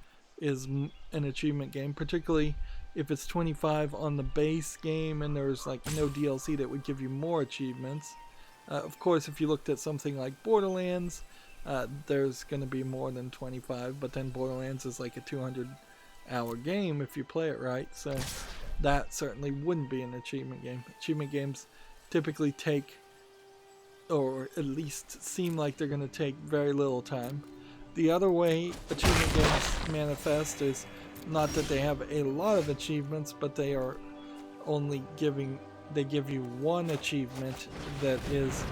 an achievement game, particularly if it's 25 on the base game and there's like no DLC that would give you more achievements. Of course, if you looked at something like Borderlands, there's going to be more than 25, but then Borderlands is like a 200-hour game if you play it right, so that certainly wouldn't be an achievement game. Achievement games typically take, or at least seem like they're going to take, very little time. The other way achievement games manifest is not that they have a lot of achievements, but they are only they give you one achievement that is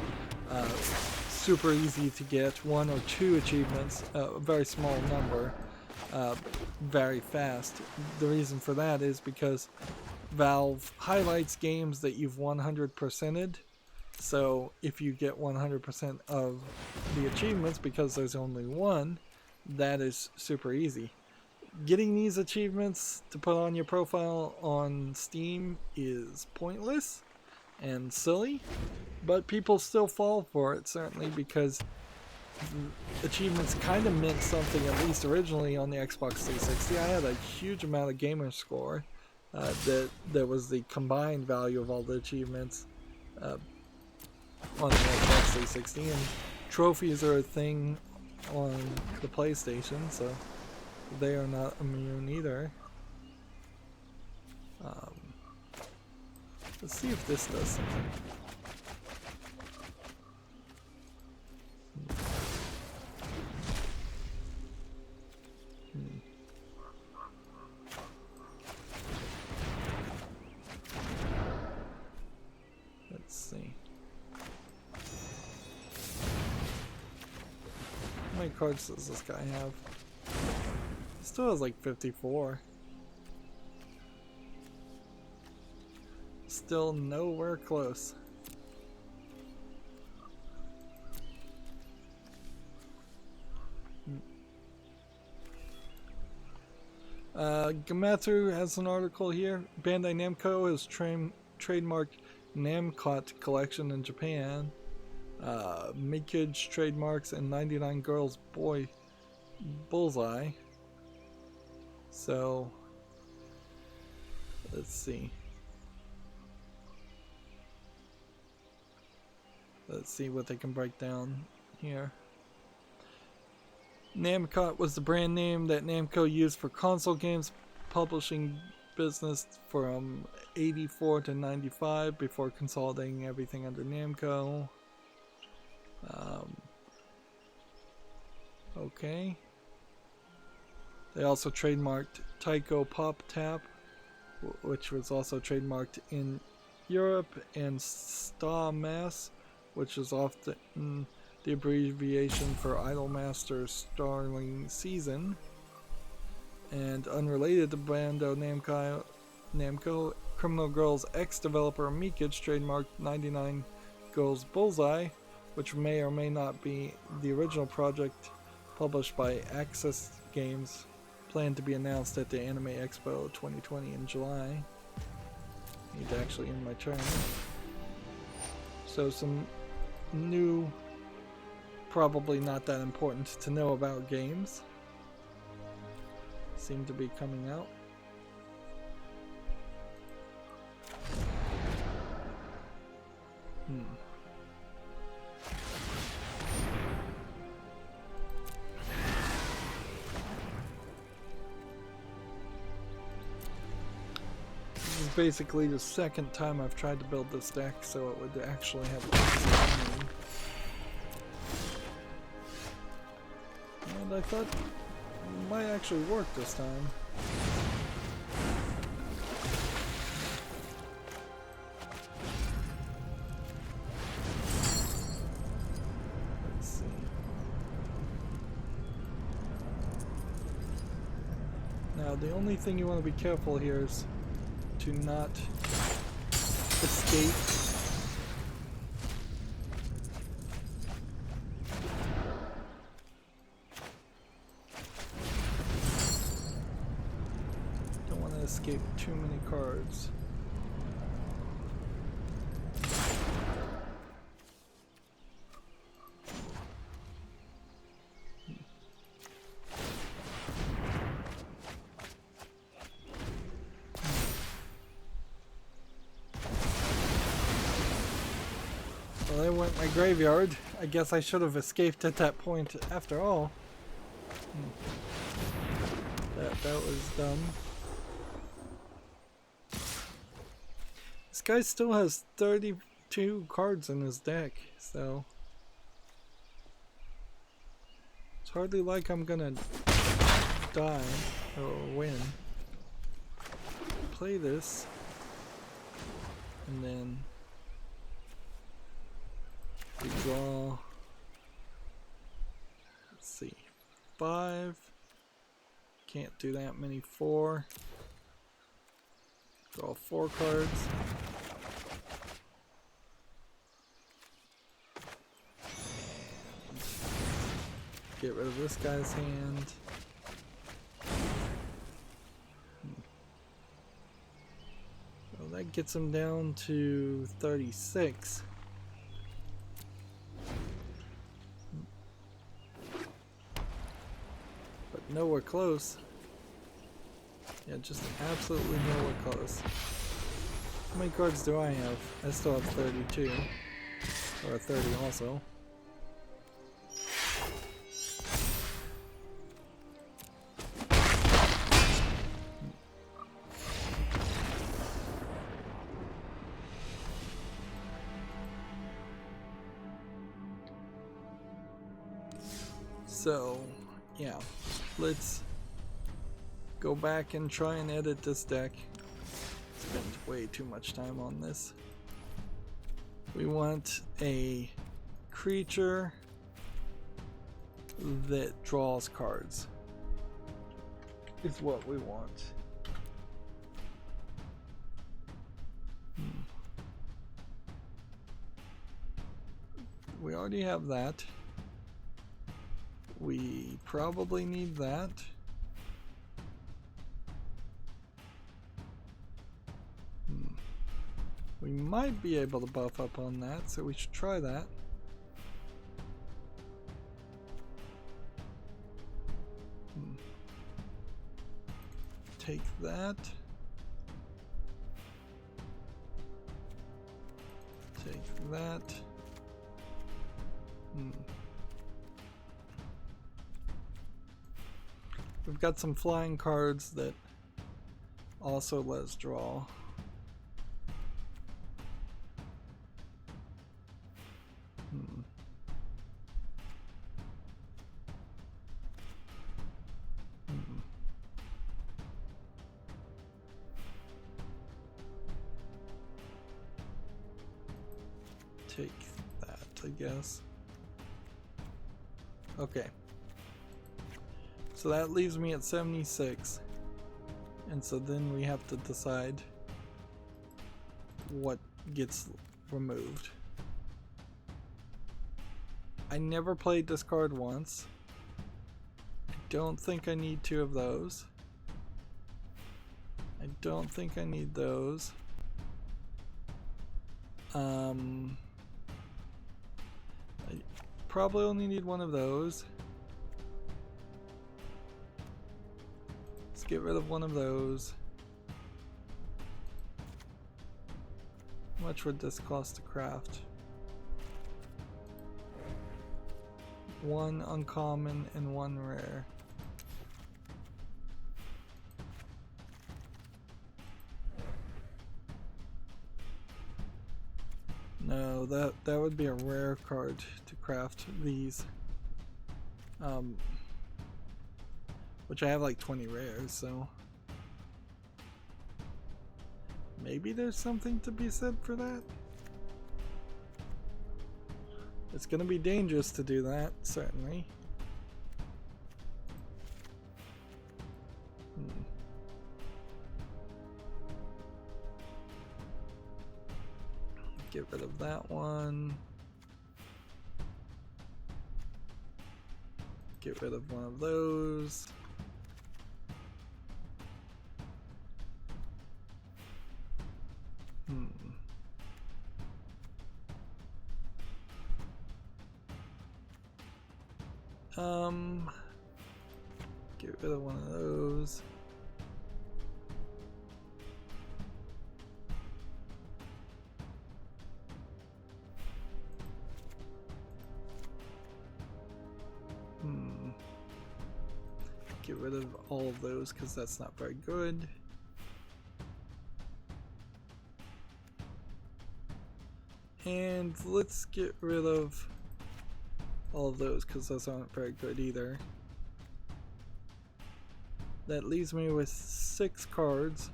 super easy to get, 1 or 2 achievements, a very small number, very fast. The reason for that is because Valve highlights games that you've 100%ed. So if you get 100% of the achievements because there's only one, that is super easy. Getting these achievements to put on your profile on Steam is pointless and silly, but people still fall for it, certainly, because achievements kind of meant something, at least originally on the Xbox 360. I had a huge amount of gamer score that was the combined value of all the achievements on the Xbox 360, and trophies are a thing on the PlayStation, so they are not immune either. Let's see if this does something. Let's see. How many cards does this guy have? He still has like 54. Still nowhere close. Gamatsu has an article here. Bandai Namco has trademarked Namcot collection in Japan. Mikage trademarks and 99 Girls Boy Bullseye. So let's see. Let's see what they can break down here. Namcot was the brand name that Namco used for console games publishing business from 84 to 95 before consolidating everything under Namco. Okay. They also trademarked Taiko Pop Tap, which was also trademarked in Europe, and Sta Mass, which is often the abbreviation for Idolmaster Starling Season. And unrelated to Bandai Namco, Criminal Girls ex-developer Mikage trademarked 99 Girls Bullseye, which may or may not be the original project published by Access Games, planned to be announced at the Anime Expo 2020 in July. Need to actually end my turn. So some new, probably not that important to know about games seem to be coming out. This is basically the second time I've tried to build this deck, so it would actually have a and I thought it might actually work this time. Let's see. Now the only thing you want to be careful here is to not escape escape too many cards. Well, I went my graveyard. I guess I should have escaped at that point after all. That was dumb. This guy still has 32 cards in his deck, so it's hardly like I'm gonna die or win. Play this, and then we draw. Let's see, 5. Can't do that many. 4. Draw 4 cards. Get rid of this guy's hand. Well, that gets him down to 36. But nowhere close. Yeah, just absolutely nowhere close. How many cards do I have? I still have 32. Or 30 also. So, yeah, let's go back and try and edit this deck. Spent way too much time on this. We want a creature that draws cards. Is what we want. We already have that. We probably need that. We might be able to buff up on that, so we should try that. Take that. Take that. We've got some flying cards that also let us draw. Take that, I guess. Okay. So that leaves me at 76. And so then we have to decide what gets removed. I never played this card once. I don't think I need 2 of those. I don't think I need those. I probably only need 1 of those. Let's get rid of 1 of those. How much would this cost to craft? 1 uncommon and 1 rare. No, that would be a rare card to craft these. Which I have like 20 rares, so maybe there's something to be said for that. It's gonna be dangerous to do that, certainly. Get rid of that one. Get rid of 1 of those. Get rid of one of those. Get rid of all of those because that's not very good. And let's get rid of all of those because those aren't very good either. That leaves me with 6 cards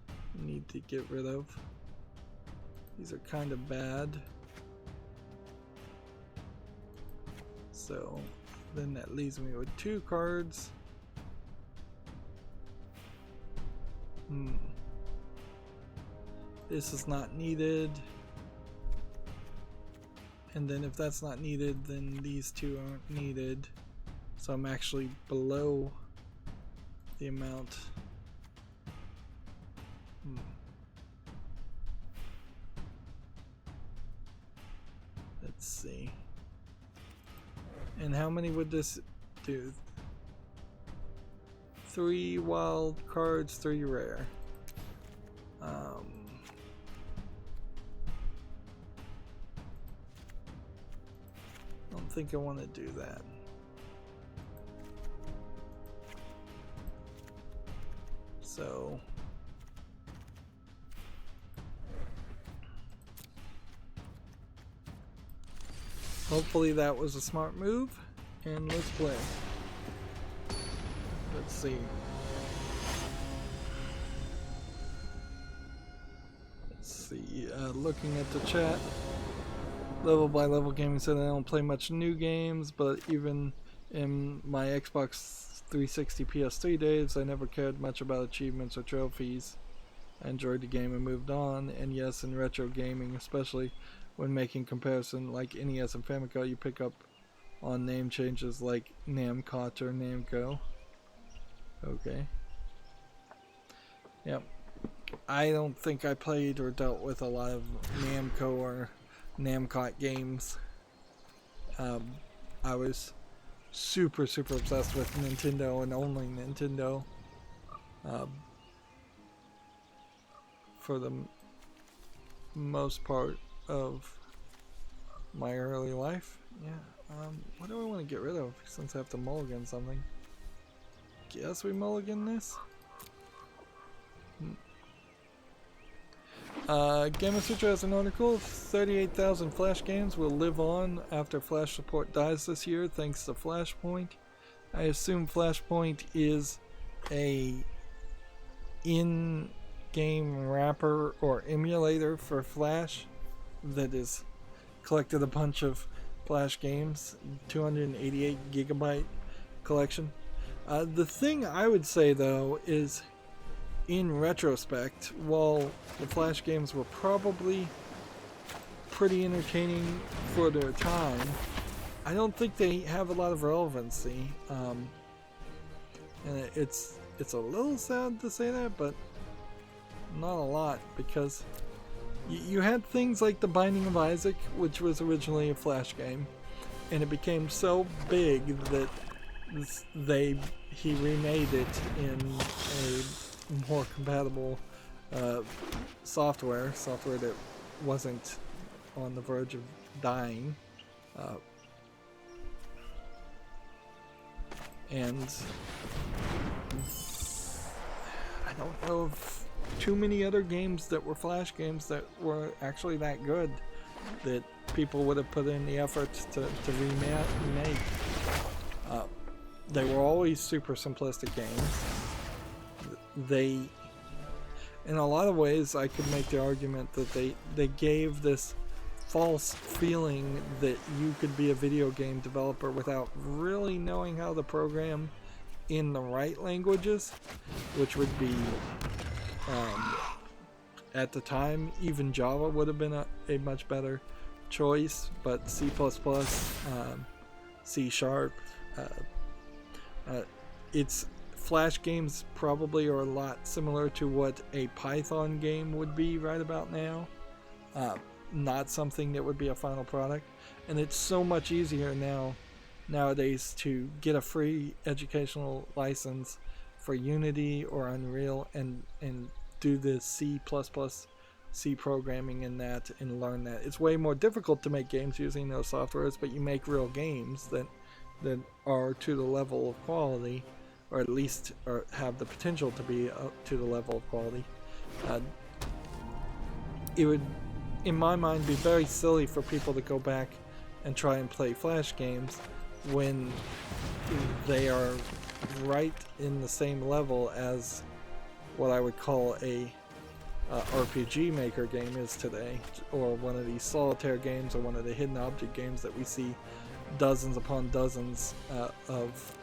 I need to get rid of. These are kind of bad. So then that leaves me with 2 cards. This is not needed. And then if that's not needed, then these 2 aren't needed. So I'm actually below the amount. Let's see. And how many would this do? 3 wild cards, 3 rare. I don't think I want to do that. So hopefully that was a smart move, and let's play. Let's see. Looking at the chat, Level by Level Gaming said I don't play much new games, but even in my Xbox 360 PS3 days, I never cared much about achievements or trophies. I enjoyed the game and moved on. And yes, in retro gaming, especially when making comparison like NES and Famicom, you pick up on name changes like Namcot or Namco. Okay. Yep. I don't think I played or dealt with a lot of Namco or Namcot games. I was super obsessed with Nintendo and only Nintendo for the most part of my early life. Yeah. What do I want to get rid of since I have to mulligan something? Guess we mulligan this? Gamma Sutra has an article. 38,000 Flash games will live on after Flash support dies this year thanks to Flashpoint. I assume Flashpoint is a in-game wrapper or emulator for Flash that is collected a bunch of Flash games, 288 gigabyte collection. The thing I would say though is, in retrospect, while the Flash games were probably pretty entertaining for their time, I don't think they have a lot of relevancy. And it's a little sad to say that, but not a lot, because you had things like The Binding of Isaac, which was originally a Flash game, and it became so big that he remade it in a more compatible software that wasn't on the verge of dying, and I don't know of too many other games that were Flash games that were actually that good that people would have put in the effort to remake. They were always super simplistic games. In a lot of ways, I could make the argument that they gave this false feeling that you could be a video game developer without really knowing how to program in the right languages, which would be, at the time, even Java would have been a much better choice, but C++, C#, it's Flash games probably are a lot similar to what a Python game would be right about now. Not something that would be a final product. And it's so much easier now nowadays to get a free educational license for Unity or Unreal and do the C programming in that and learn that. It's way more difficult to make games using those softwares, but you make real games that are to the level of quality, or at least have the potential to be to the level of quality. It would, in my mind, be very silly for people to go back and try and play Flash games when they are right in the same level as what I would call a RPG Maker game is today, or one of these solitaire games, or one of the hidden object games that we see dozens upon dozens of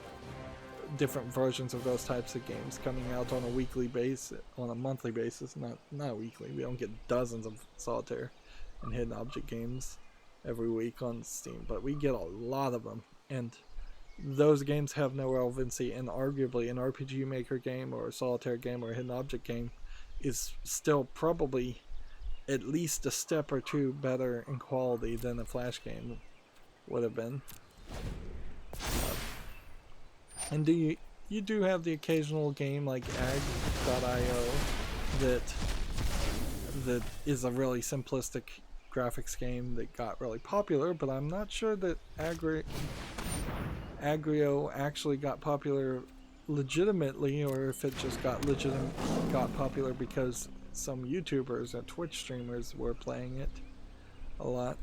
different versions of those types of games coming out on a weekly basis, on a monthly basis, not weekly. We don't get dozens of solitaire and hidden object games every week on Steam, but we get a lot of them, and those games have no relevancy, and arguably an RPG Maker game or a solitaire game or a hidden object game is still probably at least a step or two better in quality than a Flash game would have been. And you do have the occasional game like ag.io that is a really simplistic graphics game that got really popular, but I'm not sure that Agrio actually got popular legitimately, or if it just got popular because some YouTubers and Twitch streamers were playing it a lot.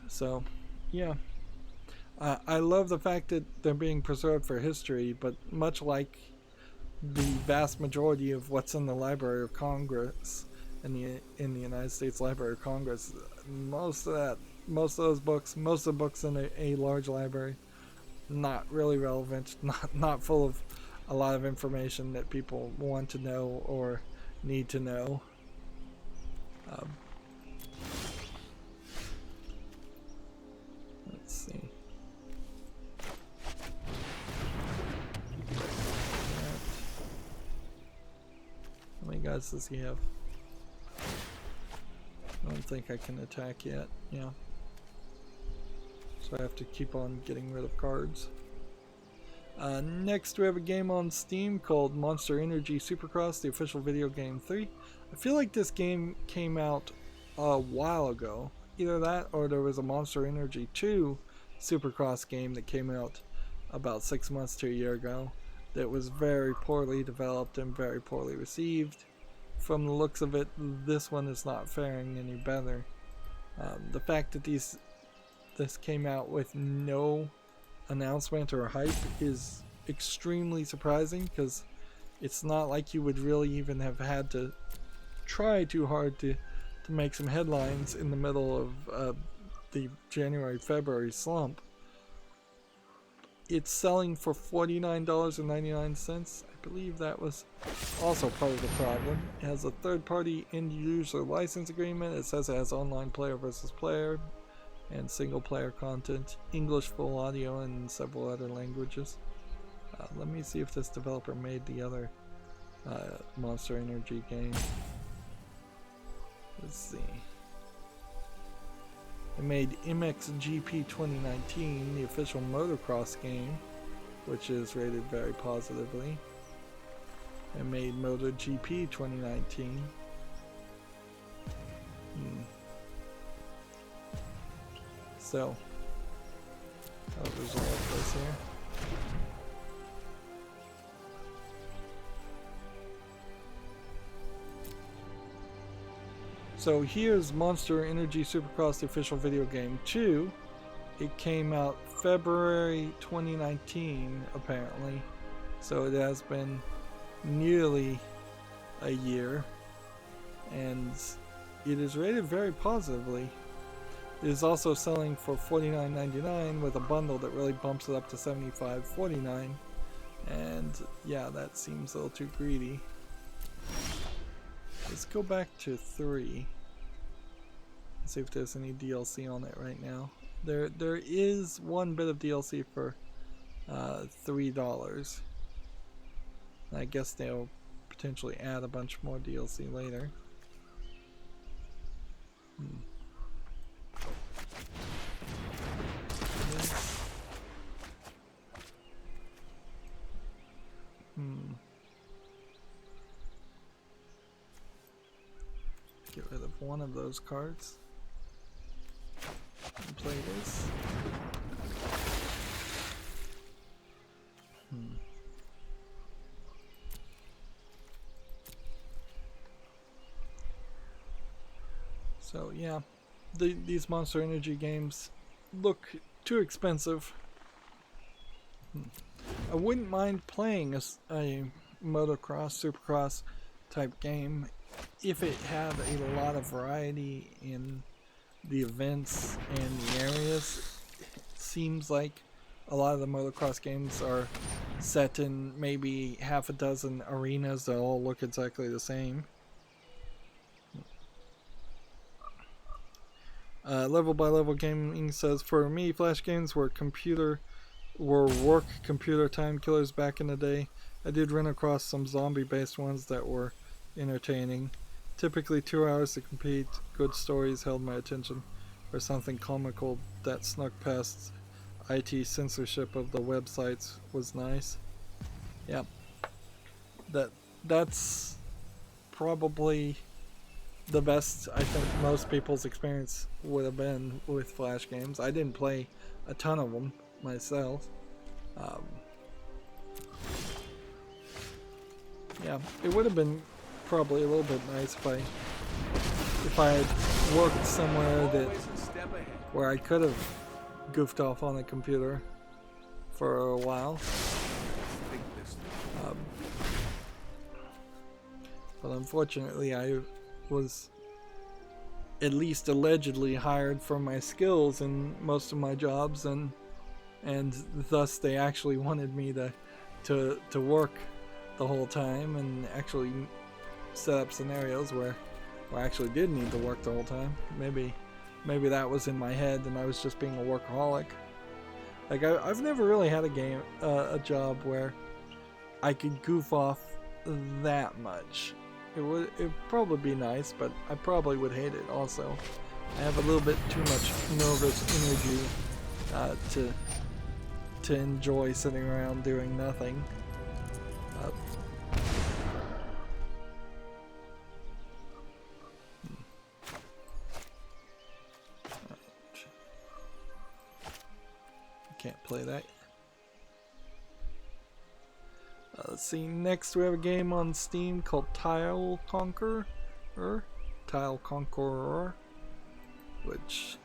So, yeah. I love the fact that they're being preserved for history, but much like the vast majority of what's in the Library of Congress, in the United States Library of Congress, most of those books, most of the books in a large library, not really relevant, not full of a lot of information that people want to know or need to know. Let's see. How many guys does he have? I don't think I can attack yet. Yeah. So I have to keep on getting rid of cards. Next we have a game on Steam called Monster Energy Supercross, the official video game 3. I feel like this game came out a while ago. Either that or there was a Monster Energy 2 Supercross game that came out about 6 months to a year ago that was very poorly developed and very poorly received. From the looks of it, this one is not faring any better. The fact that this came out with no announcement or hype is extremely surprising, because it's not like you would really even have had to try too hard to make some headlines in the middle of the January-February slump. It's selling for $49.99. I believe that was also part of the problem. It has a third-party end-user license agreement. It says it has online player versus player and single-player content, English full audio, and several other languages. Let me see if this developer made the other Monster Energy game. Let's see. It made MXGP 2019, the official motocross game, which is rated very positively. It made MotoGP 2019. So, I'll resolve this here. So here's Monster Energy Supercross, the official video game 2. It came out February 2019, apparently. So it has been nearly a year. And it is rated very positively. It is also selling for $49.99 with a bundle that really bumps it up to $75.49. And yeah, that seems a little too greedy. Let's go back to 3. See if there's any DLC on it right now. There is one bit of DLC for $3. I guess they'll potentially add a bunch more DLC later. one of those cards and play this. So yeah, these Monster Energy games look too expensive. I wouldn't mind playing a motocross, supercross type game if it had a lot of variety in the events and the areas. It seems like a lot of the motocross games are set in maybe half a dozen arenas that all look exactly the same. Level by Level Gaming says, for me, Flash games were work computer time killers back in the day. I did run across some zombie based ones that were entertaining. Typically 2 hours to compete. Good stories held my attention, or something comical that snuck past IT censorship of the websites was nice. Yeah, that's probably the best I think most people's experience would have been with Flash games. I didn't play a ton of them myself. Yeah, it would have been probably a little bit nice if I had worked somewhere where I could have goofed off on a computer for a while. But unfortunately, I was at least allegedly hired for my skills in most of my jobs, and thus they actually wanted me to work the whole time and actually set up scenarios where I actually did need to work the whole time. Maybe that was in my head and I was just being a workaholic. Like I've never really had a job where I could goof off that much. It'd probably be nice, but I probably would hate it also. I have a little bit too much nervous energy to enjoy sitting around doing nothing. Can't play that. Let's see, next we have a game on Steam called Tile Conqueror, which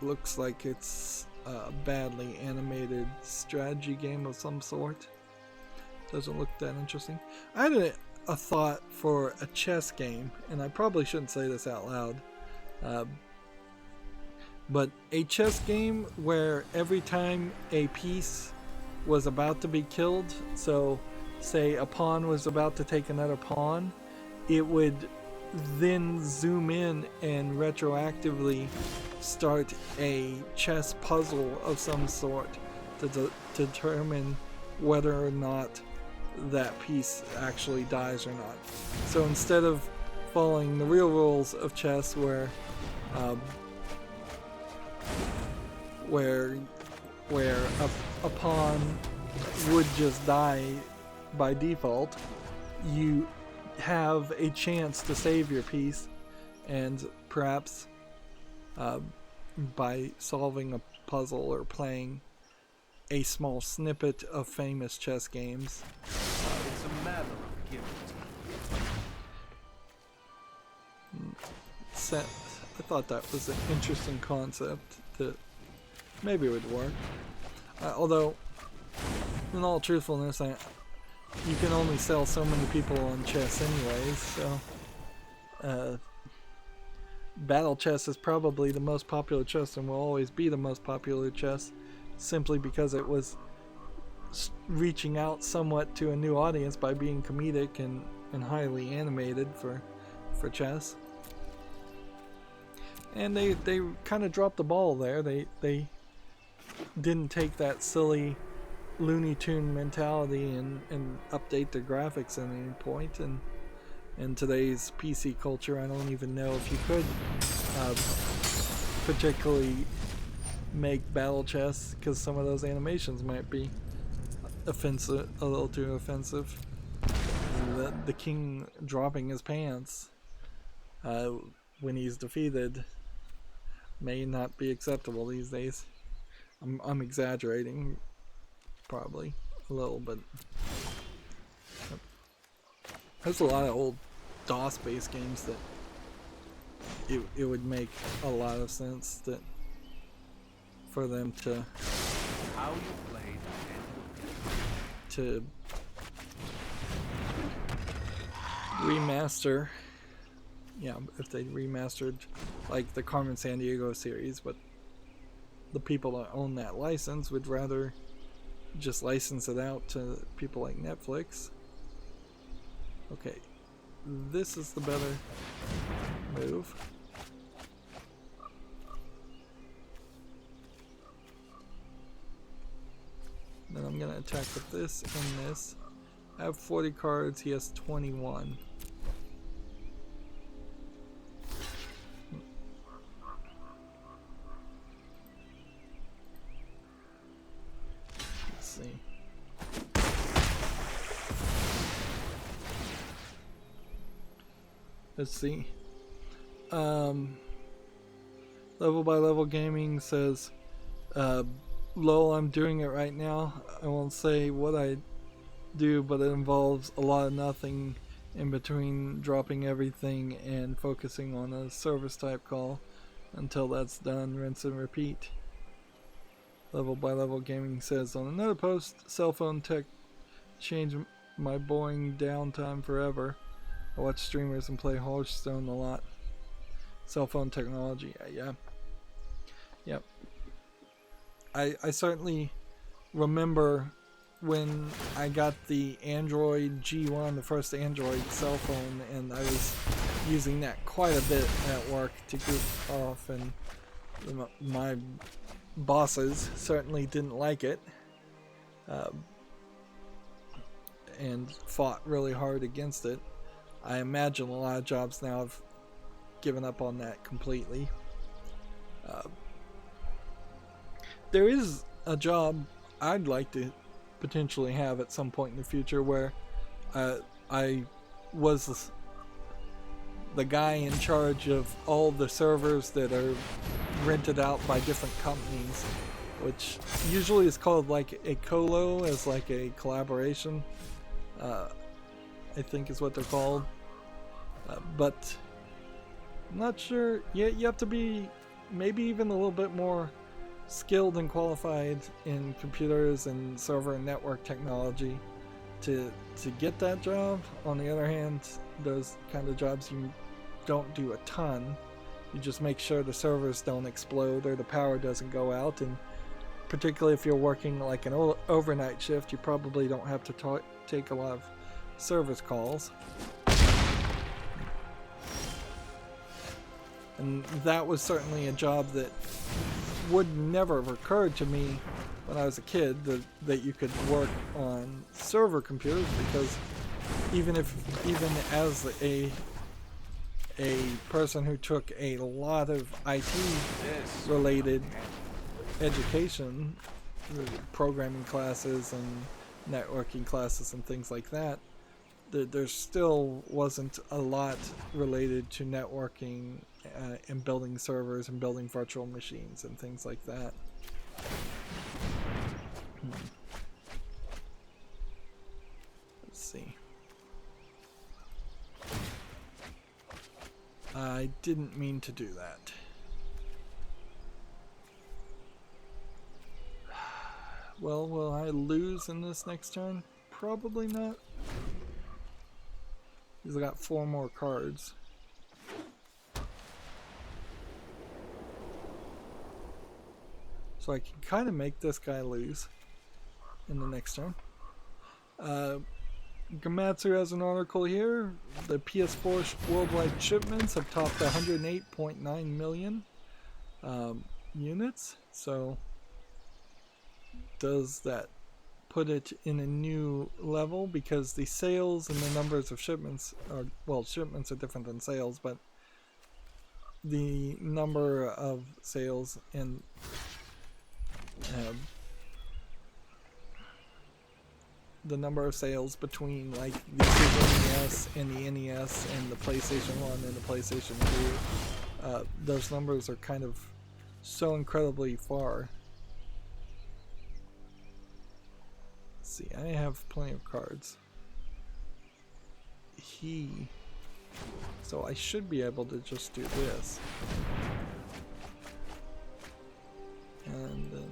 looks like it's a badly animated strategy game of some sort. Doesn't look that interesting. I had a thought for a chess game, and I probably shouldn't say this out loud, but a chess game where every time a piece was about to be killed, so say a pawn was about to take another pawn, it would then zoom in and retroactively start a chess puzzle of some sort to determine whether or not that piece actually dies or not. So instead of following the real rules of chess where a pawn would just die by default, you have a chance to save your piece, and perhaps by solving a puzzle or playing a small snippet of famous chess games. It's a matter of guilt. I thought that was an interesting concept that maybe would work. Although, in all truthfulness, you can only sell so many people on chess anyways, so battle chess is probably the most popular chess and will always be the most popular chess, simply because it was reaching out somewhat to a new audience by being comedic and highly animated for chess. And they kind of dropped the ball there. They didn't take that silly Looney Tune mentality and update their graphics at any point. And in today's PC culture, I don't even know if you could particularly make battle chess, because some of those animations might be offensive, a little too offensive. The king dropping his pants. when he's defeated may not be acceptable these days. I'm exaggerating, probably a little, but there's a lot of old DOS-based games that it would make a lot of sense that for them to How you played to remaster. Yeah, if they remastered like the Carmen Sandiego series, but the people that own that license would rather just license it out to people like Netflix. Okay, this is the better move. Then I'm gonna attack with this and this. I have 40 cards, he has 21. Let's see. Let's see. Level by Level Gaming says, lol, I'm doing it right now. I won't say what I do, but it involves a lot of nothing in between dropping everything and focusing on a service type call. Until that's done, rinse and repeat. Level by Level Gaming says, on another post, cell phone tech changed my boring downtime forever. I watch streamers and play Hearthstone a lot. Cell phone technology, yeah. Yep. I certainly remember when I got the Android G1, the first Android cell phone, and I was using that quite a bit at work to goof off, and my bosses certainly didn't like it, and fought really hard against it. I imagine a lot of jobs now have given up on that completely. There is a job I'd like to potentially have at some point in the future where I was the guy in charge of all the servers that are rented out by different companies, which usually is called like a colo, as like a collaboration, I think is what they're called. But I'm not sure. Yeah, you have to be maybe even a little bit more skilled and qualified in computers and server and network technology to get that job. On the other hand, those kind of jobs you don't do a ton. You just make sure the servers don't explode or the power doesn't go out, and particularly if you're working like an overnight shift, you probably don't have to take a lot of service calls. And that was certainly a job that would never have occurred to me when I was a kid, that you could work on server computers, because even as a person who took a lot of IT related education, programming classes and networking classes and things like that, there still wasn't a lot related to networking and building servers and building virtual machines and things like that. Let's see. I didn't mean to do that. Well, will I lose in this next turn? Probably not. Because I got 4 more cards. So I can kind of make this guy lose in the next turn. Gamatsu has an article here. The PS4 worldwide shipments have topped 108.9 million units. So does that put it in a new level? Because the sales and the numbers of shipments are, well, shipments are different than sales, but the number of sales and the number of sales between like the Super NES and the NES and the PlayStation 1 and the PlayStation 2. Those numbers are kind of so incredibly far. Let's see, I have plenty of cards. So I should be able to just do this. And then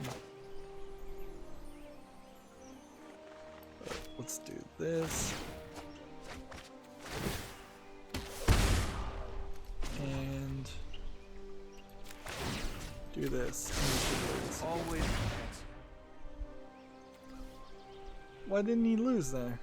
let's do this. And do this. Always. Why didn't he lose there?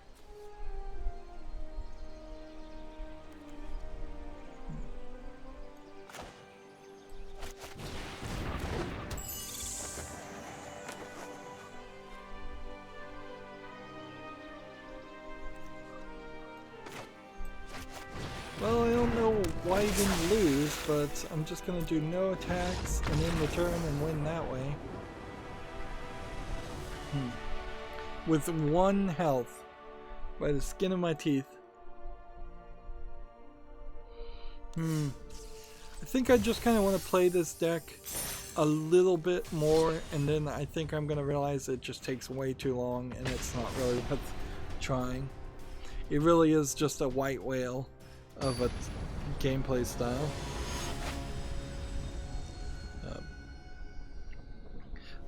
Well, I don't know why he didn't lose, but I'm just gonna do no attacks and end the turn and win that way. With 1 health, by the skin of my teeth. I think I just kind of want to play this deck a little bit more, and then I think I'm gonna realize it just takes way too long and it's not really worth trying. It really is just a white whale of a gameplay style.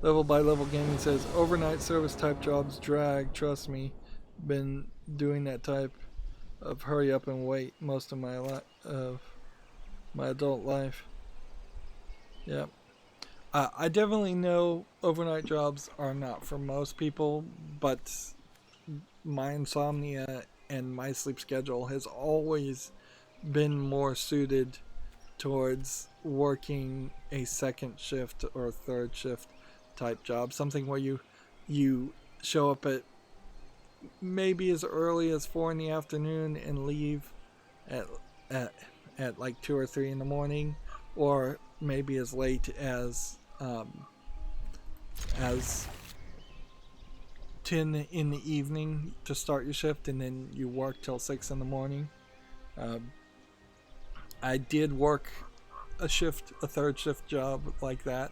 Level by Level Gaming says overnight service type jobs drag, trust me, been doing that type of hurry up and wait most of my adult life. Yep. I definitely know overnight jobs are not for most people, but my insomnia and my sleep schedule has always been more suited towards working a second shift or third shift type job, something where you show up at maybe as early as 4 in the afternoon and leave at like 2 or 3 in the morning, or maybe as late as 10 in the evening to start your shift, and then you work till 6 in the morning. I did work a third shift job like that,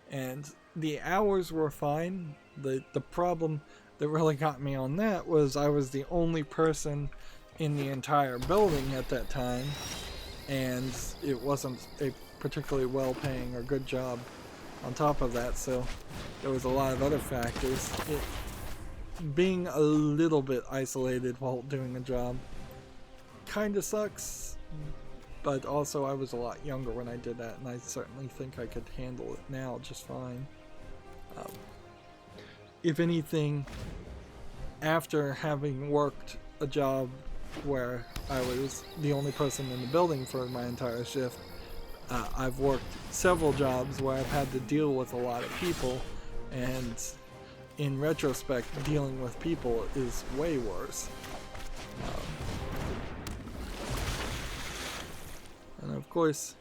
and the hours were fine. The problem that really got me on that was I was the only person in the entire building at that time, and it wasn't a particularly well-paying or good job on top of that, so there was a lot of other factors. Being a little bit isolated while doing a job kind of sucks, but also I was a lot younger when I did that, and I certainly think I could handle it now just fine. If anything, after having worked a job where I was the only person in the building for my entire shift, I've worked several jobs where I've had to deal with a lot of people, and in retrospect, dealing with people is way worse. And of course,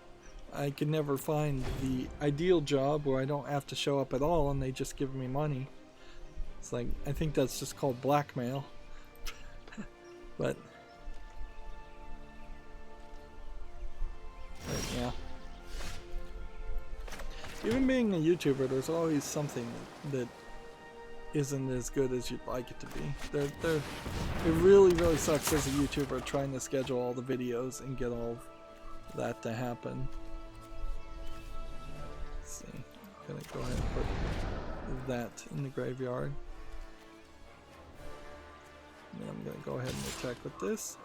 I could never find the ideal job where I don't have to show up at all and they just give me money. It's like, I think that's just called blackmail. but yeah. Even being a YouTuber, there's always something that isn't as good as you'd like it to be. It really, really sucks as a YouTuber trying to schedule all the videos and get all that to happen. Let's see. I'm gonna go ahead and put that in the graveyard. And then I'm gonna go ahead and attack with this.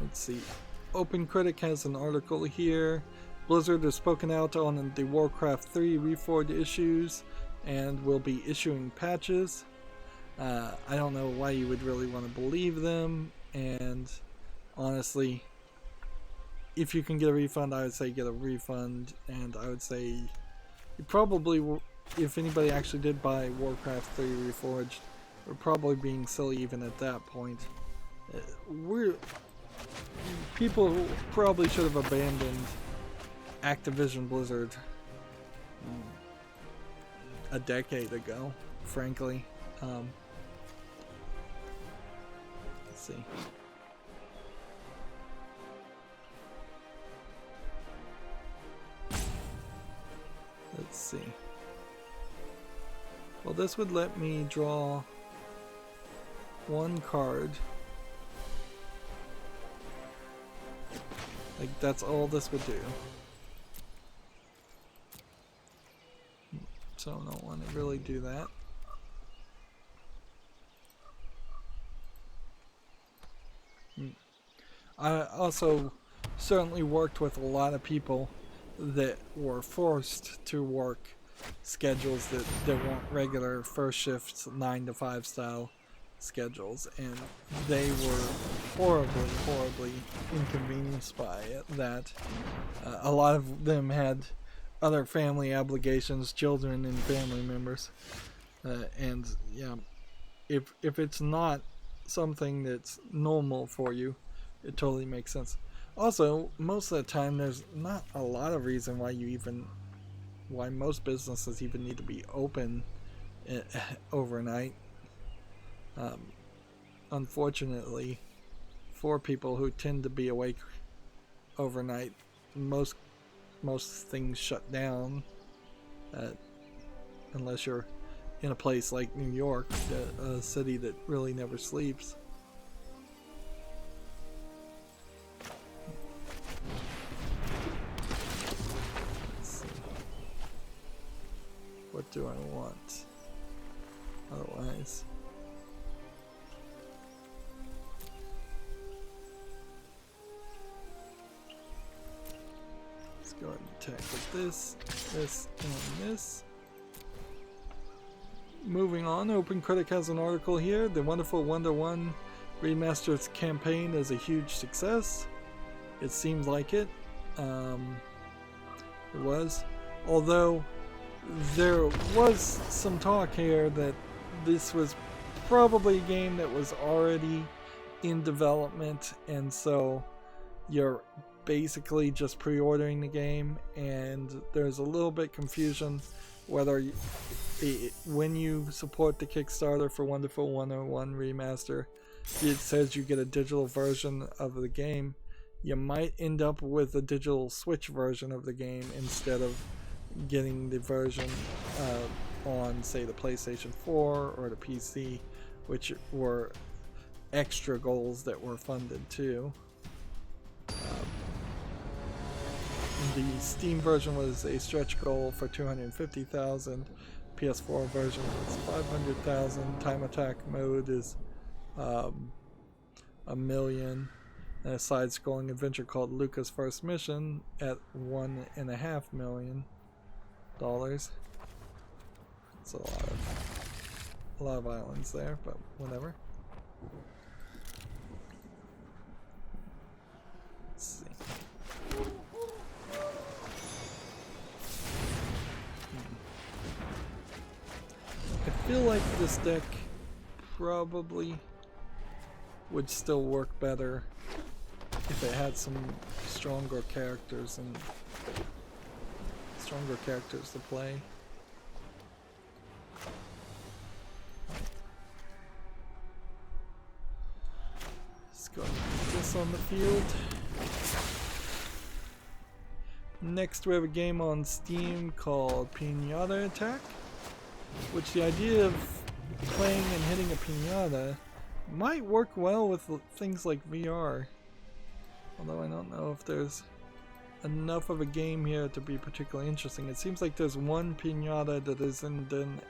Let's see. OpenCritic has an article here. Blizzard has spoken out on the Warcraft 3 Reforged issues and will be issuing patches. I don't know why you would really want to believe them, and honestly, if you can get a refund, I would say get a refund, and I would say you probably, if anybody actually did buy Warcraft 3 Reforged we're probably being silly even at that point. People probably should have abandoned Activision Blizzard a decade ago, frankly. Let's see. Let's see. Well, this would let me draw one card. Like, that's all this would do. So I don't want to really do that. I also certainly worked with a lot of people that were forced to work schedules that weren't regular first shifts 9 to 5 style schedules, and they were horribly inconvenienced by it. That a lot of them had other family obligations, children and family members, and yeah, if it's not something that's normal for you, it totally makes sense. Also, most of the time there's not a lot of reason why most businesses even need to be open overnight. Unfortunately, for people who tend to be awake overnight, most things shut down, unless you're in a place like New York, a city that really never sleeps. Let's see. What do I want? Otherwise, let's go ahead and attack with this, and this. Moving on, Open Critic has an article here. The Wonderful 1-to-1 Remastered campaign is a huge success. It seems like it. It was. Although, there was some talk here that this was probably a game that was already in development, and so you're basically just pre-ordering the game, and there's a little bit confusion whether when you support the Kickstarter for Wonderful 101 Remaster, it says you get a digital version of the game. You might end up with a digital Switch version of the game instead of getting the version on, say, the PlayStation 4 or the PC, which were extra goals that were funded too. The Steam version was a stretch goal for 250,000. PS4 version was 500,000. Time attack mode is $1 million. And a side-scrolling adventure called Luca's First Mission at $1.5 million. It's a lot of islands there, but whatever. Let's see. I feel like this deck probably would still work better if it had some stronger characters to play. Let's go ahead and put this on the field. Next we have a game on Steam called Pinata Attack, which the idea of playing and hitting a pinata might work well with things like VR. Although I don't know if there's enough of a game here to be particularly interesting. It seems like there's one pinata that is in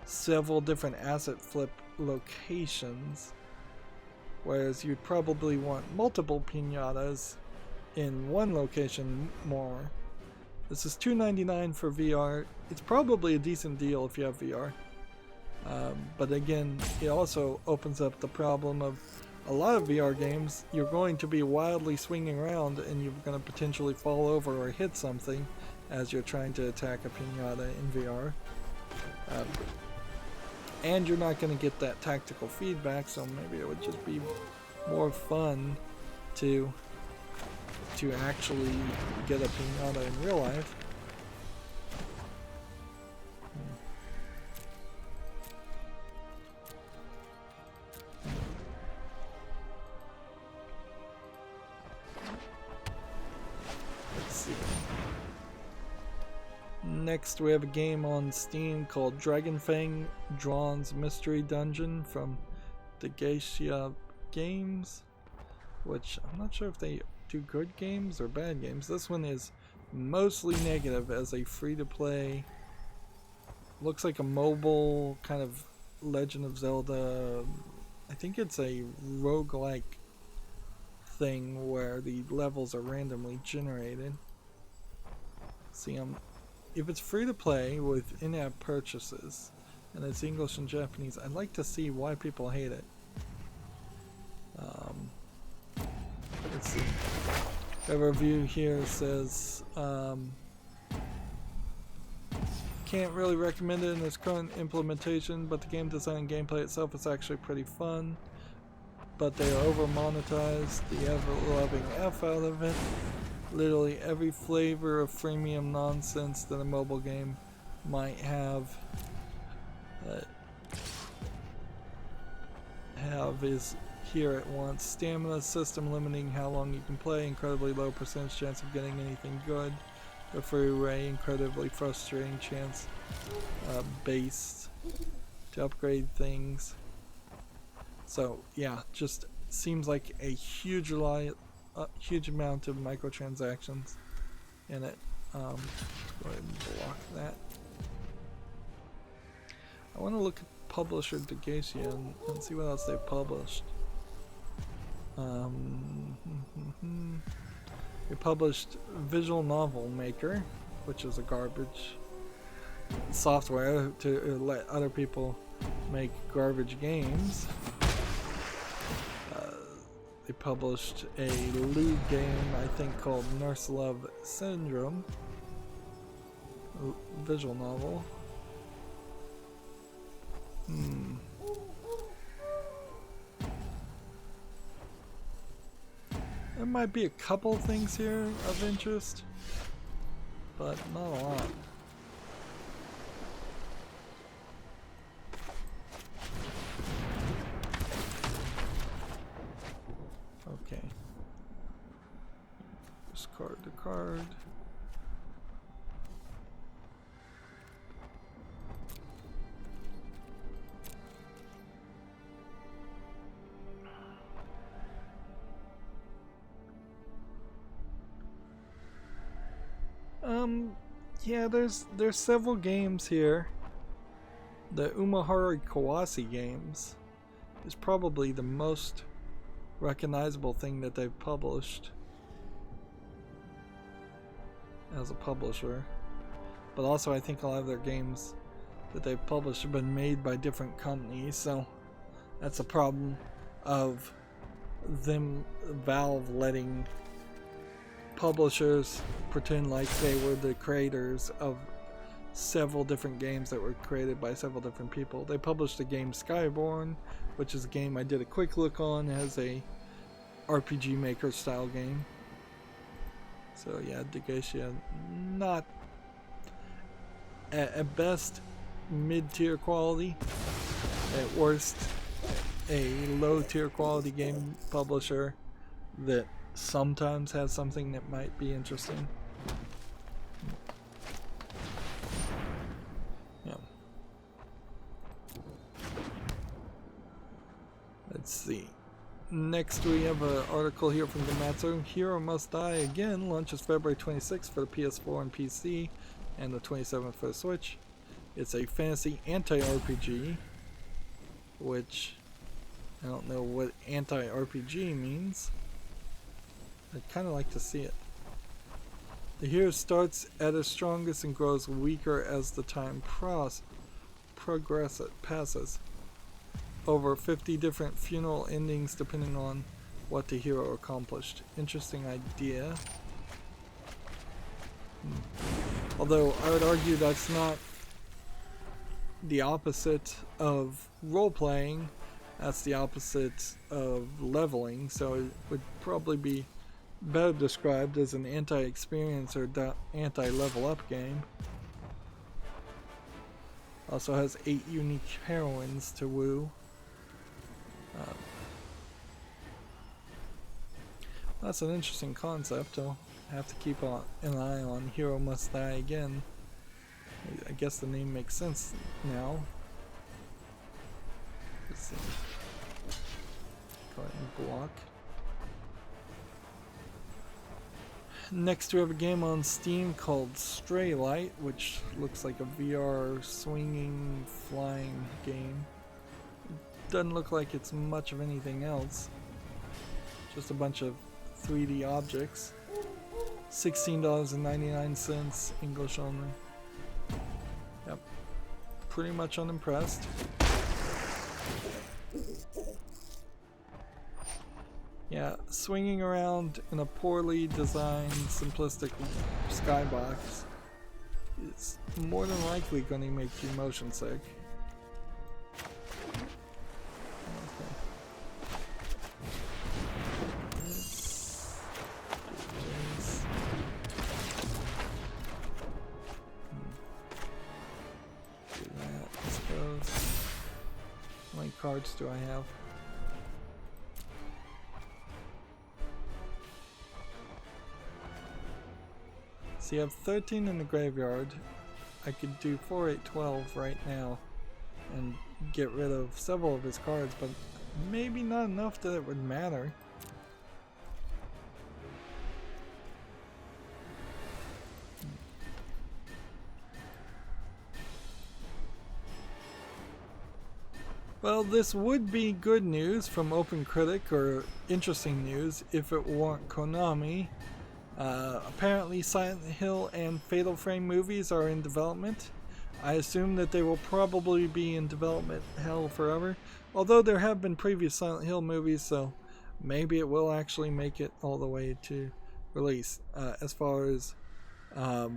several different asset flip locations, whereas you'd probably want multiple pinatas in one location more. This is $2.99 for VR. It's probably a decent deal if you have VR. But again, it also opens up the problem of a lot of VR games, you're going to be wildly swinging around and you're going to potentially fall over or hit something as you're trying to attack a pinata in VR. and you're not going to get that tactical feedback, so maybe it would just be more fun to actually get a pinata in real life. Let's see. Next we have a game on Steam called Dragonfang Drawn's Mystery Dungeon from Degacia Games, which I'm not sure if they do good games or bad games. This one is mostly negative as a free-to-play. Looks like a mobile kind of Legend of Zelda. I think it's a roguelike thing where the levels are randomly generated. See, if it's free-to-play with in-app purchases and it's English and Japanese, I'd like to see why people hate it. Let's see. A review here says, can't really recommend it in its current implementation, but the game design and gameplay itself is actually pretty fun. But they are over monetized, the ever-loving F out of it. Literally every flavor of freemium nonsense that a mobile game might have is here at once. Stamina system limiting how long you can play, incredibly low percentage chance of getting anything good. The free array, incredibly frustrating chance based to upgrade things. So yeah, just seems like a huge amount of microtransactions in it. Go ahead and block that. I want to look at publisher Degacia and see what else they've published. They published Visual Novel Maker, which is a garbage software to let other people make garbage games. They published a lewd game, I think, called Nurse Love Syndrome. Visual novel. There might be a couple things here of interest, but not a lot. Okay. Discard the card. Yeah, there's several games here. The Umahara Kawase games is probably the most recognizable thing that they've published as a publisher. But also I think a lot of their games that they've published have been made by different companies, so that's a problem of them, Valve, letting publishers pretend like they were the creators of several different games that were created by several different people. They published the game Skyborn, which is a game I did a quick look on as a RPG Maker style game. So yeah, Degacia, not at best mid-tier quality, at worst a low-tier quality game publisher that sometimes has something that might be interesting. Yeah. Let's see. Next we have an article here from Gamatsu. Hero Must Die Again launches February 26th for the PS4 and PC, and the 27th for the Switch. It's a fantasy anti-RPG, which I don't know what anti-RPG means. I'd kind of like to see it. The hero starts at his strongest and grows weaker as the time passes. Over 50 different funeral endings depending on what the hero accomplished. Interesting idea. Although I would argue that's not the opposite of role-playing. That's the opposite of leveling, so it would probably be better described as an anti-experience or anti-level up game. Also has 8 unique heroines to woo. That's an interesting concept. I'll have to keep an eye on Hero Must Die Again. I guess the name makes sense now. Let's see. Go ahead and block. Next we have a game on Steam called Stray Light, which looks like a VR swinging flying game. Doesn't look like it's much of anything else. Just a bunch of 3D objects. $16.99, English only. Yep. Pretty much unimpressed. Yeah, swinging around in a poorly designed, simplistic skybox is more than likely going to make you motion sick. How many cards do I have? So you have 13 in the graveyard. I could do 4, 8, 12 right now and get rid of several of his cards, but maybe not enough that it would matter. Well, this would be good news from OpenCritic, or interesting news if it weren't Konami. Apparently Silent Hill and Fatal Frame movies are in development. I assume that they will probably be in development hell forever, although there have been previous Silent Hill movies, so maybe it will actually make it all the way to release. As far as a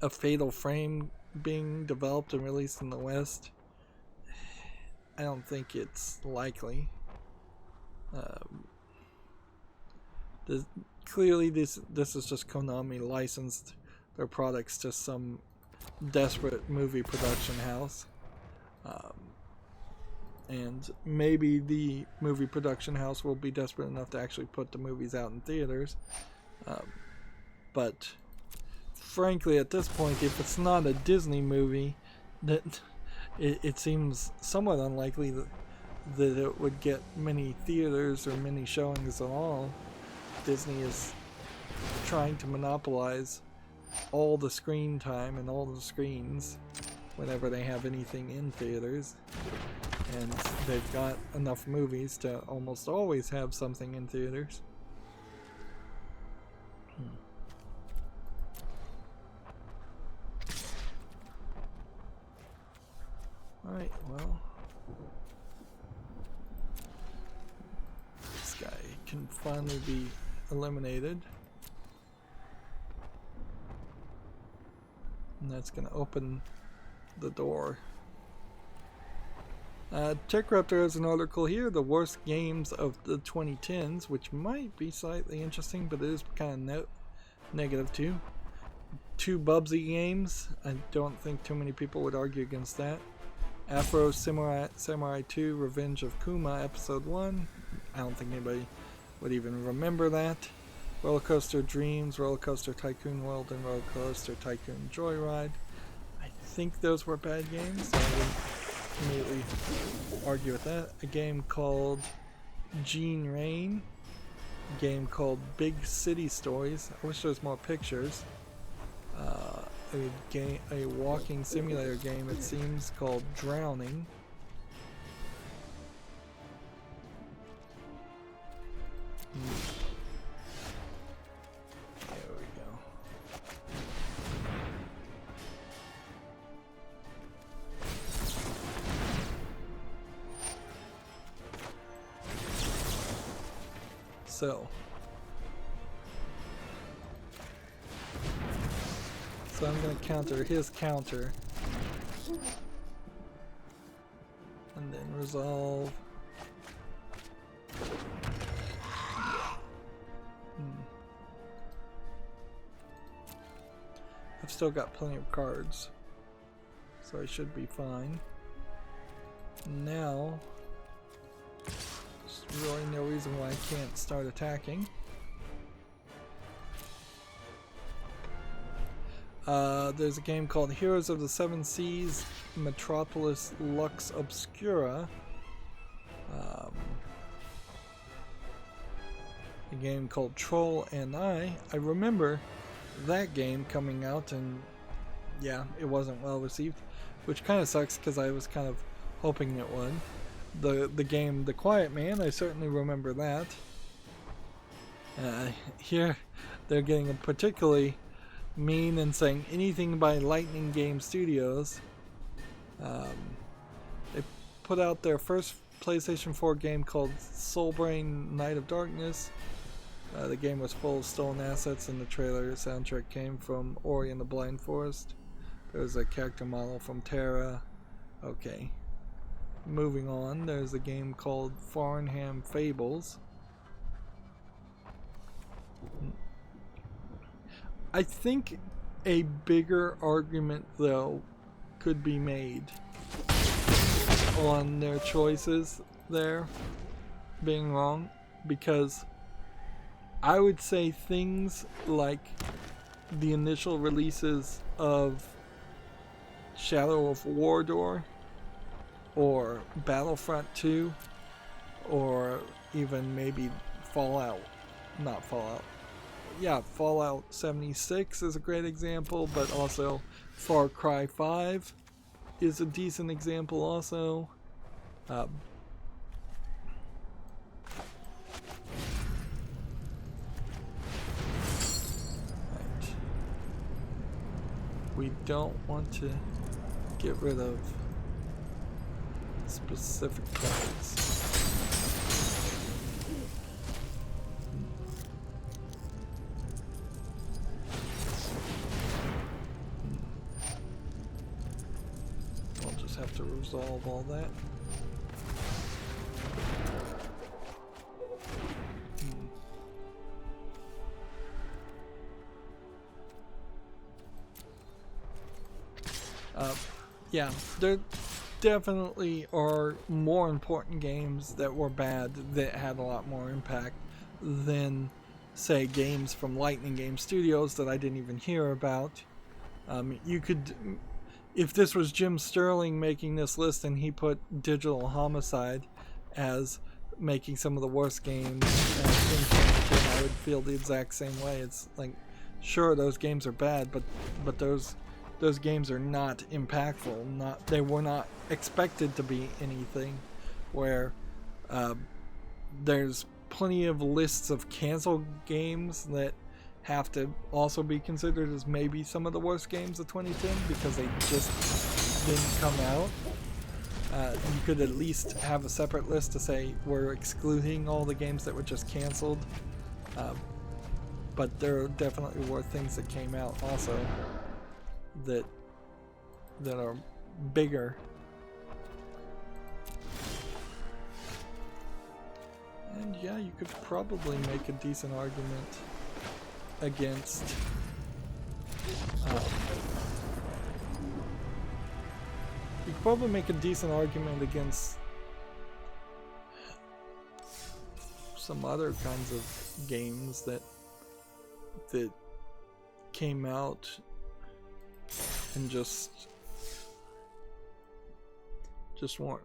Fatal Frame being developed and released in the West, I don't think it's likely. Clearly this is just Konami licensed their products to some desperate movie production house. And maybe the movie production house will be desperate enough to actually put the movies out in theaters. But frankly, at this point, if it's not a Disney movie, that it seems somewhat unlikely that it would get many theaters or many showings at all. Disney is trying to monopolize all the screen time and all the screens whenever they have anything in theaters. And they've got enough movies to almost always have something in theaters. Alright, well, this guy can finally be eliminated. And that's going to open the door. TechRaptor has an article here, the worst games of the 2010s, which might be slightly interesting, but it is kind of negative too. 2 Bubsy games, I don't think too many people would argue against that. Afro Samurai 2 Revenge of Kuma Episode 1, I don't think anybody would even remember that. Roller Coaster Dreams, Roller Coaster Tycoon World, and Roller Coaster Tycoon Joyride. I think those were bad games, so I wouldn't immediately argue with that. A game called Gene Rain. A game called Big City Stories. I wish there was more pictures. A walking simulator game, it seems, called Drowning. There we go. So I'm going to counter his counter And then resolve. I've still got plenty of cards, so I should be fine. Now, there's really no reason why I can't start attacking. There's a game called Heroes of the Seven Seas, Metropolis Lux Obscura. A game called Troll and I remember that game coming out, and yeah, it wasn't well received, which kind of sucks because I was kind of hoping it would. The game The Quiet Man, I certainly remember that. Here they're getting particularly mean and saying anything by Lightning Game Studios. They put out their first PlayStation 4 game called Soulbrain Night of Darkness. The game was full of stolen assets, and the trailer soundtrack came from Ori and the Blind Forest. There was a character model from Terra. Okay. Moving on, there's a game called Farnham Fables. I think a bigger argument, though, could be made on their choices there being wrong, because I would say things like the initial releases of Shadow of Mordor or Battlefront 2 or even maybe Fallout 76 is a great example, but also Far Cry 5 is a decent example also. Right. We don't want to get rid of specific cards. I'll just have to resolve all that. Yeah, there definitely are more important games that were bad that had a lot more impact than, say, games from Lightning Game Studios that I didn't even hear about. You could, if this was Jim Sterling making this list and he put Digital Homicide as making some of the worst games in 2010, I would feel the exact same way. It's like, sure, those games are bad, but those games are not impactful. They were not expected to be anything. Where there's plenty of lists of canceled games that have to also be considered as maybe some of the worst games of 2010 because they just didn't come out. You could at least have a separate list to say we're excluding all the games that were just canceled. But there definitely were things that came out also that are bigger. And yeah, you could probably make a decent argument against you could probably make a decent argument against some other kinds of games that came out and just weren't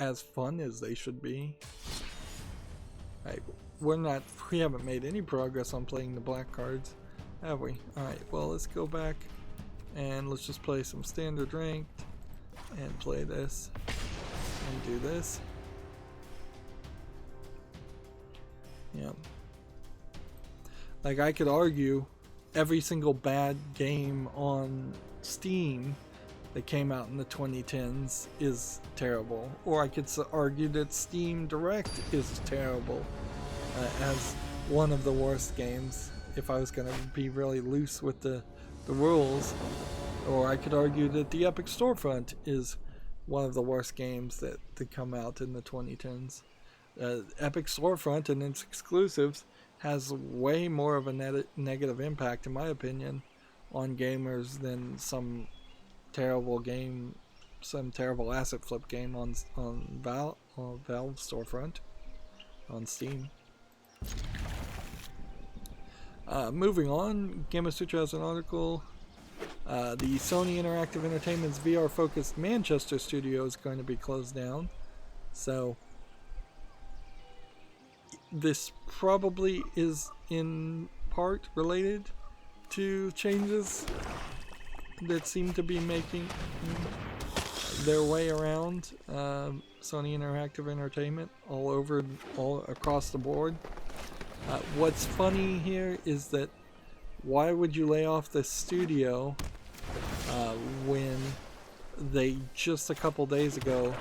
as fun as they should be. We haven't made any progress on playing the black cards, have we? Alright, well, let's go back and let's just play some standard ranked and play this and do this. Yeah. Like, I could argue every single bad game on Steam that came out in the 2010s is terrible, or I could argue that Steam Direct is terrible as one of the worst games if I was going to be really loose with the rules. Or I could argue that the Epic Storefront is one of the worst games that come out in the 2010s. Epic Storefront and its exclusives has way more of a negative impact, in my opinion, on gamers than some terrible asset flip game on Valve Storefront on Steam. Moving on, Gamasutra has an article. The Sony Interactive Entertainment's VR-focused Manchester studio is going to be closed down. So this probably is in part related to changes that seem to be making their way around Sony Interactive Entertainment all across the board. What's funny here is that why would you lay off the studio when they just a couple days ago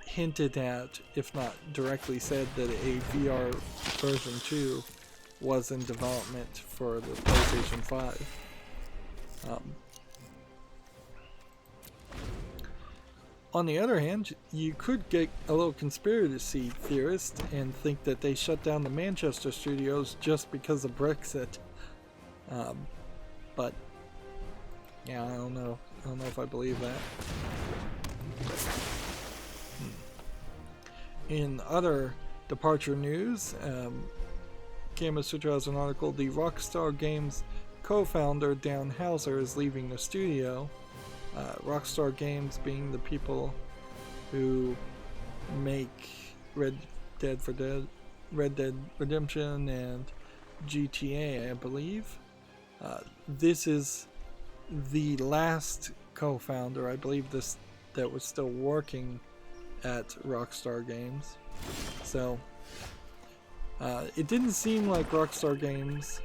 hinted at, if not directly said, that a VR version 2 was in development for the PlayStation 5. On the other hand, you could get a little conspiracy theorist and think that they shut down the Manchester studios just because of Brexit. But yeah, I don't know if I believe that. In other departure news, Gamasutra has an article. The Rockstar Games co-founder Dan Houser is leaving the studio. Rockstar Games being the people who make Red Dead Redemption and GTA, I believe. This is the last co-founder, I believe, that was still working at Rockstar Games. So it didn't seem like Rockstar Games,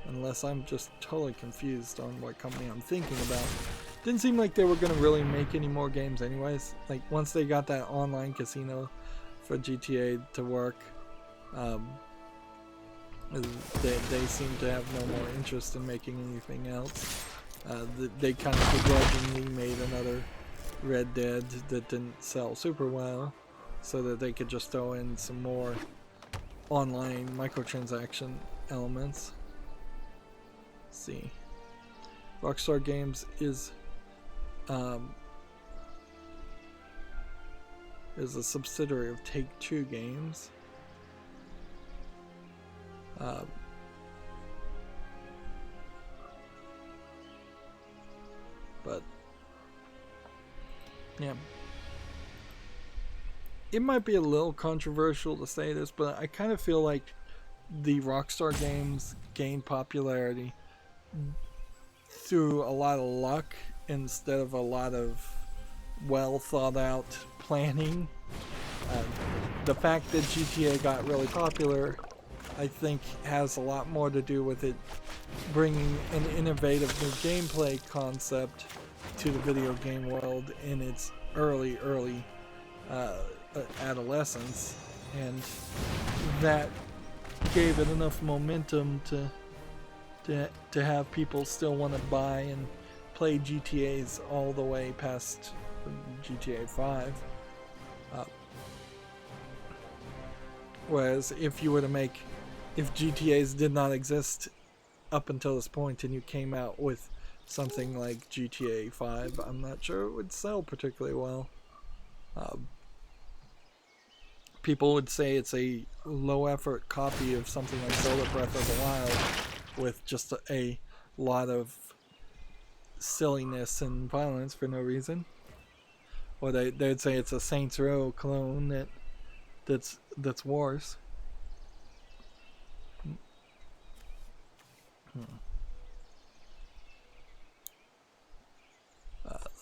unless I'm just totally confused on what company I'm thinking about, didn't seem like they were going to really make any more games anyways. Like, once they got that online casino for GTA to work, they seem to have no more interest in making anything else. They kind of begrudgingly made another Red Dead that didn't sell super well, so that they could just throw in some more online microtransaction elements. Let's see. Rockstar Games is a subsidiary of Take-Two Games. But yeah, it might be a little controversial to say this, but I kind of feel like the Rockstar Games gained popularity through a lot of luck instead of a lot of well thought out planning. The fact that GTA got really popular, I think, has a lot more to do with it bringing an innovative new gameplay concept to the video game world in its early adolescence, and that gave it enough momentum to have people still want to buy and play GTAs all the way past GTA 5. Whereas if GTAs did not exist up until this point and you came out with something like GTA 5, I'm not sure it would sell particularly well. People would say it's a low effort copy of something like Zelda Breath of the Wild with just a lot of silliness and violence for no reason. Or they'd say it's a Saints Row clone that's worse.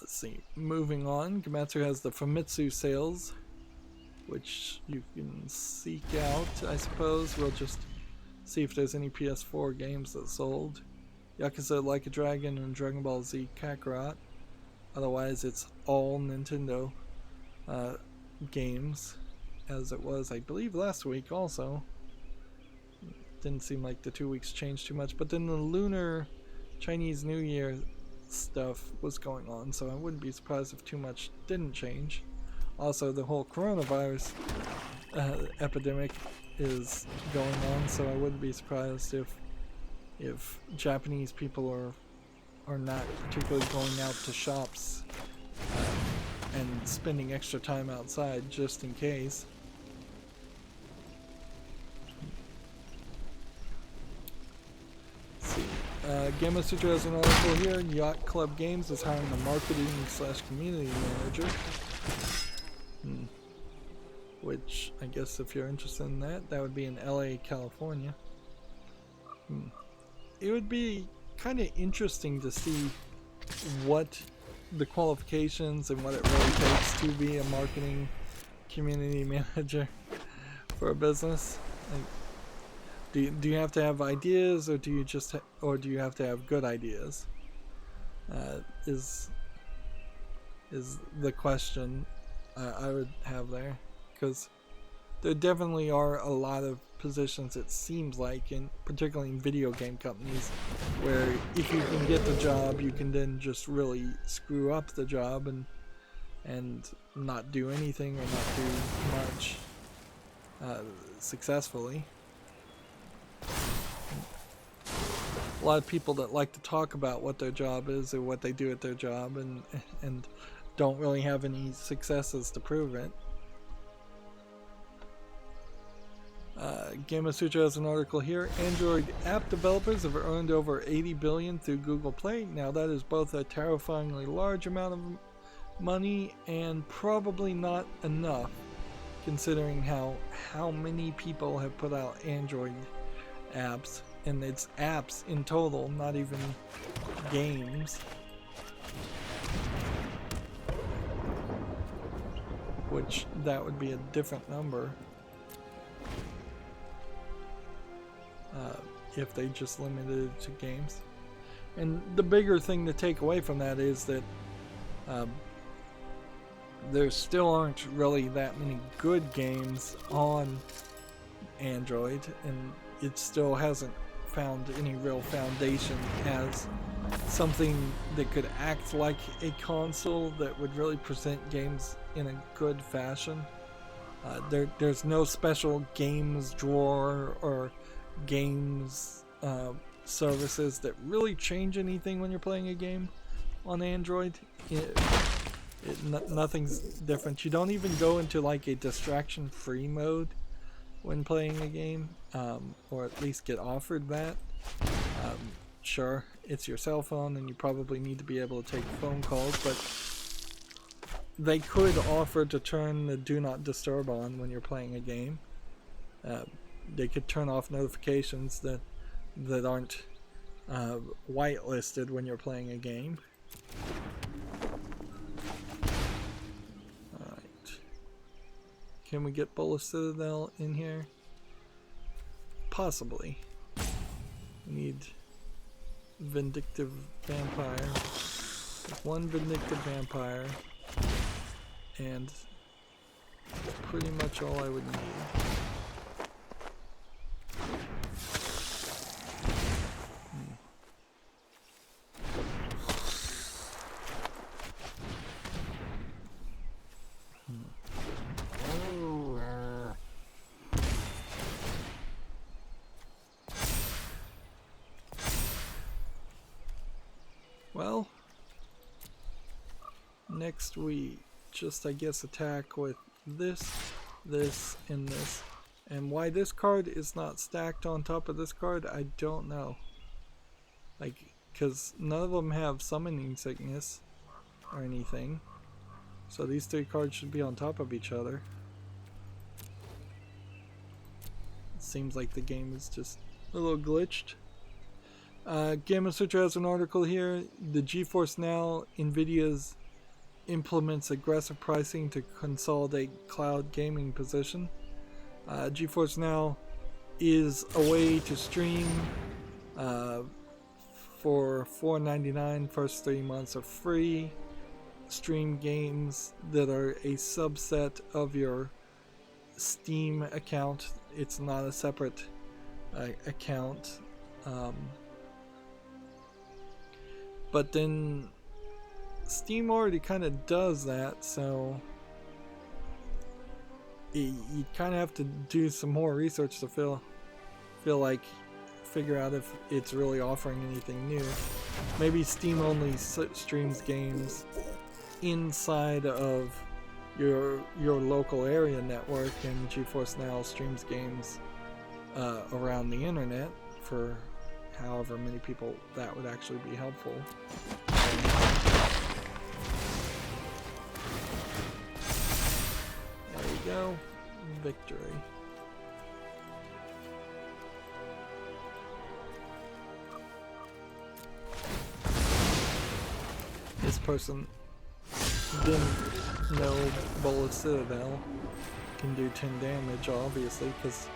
Let's see. Moving on, Gematsu has the Famitsu sales, which you can seek out, I suppose. We'll just see if there's any PS4 games that sold. Yakuza Like a Dragon and Dragon Ball Z Kakarot. Otherwise, it's all Nintendo games, as it was, I believe, last week also. Didn't seem like the 2 weeks changed too much. But then the Lunar Chinese New Year stuff was going on, so I wouldn't be surprised if too much didn't change. Also, the whole coronavirus epidemic is going on, so I wouldn't be surprised if Japanese people are not particularly going out to shops and spending extra time outside just in case. Let's see. Gamma Sutra has an article here. Yacht Club Games is hiring a marketing/community manager. Which, I guess if you're interested in that, that would be in LA, California. It would be kind of interesting to see what the qualifications and what it really takes to be a marketing community manager for a business. Like, do you have to have ideas, or do you have to have good ideas? Is the question I would have there, because there definitely are a lot of positions, it seems like, particularly in video game companies, where if you can get the job, you can then just really screw up the job and not do anything or not do much successfully. A lot of people that like to talk about what their job is or what they do at their job and don't really have any successes to prove it. Gamma Sutra has an article here. Android app developers have earned over $80 billion through Google Play. Now that is both a terrifyingly large amount of money and probably not enough, considering how many people have put out Android apps, and it's apps in total, not even games. Which that would be a different number. If they just limited it to games. And the bigger thing to take away from that is that there still aren't really that many good games on Android, and it still hasn't found any real foundation as something that could act like a console that would really present games in a good fashion. There's no special games drawer or games services that really change anything when you're playing a game on Android. Nothing's different. You don't even go into like a distraction-free mode when playing a game, or at least get offered that. Sure, it's your cell phone and you probably need to be able to take phone calls, but they could offer to turn the do not disturb on when you're playing a game. They could turn off notifications that aren't whitelisted when you're playing a game. Alright. Can we get Bola Citadel in here? Possibly. We need Vindictive Vampire. One Vindictive Vampire. And that's pretty much all I would need. Well, next we just, I guess, attack with this, and this. And why this card is not stacked on top of this card, I don't know. Like, because none of them have summoning sickness or anything. So these three cards should be on top of each other. It seems like the game is just a little glitched. Gamma Sutra has an article here. The GeForce Now, NVIDIA's implements aggressive pricing to consolidate cloud gaming position. GeForce Now is a way to stream for $4.99. First 3 months are free. Stream games that are a subset of your Steam account. It's not a separate account. But then Steam already kind of does that, so you kind of have to do some more research to figure out if it's really offering anything new. Maybe Steam only streams games inside of your local area network, and GeForce Now streams games around the internet for however many people that would actually be helpful. There you go. Victory. This person didn't know Bullet Citadel can do 10 damage, obviously, because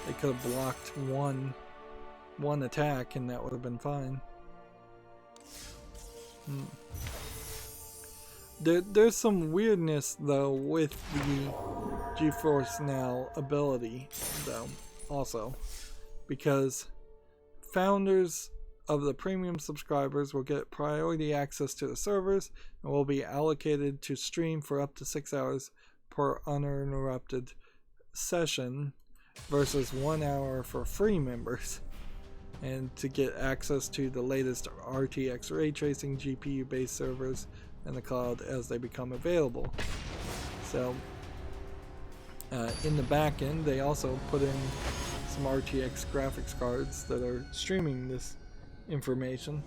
they could have blocked one attack and that would have been fine. There's some weirdness though with the GeForce Now ability though also, because founders of the premium subscribers will get priority access to the servers and will be allocated to stream for up to 6 hours per uninterrupted session versus 1 hour for free members, and to get access to the latest RTX ray tracing GPU based servers in the cloud as they become available. So in the back end they also put in some RTX graphics cards that are streaming this information.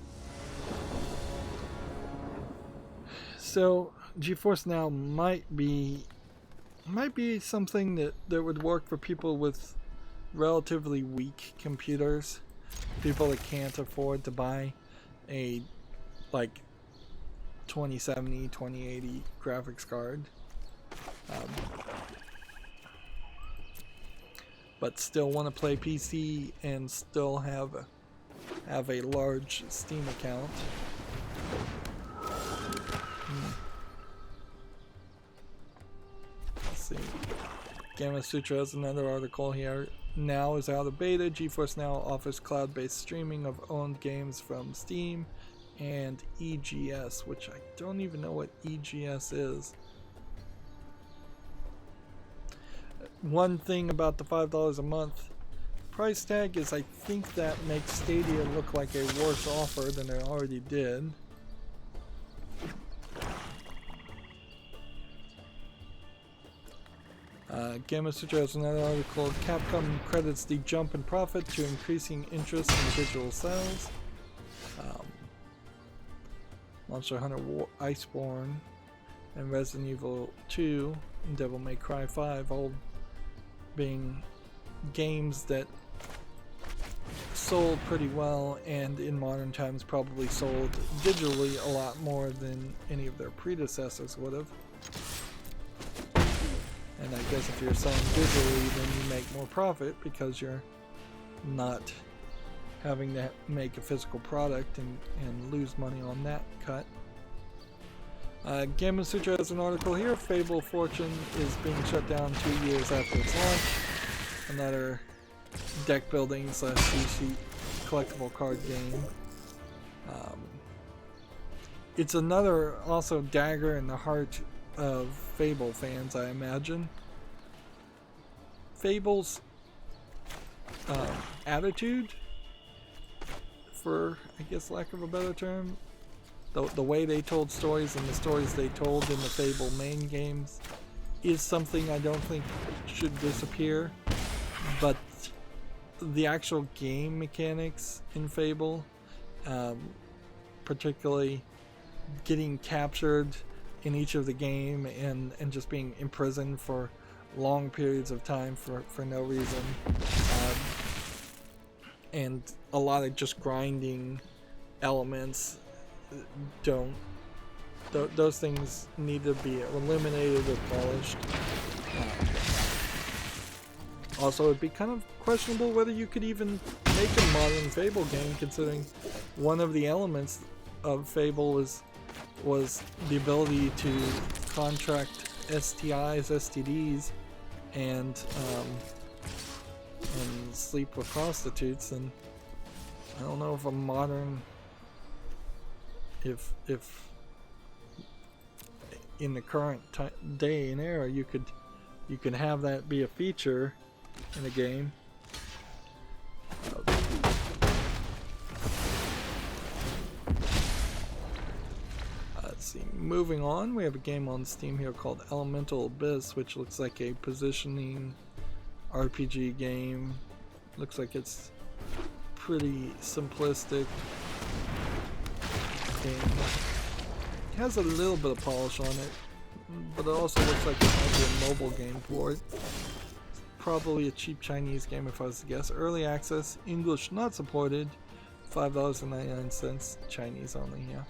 So GeForce Now might be something that would work for people with relatively weak computers, people that can't afford to buy a like 2070, 2080 graphics card, but still want to play PC and still have a large Steam account. Let's see. Gamma Sutra has another article here. Now is out of beta. GeForce Now offers cloud-based streaming of owned games from Steam and EGS, which I don't even know what EGS is. One thing about the $5 a month price tag is I think that makes Stadia look like a worse offer than it already did. Gamma Sutra has another article. Capcom credits the jump in profit to increasing interest in digital sales. Monster Hunter Iceborne and Resident Evil 2 and Devil May Cry 5 all being games that sold pretty well, and in modern times probably sold digitally a lot more than any of their predecessors would have. And I guess if you're selling digitally, then you make more profit because you're not having to make a physical product and lose money on that cut. Gamma Sutra has an article here. Fable Fortune is being shut down 2 years after its launch. Another deck building / CC collectible card game. It's another also dagger in the heart of Fable fans, I imagine. Fable's attitude, for I guess lack of a better term, the way they told stories and the stories they told in the Fable main games is something I don't think should disappear, but the actual game mechanics in Fable, particularly getting captured in each of the game and just being imprisoned for long periods of time for no reason, and a lot of just grinding elements those things need to be eliminated or polished. Also, it'd be kind of questionable whether you could even make a modern Fable game, considering one of the elements of Fable was the ability to contract STIs, STDs, and sleep with prostitutes. And I don't know if a modern if in the current day and era you could have that be a feature in a game. Let's see. Moving on, we have a game on Steam here called Elemental Abyss, which looks like a positioning RPG game. Looks like it's pretty simplistic game. It has a little bit of polish on it, but it also looks like it might be a mobile game port. Probably a cheap Chinese game if I was to guess. Early access, English not supported, $5.99, Chinese only, yeah.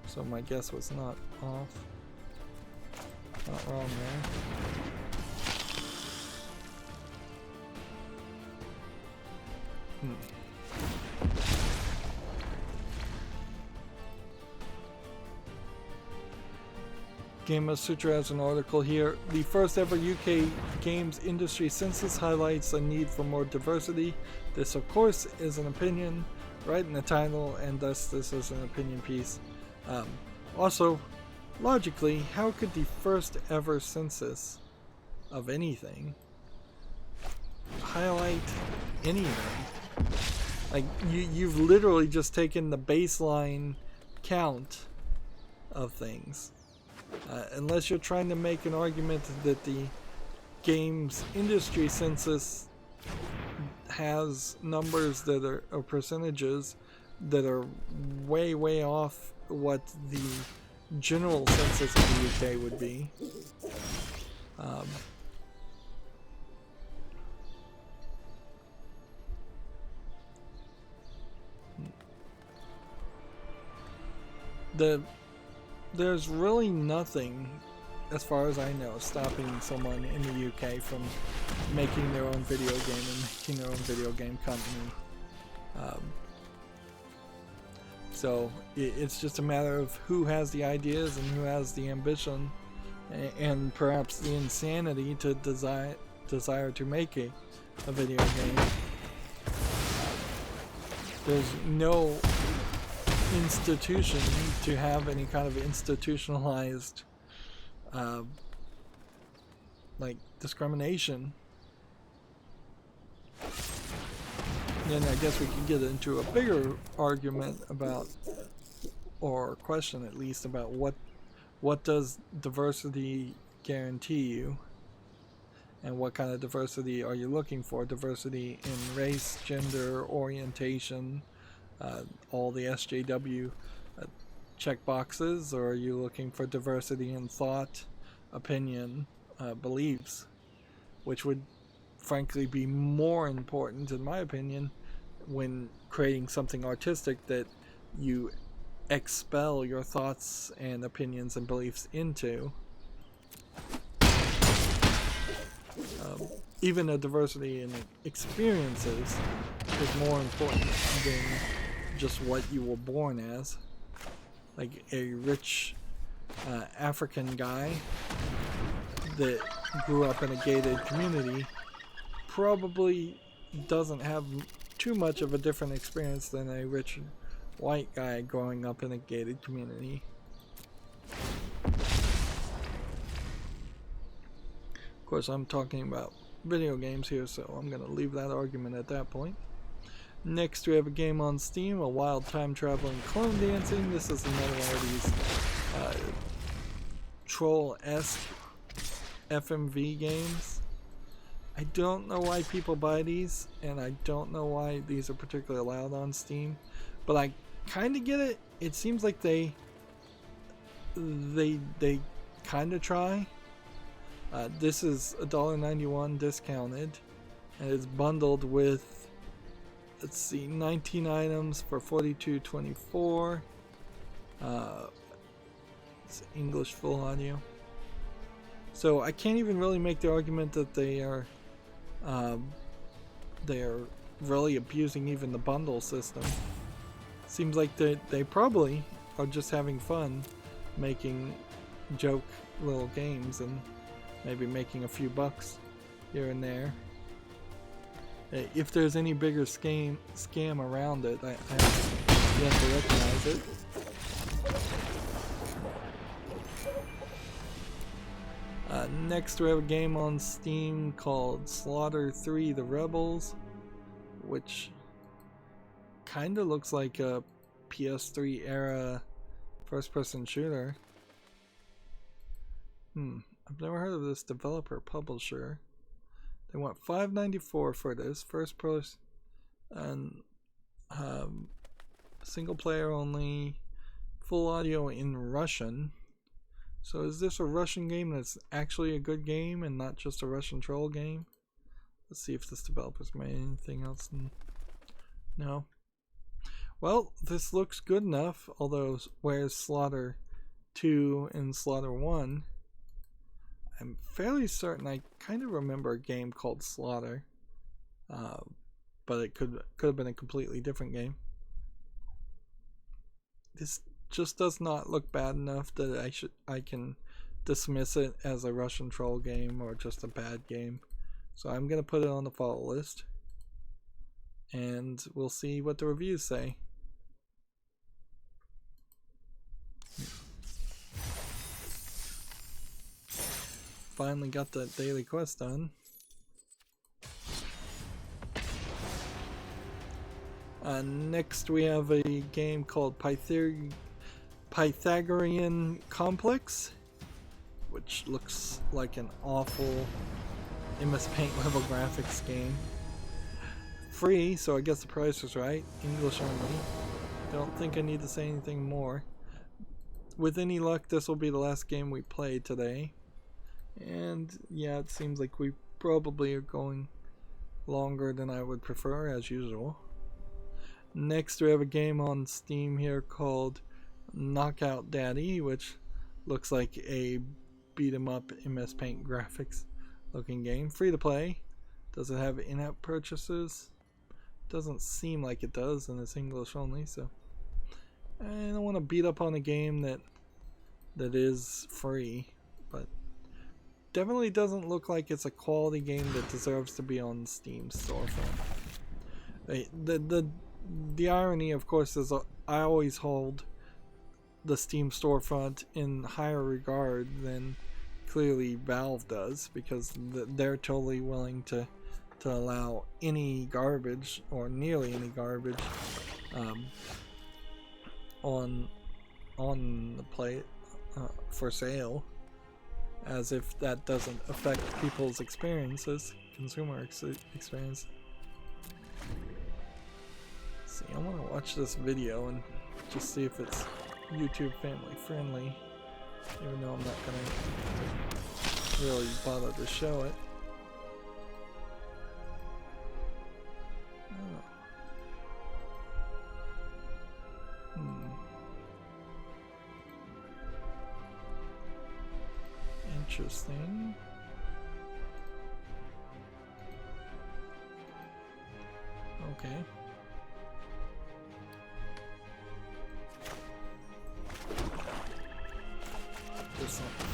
So my guess was not off. Not wrong there. Game of Sutra has an article here. The first ever UK games industry census highlights a need for more diversity. This, of course, is an opinion right in the title, and thus this is an opinion piece. Also, logically, how could the first ever census of anything highlight anything? Like, you've literally just taken the baseline count of things. Unless you're trying to make an argument that the games industry census has numbers that are, or percentages that are way off what the general census of the UK would be. There's really nothing, as far as I know, stopping someone in the UK from making their own video game and making their own video game company. So it's just a matter of who has the ideas and who has the ambition and perhaps the insanity to desire to make a video game. There's no institution to have any kind of institutionalized like discrimination. Then I guess we could get into a bigger argument about, or question at least, about what does diversity guarantee you, and what kind of diversity are you looking for? Diversity in race, gender, orientation, all the SJW checkboxes, or are you looking for diversity in thought, opinion, beliefs, which would frankly be more important, in my opinion, when creating something artistic, that you expel your thoughts and opinions and beliefs into. Even a diversity in experiences is more important than just what you were born as. Like a rich African guy that grew up in a gated community probably doesn't have too much of a different experience than a rich white guy growing up in a gated community. Of course, I'm talking about video games here, so I'm going to leave that argument at that point. Next, we have a game on Steam, a wild time-traveling clone dancing. This is another one of these troll-esque FMV games. I don't know why people buy these, and I don't know why these are particularly allowed on Steam, but I kind of get it. It seems like they kind of try. This is $1.91 discounted, and it's bundled with, let's see, 19 items for $42.24. It's English full audio. So I can't even really make the argument that they are really abusing even the bundle system. Seems like they probably are just having fun making joke little games and maybe making a few bucks here and there. If there's any bigger scam around it, I You have to recognize it. Next we have a game on Steam called Slaughter 3 The Rebels, which kinda looks like a PS3 era first person shooter. I've never heard of this developer publisher. They want $5.94 for this, first person and single player only, full audio in Russian. So is this a Russian game that's actually a good game and not just a Russian troll game? Let's see if this developer's made anything else. No. Well, this looks good enough, although whereas Slaughter 2 and Slaughter 1, I'm fairly certain I kind of remember a game called Slaughter, but it could have been a completely different game. This just does not look bad enough that I can dismiss it as a Russian troll game or just a bad game. So I'm gonna put it on the follow list, and we'll see what the reviews say. Finally got that daily quest done. Next we have a game called Pythagorean Complex, which looks like an awful MS Paint level graphics game. Free, so I guess the price was right. English only. Don't think I need to say anything more. With any luck, this will be the last game we play today. And yeah, it seems like we probably are going longer than I would prefer, as usual. Next we have a game on Steam here called Knockout Daddy, which looks like a beat 'em up MS Paint graphics looking game. Free to play. Does it have in-app purchases? Doesn't seem like it does, and it's English only, so I don't want to beat up on a game that is free, but definitely doesn't look like it's a quality game that deserves to be on Steam storefront. The irony, of course, is I always hold the Steam storefront in higher regard than clearly Valve does, because they're totally willing to allow any garbage, or nearly any garbage, on the plate for sale, as if that doesn't affect people's experiences, consumer experience. See, I want to watch this video and just see if it's YouTube family friendly, even though I'm not gonna really bother to show it. Interesting. Okay. Just on the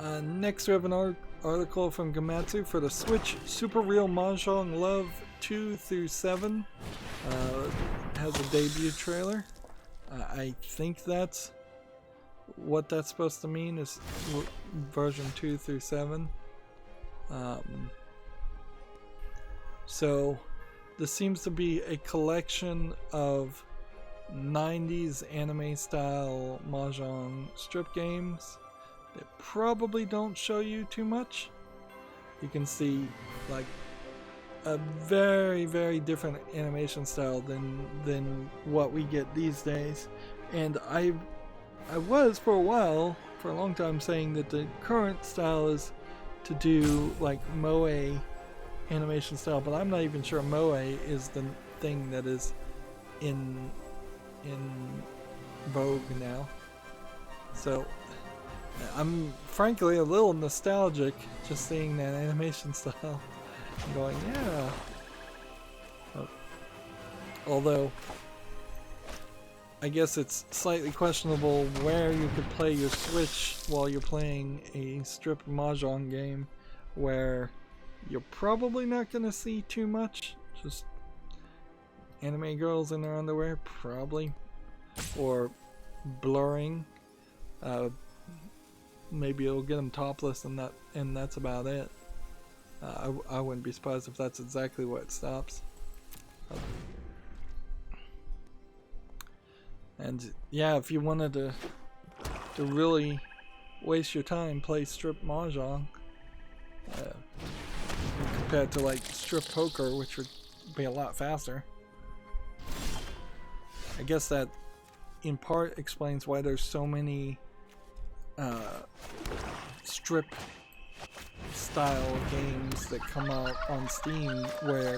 field. Next we have an article from Gamatsu for the Switch Super Real Mahjong Love 2 through 7. Has a debut trailer. I think that's what that's supposed to mean, is version 2 through 7. So this seems to be a collection of 90s anime style Mahjong strip games that probably don't show you too much. You can see like a very, very different animation style than what we get these days. And I was for a long time saying that the current style is to do like moe animation style, but I'm not even sure moe is the thing that is in vogue now. So I'm frankly a little nostalgic just seeing that animation style and going, yeah. Although I guess it's slightly questionable where you could play your Switch while you're playing a strip Mahjong game where you're probably not going to see too much. Just anime girls in their underwear? Probably. Or blurring. Maybe it'll get them topless, and that's about it. I wouldn't be surprised if that's exactly what stops. And yeah, if you wanted to really waste your time, play strip mahjong. Compared to like strip poker, which would be a lot faster. I guess that in part explains why there's so many strip style games that come out on Steam where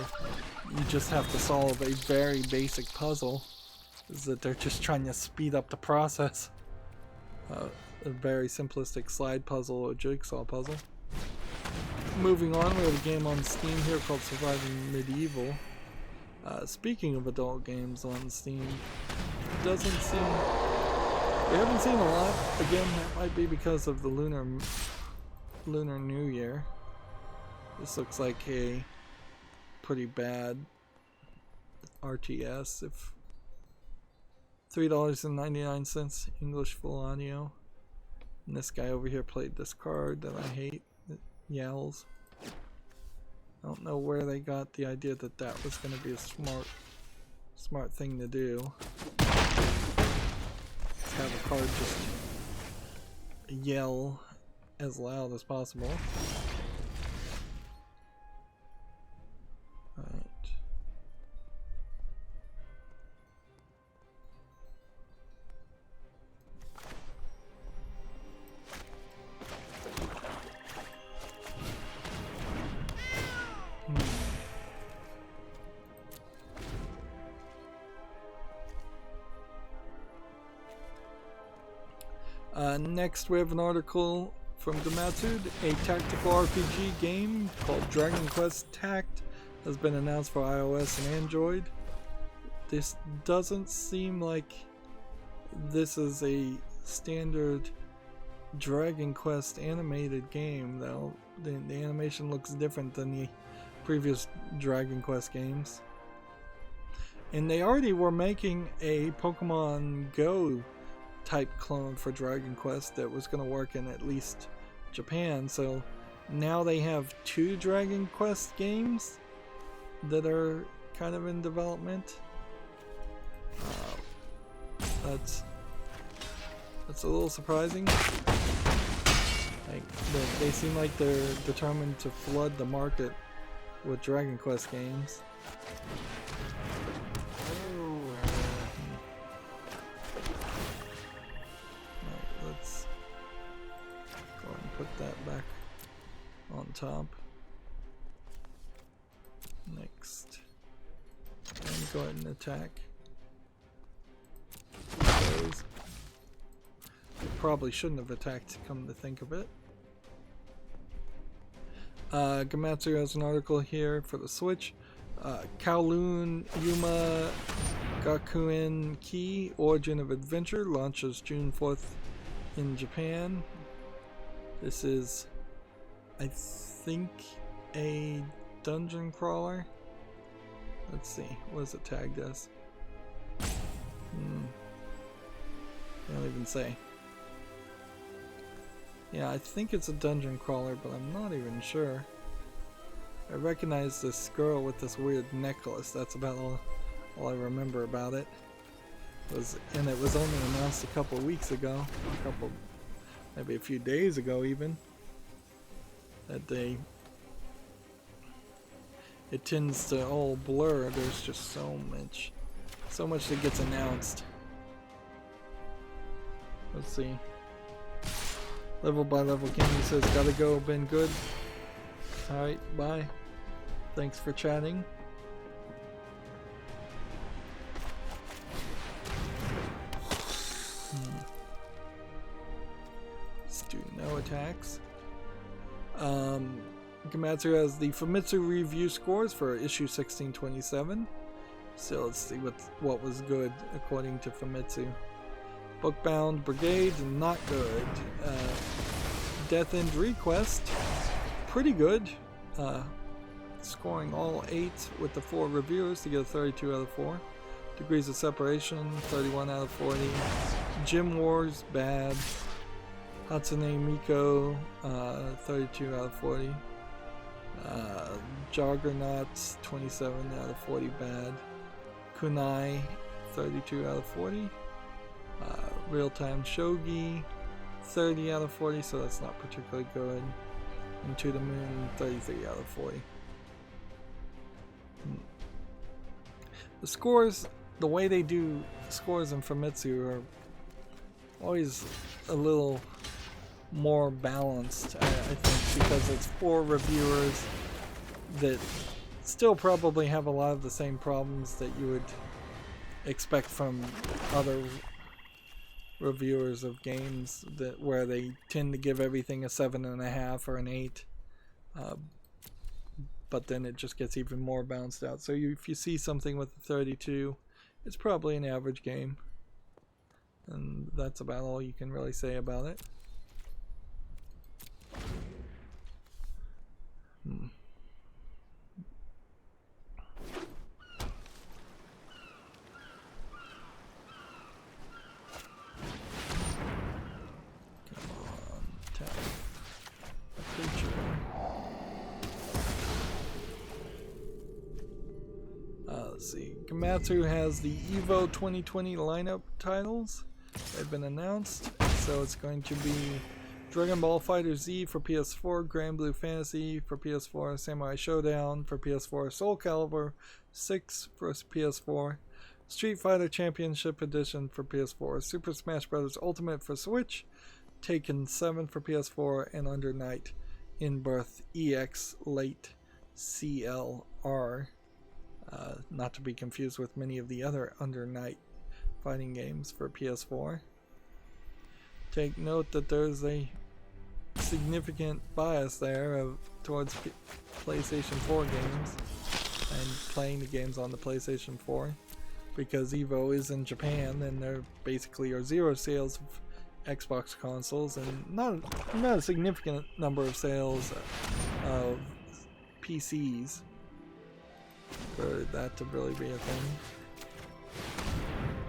you just have to solve a very basic puzzle. Is that they're just trying to speed up the process. A very simplistic slide puzzle or jigsaw puzzle. Moving on, we have a game on Steam here called Surviving Medieval. Speaking of adult games on Steam, doesn't seem... We haven't seen a lot. Again, that might be because of the Lunar New Year. This looks like a pretty bad RTS. If $3.99 English full audio. And this guy over here played this card that I hate. It yells. I don't know where they got the idea that that was going to be a smart thing to do. Have a card just yell as loud as possible. Alright. Next we have an article from Gamatsu. A tactical RPG game called Dragon Quest Tact has been announced for iOS and Android. This doesn't seem like this is a standard Dragon Quest animated game, though. The animation looks different than the previous Dragon Quest games. And they already were making a Pokemon Go type clone for Dragon Quest that was going to work in at least Japan, so now they have two Dragon Quest games that are kind of in development. That's a little surprising. Like they seem like they're determined to flood the market with Dragon Quest games. Put that back on top. Next. And go ahead and attack those. Probably shouldn't have attacked, come to think of it. Gamatsu has an article here for the Switch. Kowloon Yuma Gakuen Ki Origin of Adventure launches June 4th in Japan. This is, I think, a dungeon crawler. Let's see, what is it tagged as? They don't even say. Yeah, I think it's a dungeon crawler, but I'm not even sure. I recognize this girl with this weird necklace. That's about all I remember about it. And it was only announced a couple weeks ago. Maybe a few days ago even, that it tends to all blur. There's just so much that gets announced. Let's see. Level by level game says, gotta go, been good. Alright, bye. Thanks for chatting. Do no attacks. Gamatsu has the Famitsu review scores for issue 1627. So let's see what was good according to Famitsu. Bookbound Brigade, not good. Death End Request, pretty good. scoring all 8 with the 4 reviewers to get a 32 out of 4. Degrees of Separation, 31 out of 40. Gym Wars, bad. Hatsune Miku, 32 out of 40. Juggernauts, 27 out of 40, bad. Kunai, 32 out of 40. Real-Time Shogi, 30 out of 40, so that's not particularly good. And To the Moon, 33 out of 40. The scores, the way they do scores in Famitsu are always a little more balanced, I think, because it's 4 reviewers that still probably have a lot of the same problems that you would expect from other reviewers of games, that where they tend to give everything a 7.5 or an 8, but then it just gets even more balanced out. So if you see something with a 32, it's probably an average game, and that's about all you can really say about it. Let's see. Komatsu has the EVO 2020 lineup titles. They've been announced. So it's going to be Dragon Ball Fighter Z for PS4, Grand Blue Fantasy for PS4, Samurai Showdown for PS4, Soul Calibur 6 for PS4, Street Fighter Championship Edition for PS4, Super Smash Bros. Ultimate for Switch, Taken 7 for PS4, and Under Night In Birth EX Late CLR. Not to be confused with many of the other Under Night fighting games for PS4. Take note that there's a significant bias there towards PlayStation 4 games and playing the games on the PlayStation 4, because EVO is in Japan and there basically are 0 sales of Xbox consoles and not a significant number of sales of PCs for that to really be a thing.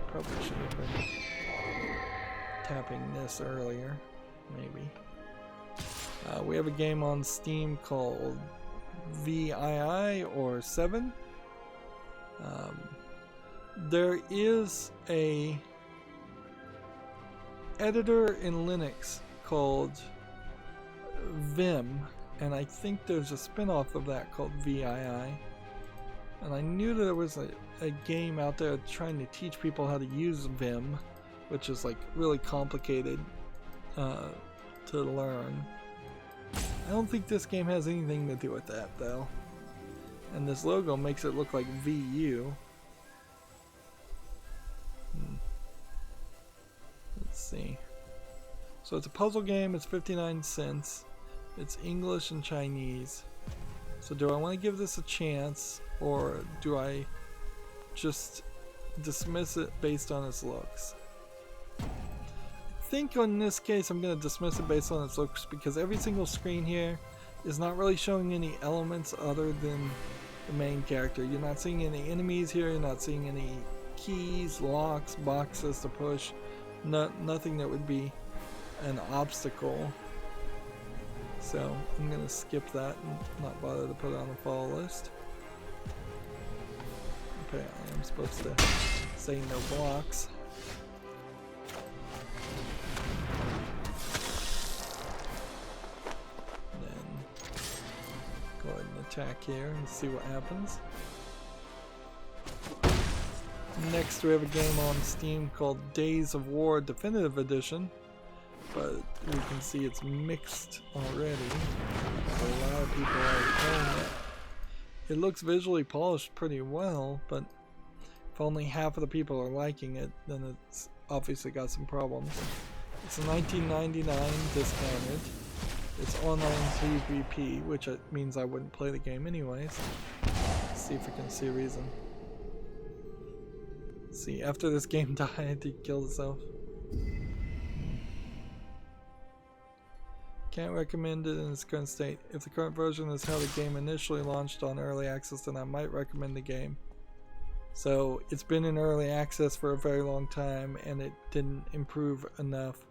Probably should have been tapping this earlier, maybe. We have a game on Steam called VII or 7. There is a editor in Linux called Vim, and I think there's a spin-off of that called VII. And I knew that there was a game out there trying to teach people how to use Vim, which is like really complicated to learn. I don't think this game has anything to do with that though. And this logo makes it look like VU. Let's see. So it's a puzzle game, it's 59 cents. It's English and Chinese. So do I want to give this a chance, or do I just dismiss it based on its looks? I think in this case I'm going to dismiss it based on its looks, because every single screen here is not really showing any elements other than the main character. You're not seeing any enemies here, you're not seeing any keys, locks, boxes to push, nothing that would be an obstacle. So I'm going to skip that and not bother to put it on the follow list. Apparently I'm supposed to say no blocks. Go ahead and attack here and see what happens. Next we have a game on Steam called Days of War Definitive Edition, but we can see it's mixed already. A lot of people are playing it. It looks visually polished pretty well, but if only half of the people are liking it, then it's obviously got some problems. It's $19.99 discounted. It's online PvP, which means I wouldn't play the game anyways. Let's see if we can see a reason. Let's see, after this game died, he killed himself. Can't recommend it in its current state. If the current version is how the game initially launched on early access, then I might recommend the game. So it's been in early access for a very long time, and it didn't improve enough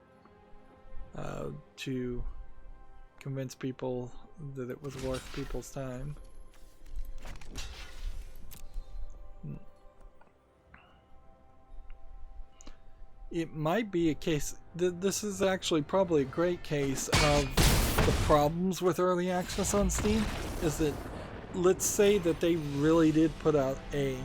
to convince people that it was worth people's time. It might be a case, this is actually probably a great case of the problems with early access on Steam, is that let's say that they really did put out a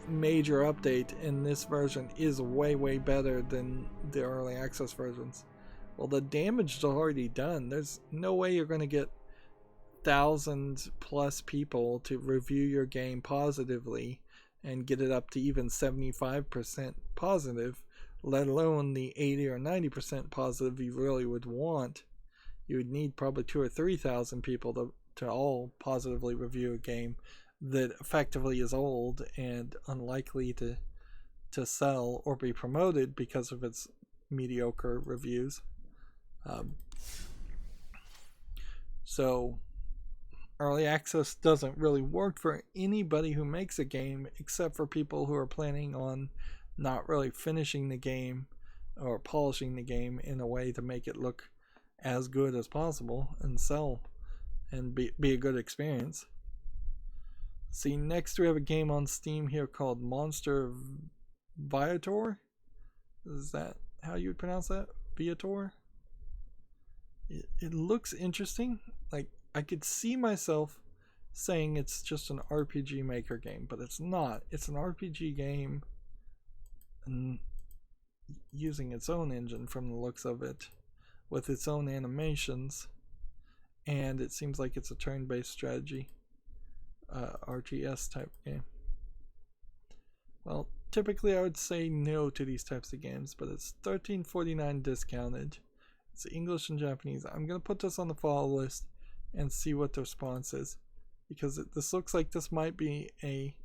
major update and this version is way better than the early access versions. Well, the damage is already done. There's no way you're going to get 1,000+ people to review your game positively and get it up to even 75% positive, let alone the 80 or 90% positive you really would want. You would need probably 2,000 or 3,000 people to all positively review a game that effectively is old and unlikely to sell or be promoted because of its mediocre reviews. So early access doesn't really work for anybody who makes a game, except for people who are planning on not really finishing the game or polishing the game in a way to make it look as good as possible and sell and be a good experience. See, next we have a game on Steam here called Monster Viator. Is that how you would pronounce that? Viator? It looks interesting. Like, I could see myself saying it's just an RPG Maker game, but it's not. It's an RPG game and using its own engine from the looks of it, with its own animations, and it seems like it's a turn-based strategy RTS type game. Well, typically I would say no to these types of games, but it's $13.49 discounted. It's English and Japanese. I'm going to put this on the follow list and see what the response is, because this looks like this might be a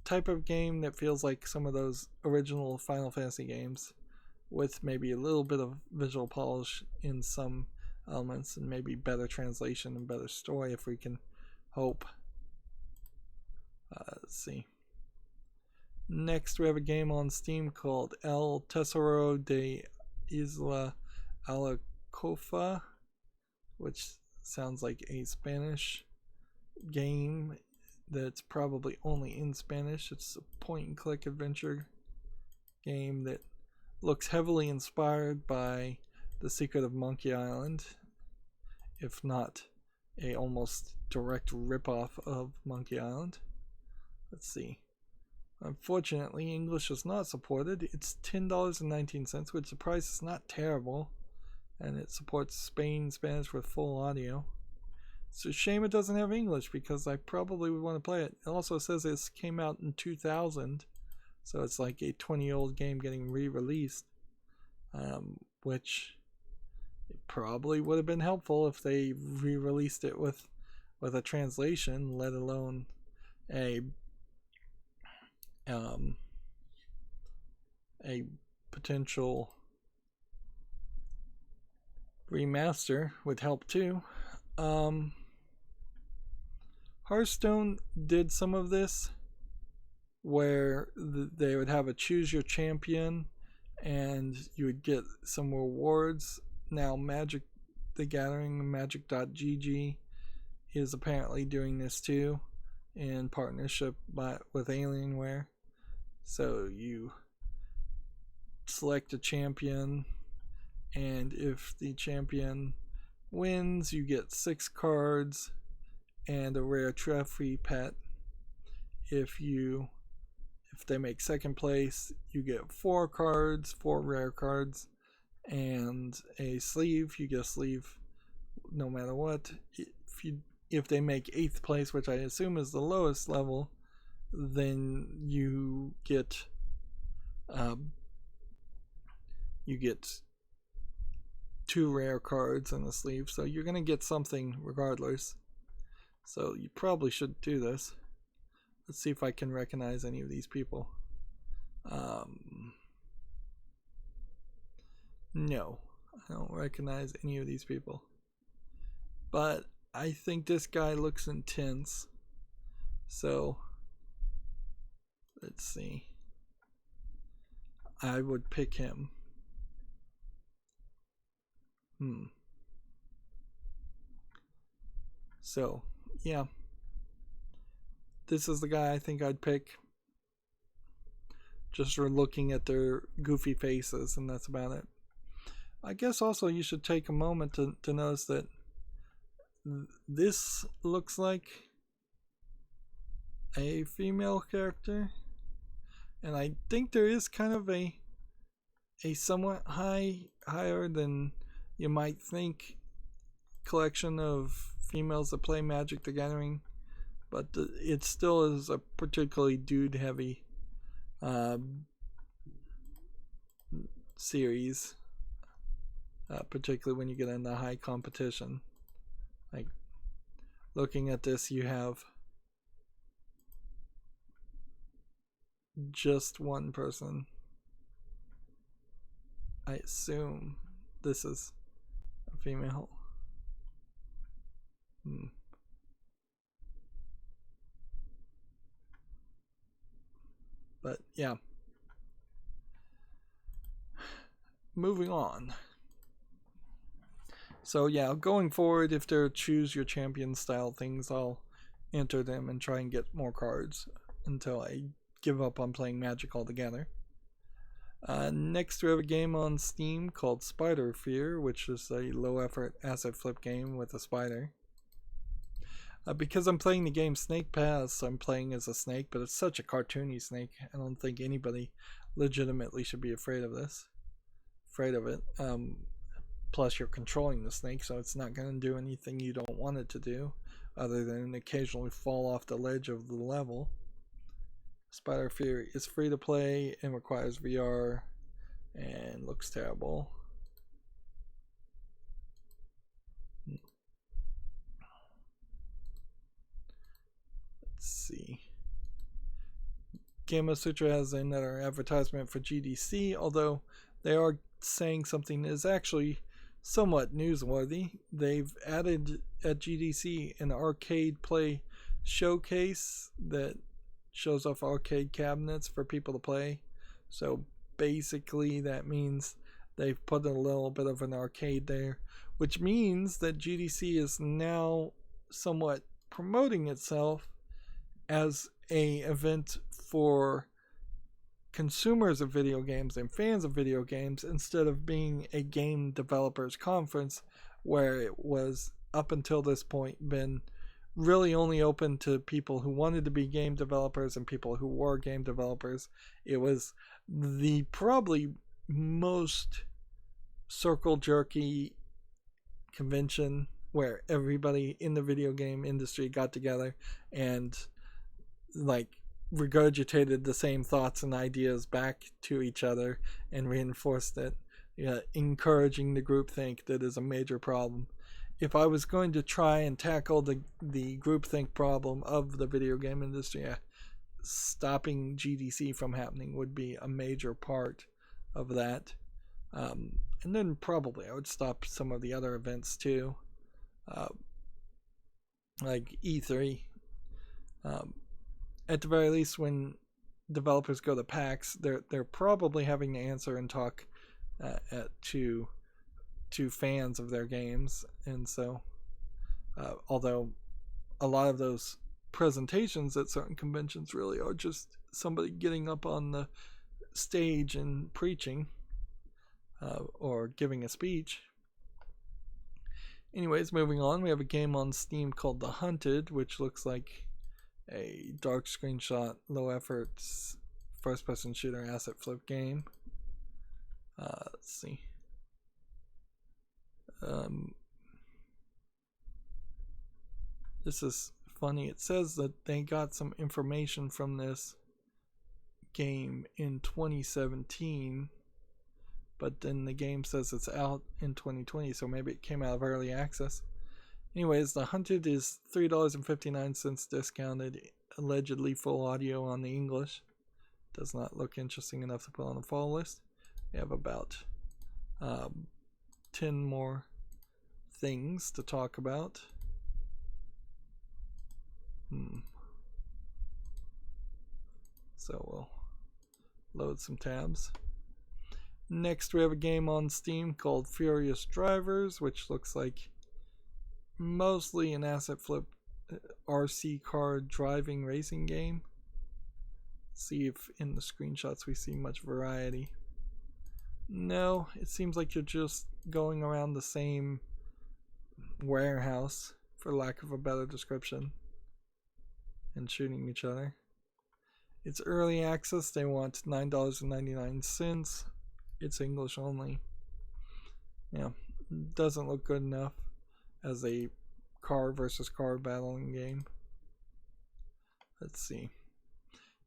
type of game that feels like some of those original Final Fantasy games, with maybe a little bit of visual polish in some elements and maybe better translation and better story if we can hope. Let's see. Next we have a game on Steam called El Tesoro de Isla Alacofa, which sounds like a Spanish game that's probably only in Spanish. It's a point and click adventure game that looks heavily inspired by The Secret of Monkey Island, if not a almost direct ripoff of Monkey Island. Let's see. Unfortunately, English is not supported. It's $10.19, which the price is not terrible, and it supports Spanish with full audio. It's a shame it doesn't have English, because I probably would want to play it. It also says this came out in 2000, so it's like a 20-year-old game getting re-released, which it probably would have been helpful if they re-released it with a translation, let alone a potential remaster would help too. Hearthstone did some of this, where they would have a choose your champion and you would get some rewards. Now Magic the Gathering, magic.gg, is apparently doing this too in partnership with Alienware. So you select a champion, and if the champion wins, you get 6 cards and a rare trophy pet. If they make second place, you get 4 cards, 4 rare cards, and a sleeve. You get a sleeve no matter what. If they make 8th place, which I assume is the lowest level, then you get 2 rare cards in the sleeve. So you're gonna get something regardless. So you probably should do this. Let's see if I can recognize any of these people. No, I don't recognize any of these people. But I think this guy looks intense. So, let's see. I would pick him. So, yeah. This is the guy I think I'd pick. Just for looking at their goofy faces, and that's about it. I guess also you should take a moment to notice that this looks like a female character, and I think there is kind of a somewhat higher than you might think collection of females that play Magic the Gathering, but it still is a particularly dude heavy series, particularly when you get into high competition. Like, looking at this, you have just one person. I assume this is a female. But yeah. Moving on. So yeah, going forward, if there are choose your champion style things, I'll enter them and try and get more cards until I give up on playing Magic altogether. Next we have a game on Steam called Spider Fear, which is a low effort asset flip game with a spider. Because I'm playing the game Snake Pass, I'm playing as a snake, but it's such a cartoony snake, I don't think anybody legitimately should be afraid of this. Afraid of it. Plus you're controlling the snake, so it's not going to do anything you don't want it to do, other than occasionally fall off the ledge of the level. Spider Fear is free to play and requires VR and looks terrible. Let's see. Gamma Sutra has another advertisement for GDC, although they are saying something that is actually somewhat newsworthy. They've added at GDC an arcade play showcase that shows off arcade cabinets for people to play. So basically that means they've put a little bit of an arcade there, which means that GDC is now somewhat promoting itself as a event for consumers of video games and fans of video games, instead of being a game developers conference where it was up until this point been really only open to people who wanted to be game developers and people who were game developers. It was the probably most circle jerky convention where everybody in the video game industry got together and like regurgitated the same thoughts and ideas back to each other and reinforced it, encouraging the groupthink that is a major problem. If I was going to try and tackle the groupthink problem of the video game industry, stopping GDC from happening would be a major part of that. And then probably I would stop some of the other events too, like E3. At the very least, when developers go to PAX, they're probably having to answer and talk to fans of their games, and so although a lot of those presentations at certain conventions really are just somebody getting up on the stage and preaching or giving a speech. Anyways, moving on, we have a game on Steam called The Hunted, which looks like a dark screenshot, low effort, first person shooter asset flip game. Let's see. This is funny. It says that they got some information from this game in 2017, but then the game says it's out in 2020, so maybe it came out of early access. Anyways, The Hunted is $3.59 discounted, allegedly full audio on the English. Does not look interesting enough to put on the fall list. We have about 10 more things to talk about. So we'll load some tabs. Next, we have a game on Steam called Furious Drivers, which looks like mostly an asset flip RC car driving racing game. See if in the screenshots we see much variety. No, it seems like you're just going around the same warehouse, for lack of a better description, and shooting each other. It's early access. They want $9.99. It's English only. Yeah, doesn't look good enough as a car versus car battling game. Let's see.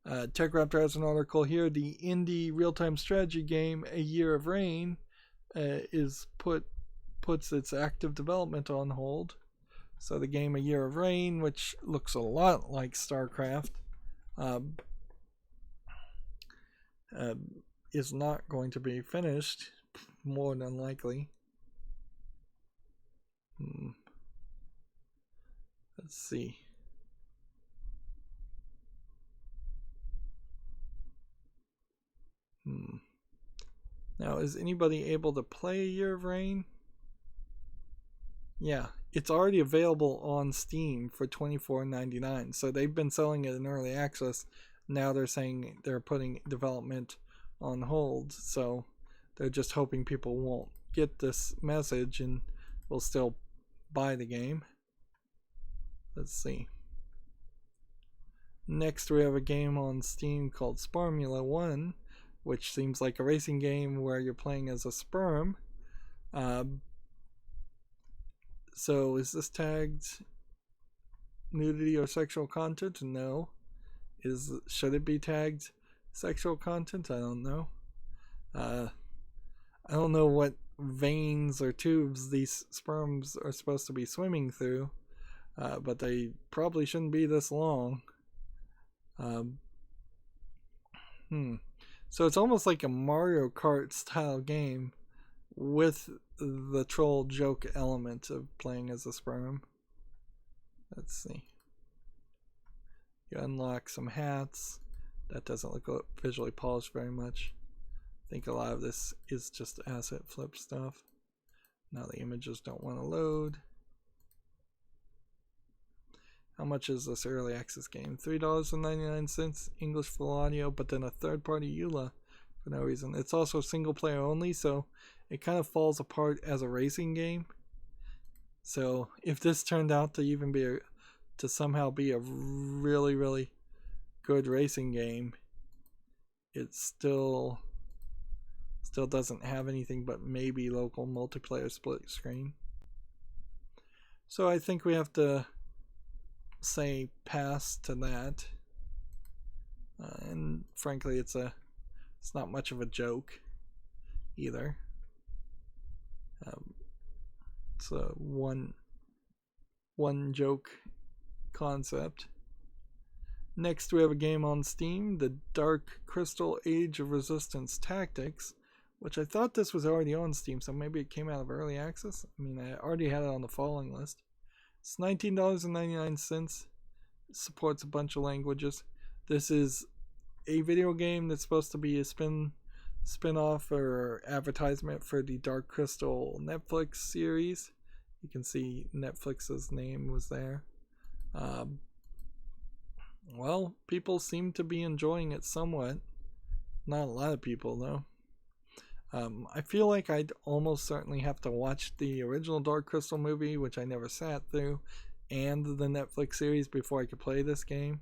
TechRaptor has an article here. The indie real-time strategy game A Year of Rain puts its active development on hold. So the game A Year of Rain, which looks a lot like StarCraft, is not going to be finished, more than likely. Let's see. Now, is anybody able to play A Year of Rain? Yeah, it's already available on Steam for $24.99. So they've been selling it in early access. Now they're saying they're putting development on hold. So they're just hoping people won't get this message and will still buy the game. Let's see. Next, we have a game on Steam called Spermula 1, which seems like a racing game where you're playing as a sperm. So is this tagged nudity or sexual content? No. Should it be tagged sexual content? I don't know. I don't know what veins or tubes these sperms are supposed to be swimming through, but they probably shouldn't be this long. So it's almost like a Mario Kart style game with the troll joke element of playing as a sperm. Let's see. You unlock some hats. That doesn't look visually polished very much. I think a lot of this is just asset flip stuff. Now the images don't want to load. How much is this early access game? $3.99, English full audio, but then a third-party EULA for no reason. It's also single player only, so it kind of falls apart as a racing game. So if this turned out to even be to somehow be a really, really good racing game, it still doesn't have anything but maybe local multiplayer split screen. So I think we have to say pass to that. And frankly, it's not much of a joke either. It's a one joke concept. Next, we have a game on Steam, The Dark Crystal Age of Resistance Tactics, which I thought this was already on Steam, so maybe it came out of early access. I mean, I already had it on the following list. It's $19.99. It supports a bunch of languages. This is a video game that's supposed to be a spin-off or advertisement for the Dark Crystal Netflix series. You can see Netflix's name was there. Well, people seem to be enjoying it somewhat. Not a lot of people, though. I feel like I'd almost certainly have to watch the original Dark Crystal movie, which I never sat through, and the Netflix series before I could play this game.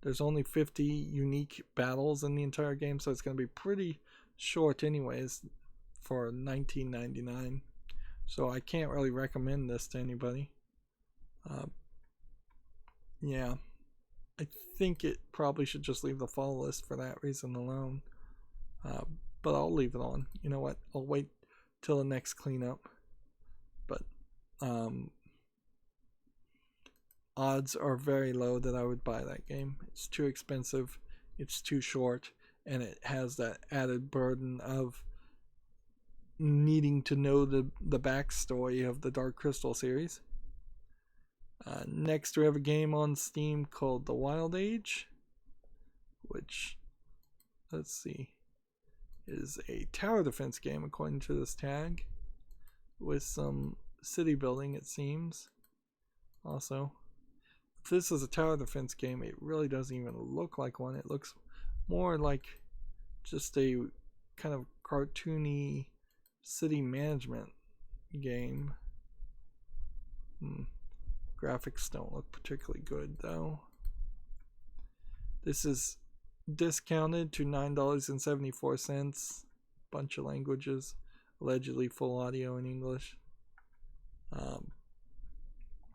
There's only 50 unique battles in the entire game, so it's going to be pretty short anyways for $19.99. So I can't really recommend this to anybody. Yeah, I think it probably should just leave the follow list for that reason alone. But I'll leave it on. You know what? I'll wait till the next cleanup. But odds are very low that I would buy that game. It's too expensive, it's too short, and it has that added burden of needing to know the backstory of the Dark Crystal series. Next, we have a game on Steam called The Wild Age, which, let's see, is a tower defense game according to this tag, with some city building, it seems. Also, if this is a tower defense game, it really doesn't even look like one. It looks more like just a kind of cartoony city management game. Graphics don't look particularly good though. This is discounted to $9.74. Bunch of languages, allegedly full audio in English.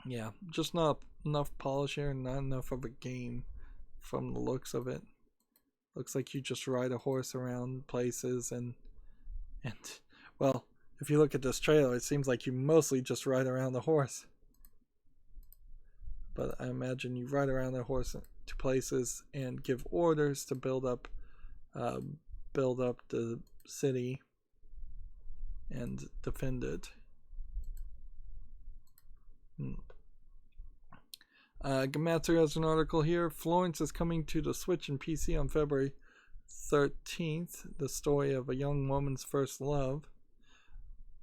Yeah, just not enough polish here, not enough of a game from the looks of it. Looks like you just ride a horse around places and well, if you look at this trailer, it seems like you mostly just ride around the horse. But I imagine you ride around the horse to places and give orders to build up the city and defend it. Gamatsu has an article here. Florence is coming to the Switch and PC on February 13th. The story of a young woman's first love.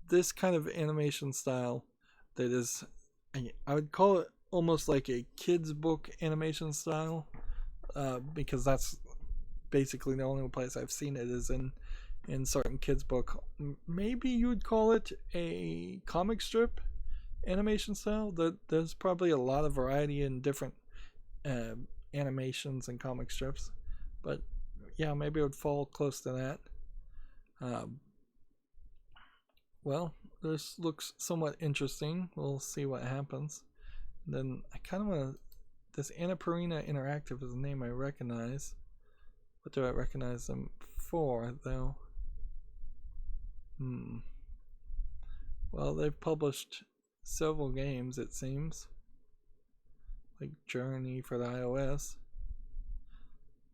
This kind of animation style that is, I would call it almost like a kid's book animation style, because that's basically the only place I've seen it is in certain kids book. Maybe you would call it a comic strip animation style. There's probably a lot of variety in different animations and comic strips, but yeah, maybe it would fall close to that. Well, this looks somewhat interesting. We'll see what happens. Then I kind of want to, this Annapurna Interactive is a name I recognize. What do I recognize them for, though? Well, they've published several games, it seems. Like Journey for the iOS.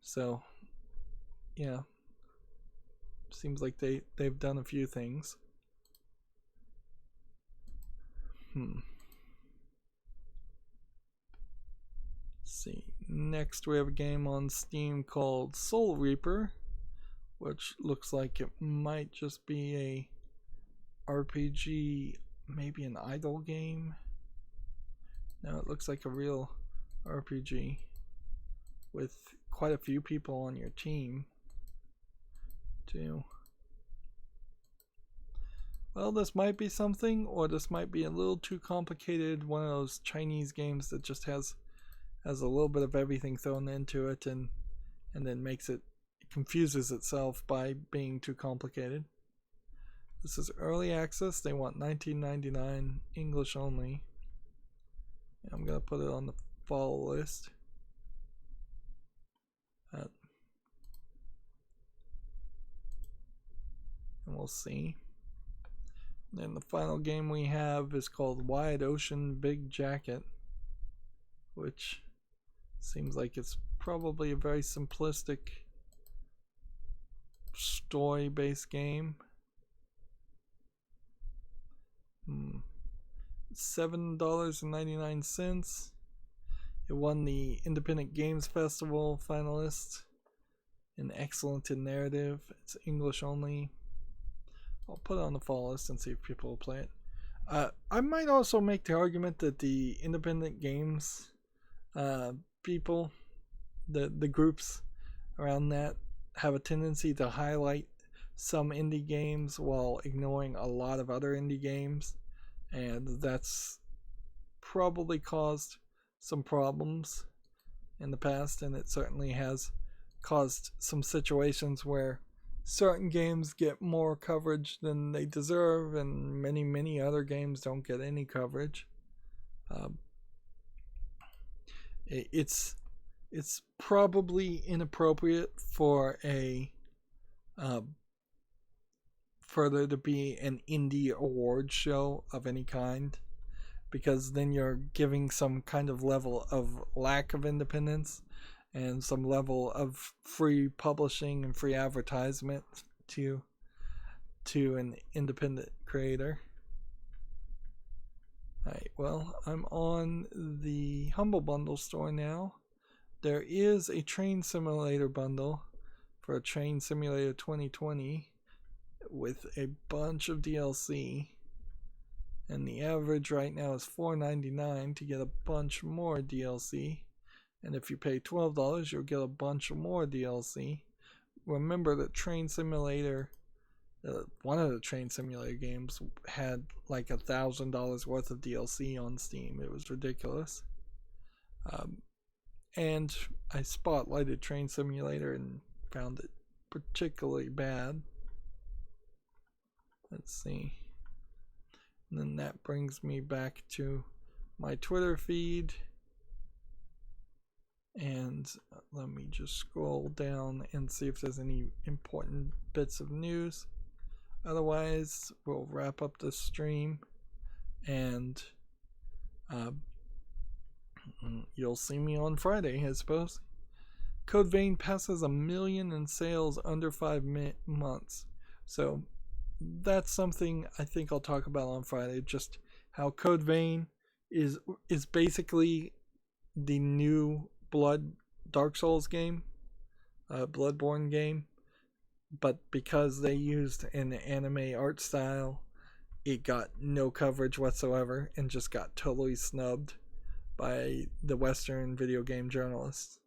So, yeah. Seems like they've done a few things. See, next we have a game on Steam called Soul Reaper, which looks like it might just be a RPG, maybe an idle game. No, it looks like a real RPG with quite a few people on your team too. Well, this might be something, or this might be a little too complicated, one of those Chinese games that just has a little bit of everything thrown into it and then it confuses itself by being too complicated. This is early access. They want $19.99, English only. I'm gonna put it on the fall list. And we'll see. Then the final game we have is called Wide Ocean Big Jacket, which seems like it's probably a very simplistic story-based game. $7.99. It won the Independent Games Festival finalist. And excellent in narrative. It's English only. I'll put it on the fall list and see if people will play it. I might also make the argument that the independent games people, the groups around that, have a tendency to highlight some indie games while ignoring a lot of other indie games, and that's probably caused some problems in the past, and it certainly has caused some situations where certain games get more coverage than they deserve, and many other games don't get any coverage. It's probably inappropriate for there to be an indie award show of any kind, because then you're giving some kind of level of lack of independence and some level of free publishing and free advertisement to to an independent creator. Alright, well, I'm on the Humble Bundle store now. There is a Train Simulator bundle for a Train Simulator 2020 with a bunch of DLC. And the average right now is $4.99 to get a bunch more DLC. And if you pay $12, you'll get a bunch more DLC. Remember that Train Simulator, one of the Train Simulator games had like $1,000 worth of DLC on Steam. It was ridiculous. And I spotlighted Train Simulator and found it particularly bad. Let's see. And then that brings me back to my Twitter feed. And let me just scroll down and see if there's any important bits of news. Otherwise, we'll wrap up the stream and you'll see me on Friday, I suppose. Code Vein passes 1 million in sales under 5 months. So that's something I think I'll talk about on Friday. Just how Code Vein is basically the new Dark Souls game, Bloodborne game, but because they used an anime art style, it got no coverage whatsoever and just got totally snubbed by the Western video game journalists.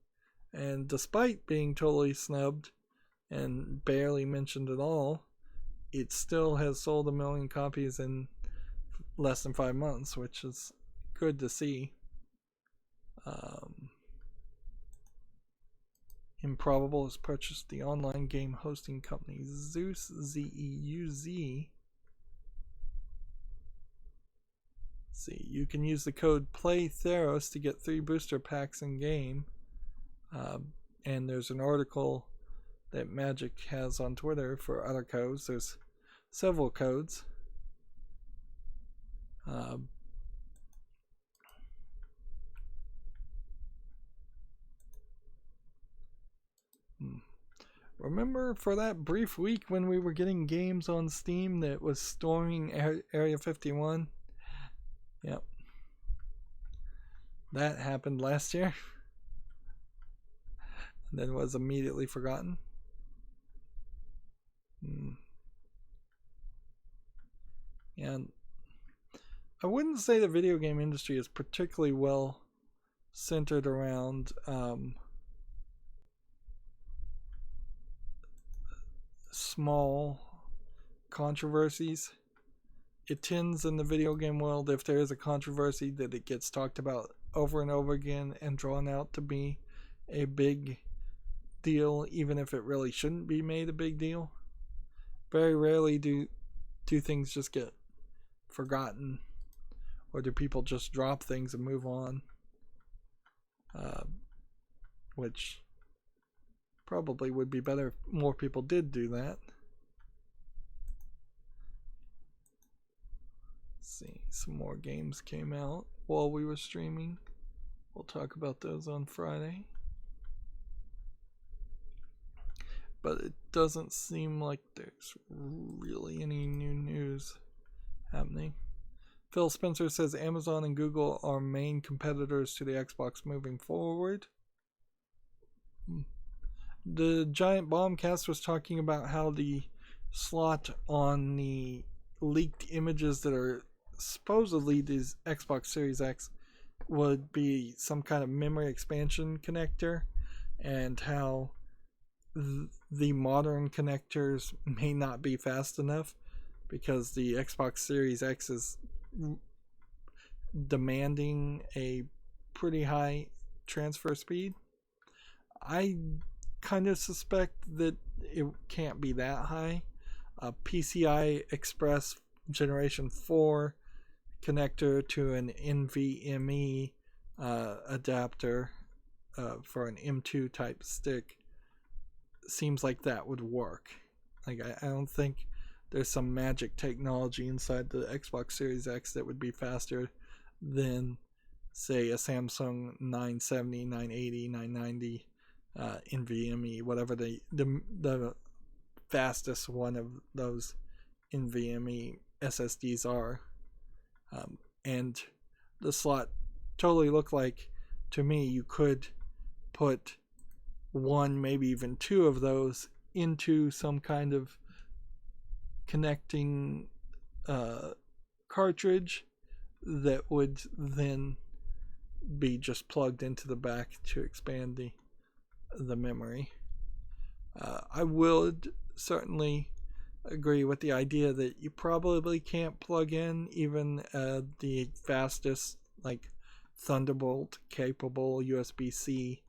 And despite being totally snubbed and barely mentioned at all, it still has sold 1 million copies in less than 5 months, which is good to see. Improbable has purchased the online game hosting company Zeus, Z-E-U-Z. See, you can use the code PLAYTHEROS to get 3 booster packs in game. And there's an article that Magic has on Twitter for other codes. There's several codes. Remember for that brief week when we were getting games on Steam that was storming Area 51? Yep. That happened last year. And then was immediately forgotten. And I wouldn't say the video game industry is particularly well centered around small controversies. It tends in the video game world, if there is a controversy, that it gets talked about over and over again and drawn out to be a big deal, even if it really shouldn't be made a big deal. Very rarely do things just get forgotten, or do people just drop things and move on, which probably would be better if more people did do that. Let's see, some more games came out while we were streaming. We'll talk about those on Friday. But it doesn't seem like there's really any new news happening. Phil Spencer says Amazon and Google are main competitors to the Xbox moving forward. The Giant Bombcast was talking about how the slot on the leaked images that are supposedly these Xbox Series X would be some kind of memory expansion connector, and how the modern connectors may not be fast enough because the Xbox Series X is demanding a pretty high transfer speed. I kind of suspect that it can't be that high. A PCI Express Generation 4 connector to an NVMe adapter for an M2 type stick seems like that would work. Like, I don't think there's some magic technology inside the Xbox Series X that would be faster than, say, a Samsung 970, 980, 990 NVMe, whatever the fastest one of those NVMe SSDs are. And the slot totally looked like, to me, you could put one, maybe even two of those into some kind of connecting cartridge that would then be just plugged into the back to expand the memory. I would certainly agree with the idea that you probably can't plug in even the fastest, like Thunderbolt capable USB-C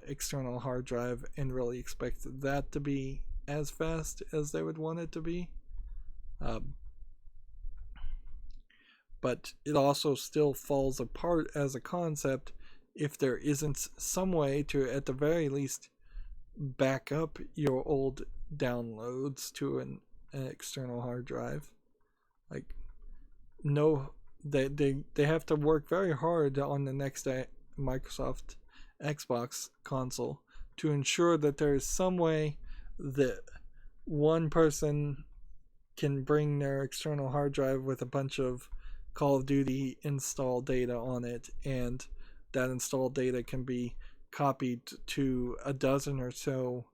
external hard drive and really expect that to be as fast as they would want it to be. But it also still falls apart as a concept if there isn't some way to, at the very least, back up your old downloads to an external hard drive. Like, no, they have to work very hard on the next Microsoft Xbox console to ensure that there is some way that one person can bring their external hard drive with a bunch of Call of Duty install data on it, and that installed data can be copied to a dozen or so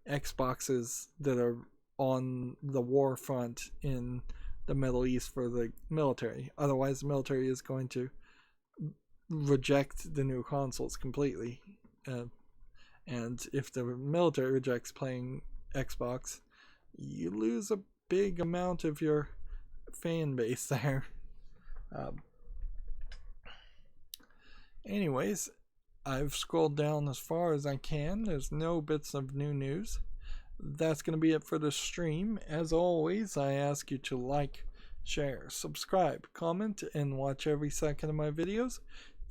Xboxes that are on the war front in the Middle East for the military. Otherwise, the military is going to reject the new consoles completely. And if the military rejects playing Xbox, you lose a big amount of your fan base there. Anyways, I've scrolled down as far as I can. There's no bits of new news. That's going to be it for the stream. As always, I ask you to like, share, subscribe, comment, and watch every second of my videos.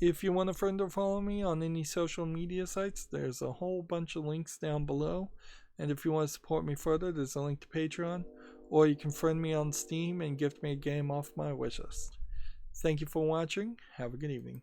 If you want a friend or follow me on any social media sites, there's a whole bunch of links down below. And if you want to support me further, there's a link to Patreon. Or you can friend me on Steam and gift me a game off my wishlist. Thank you for watching. Have a good evening.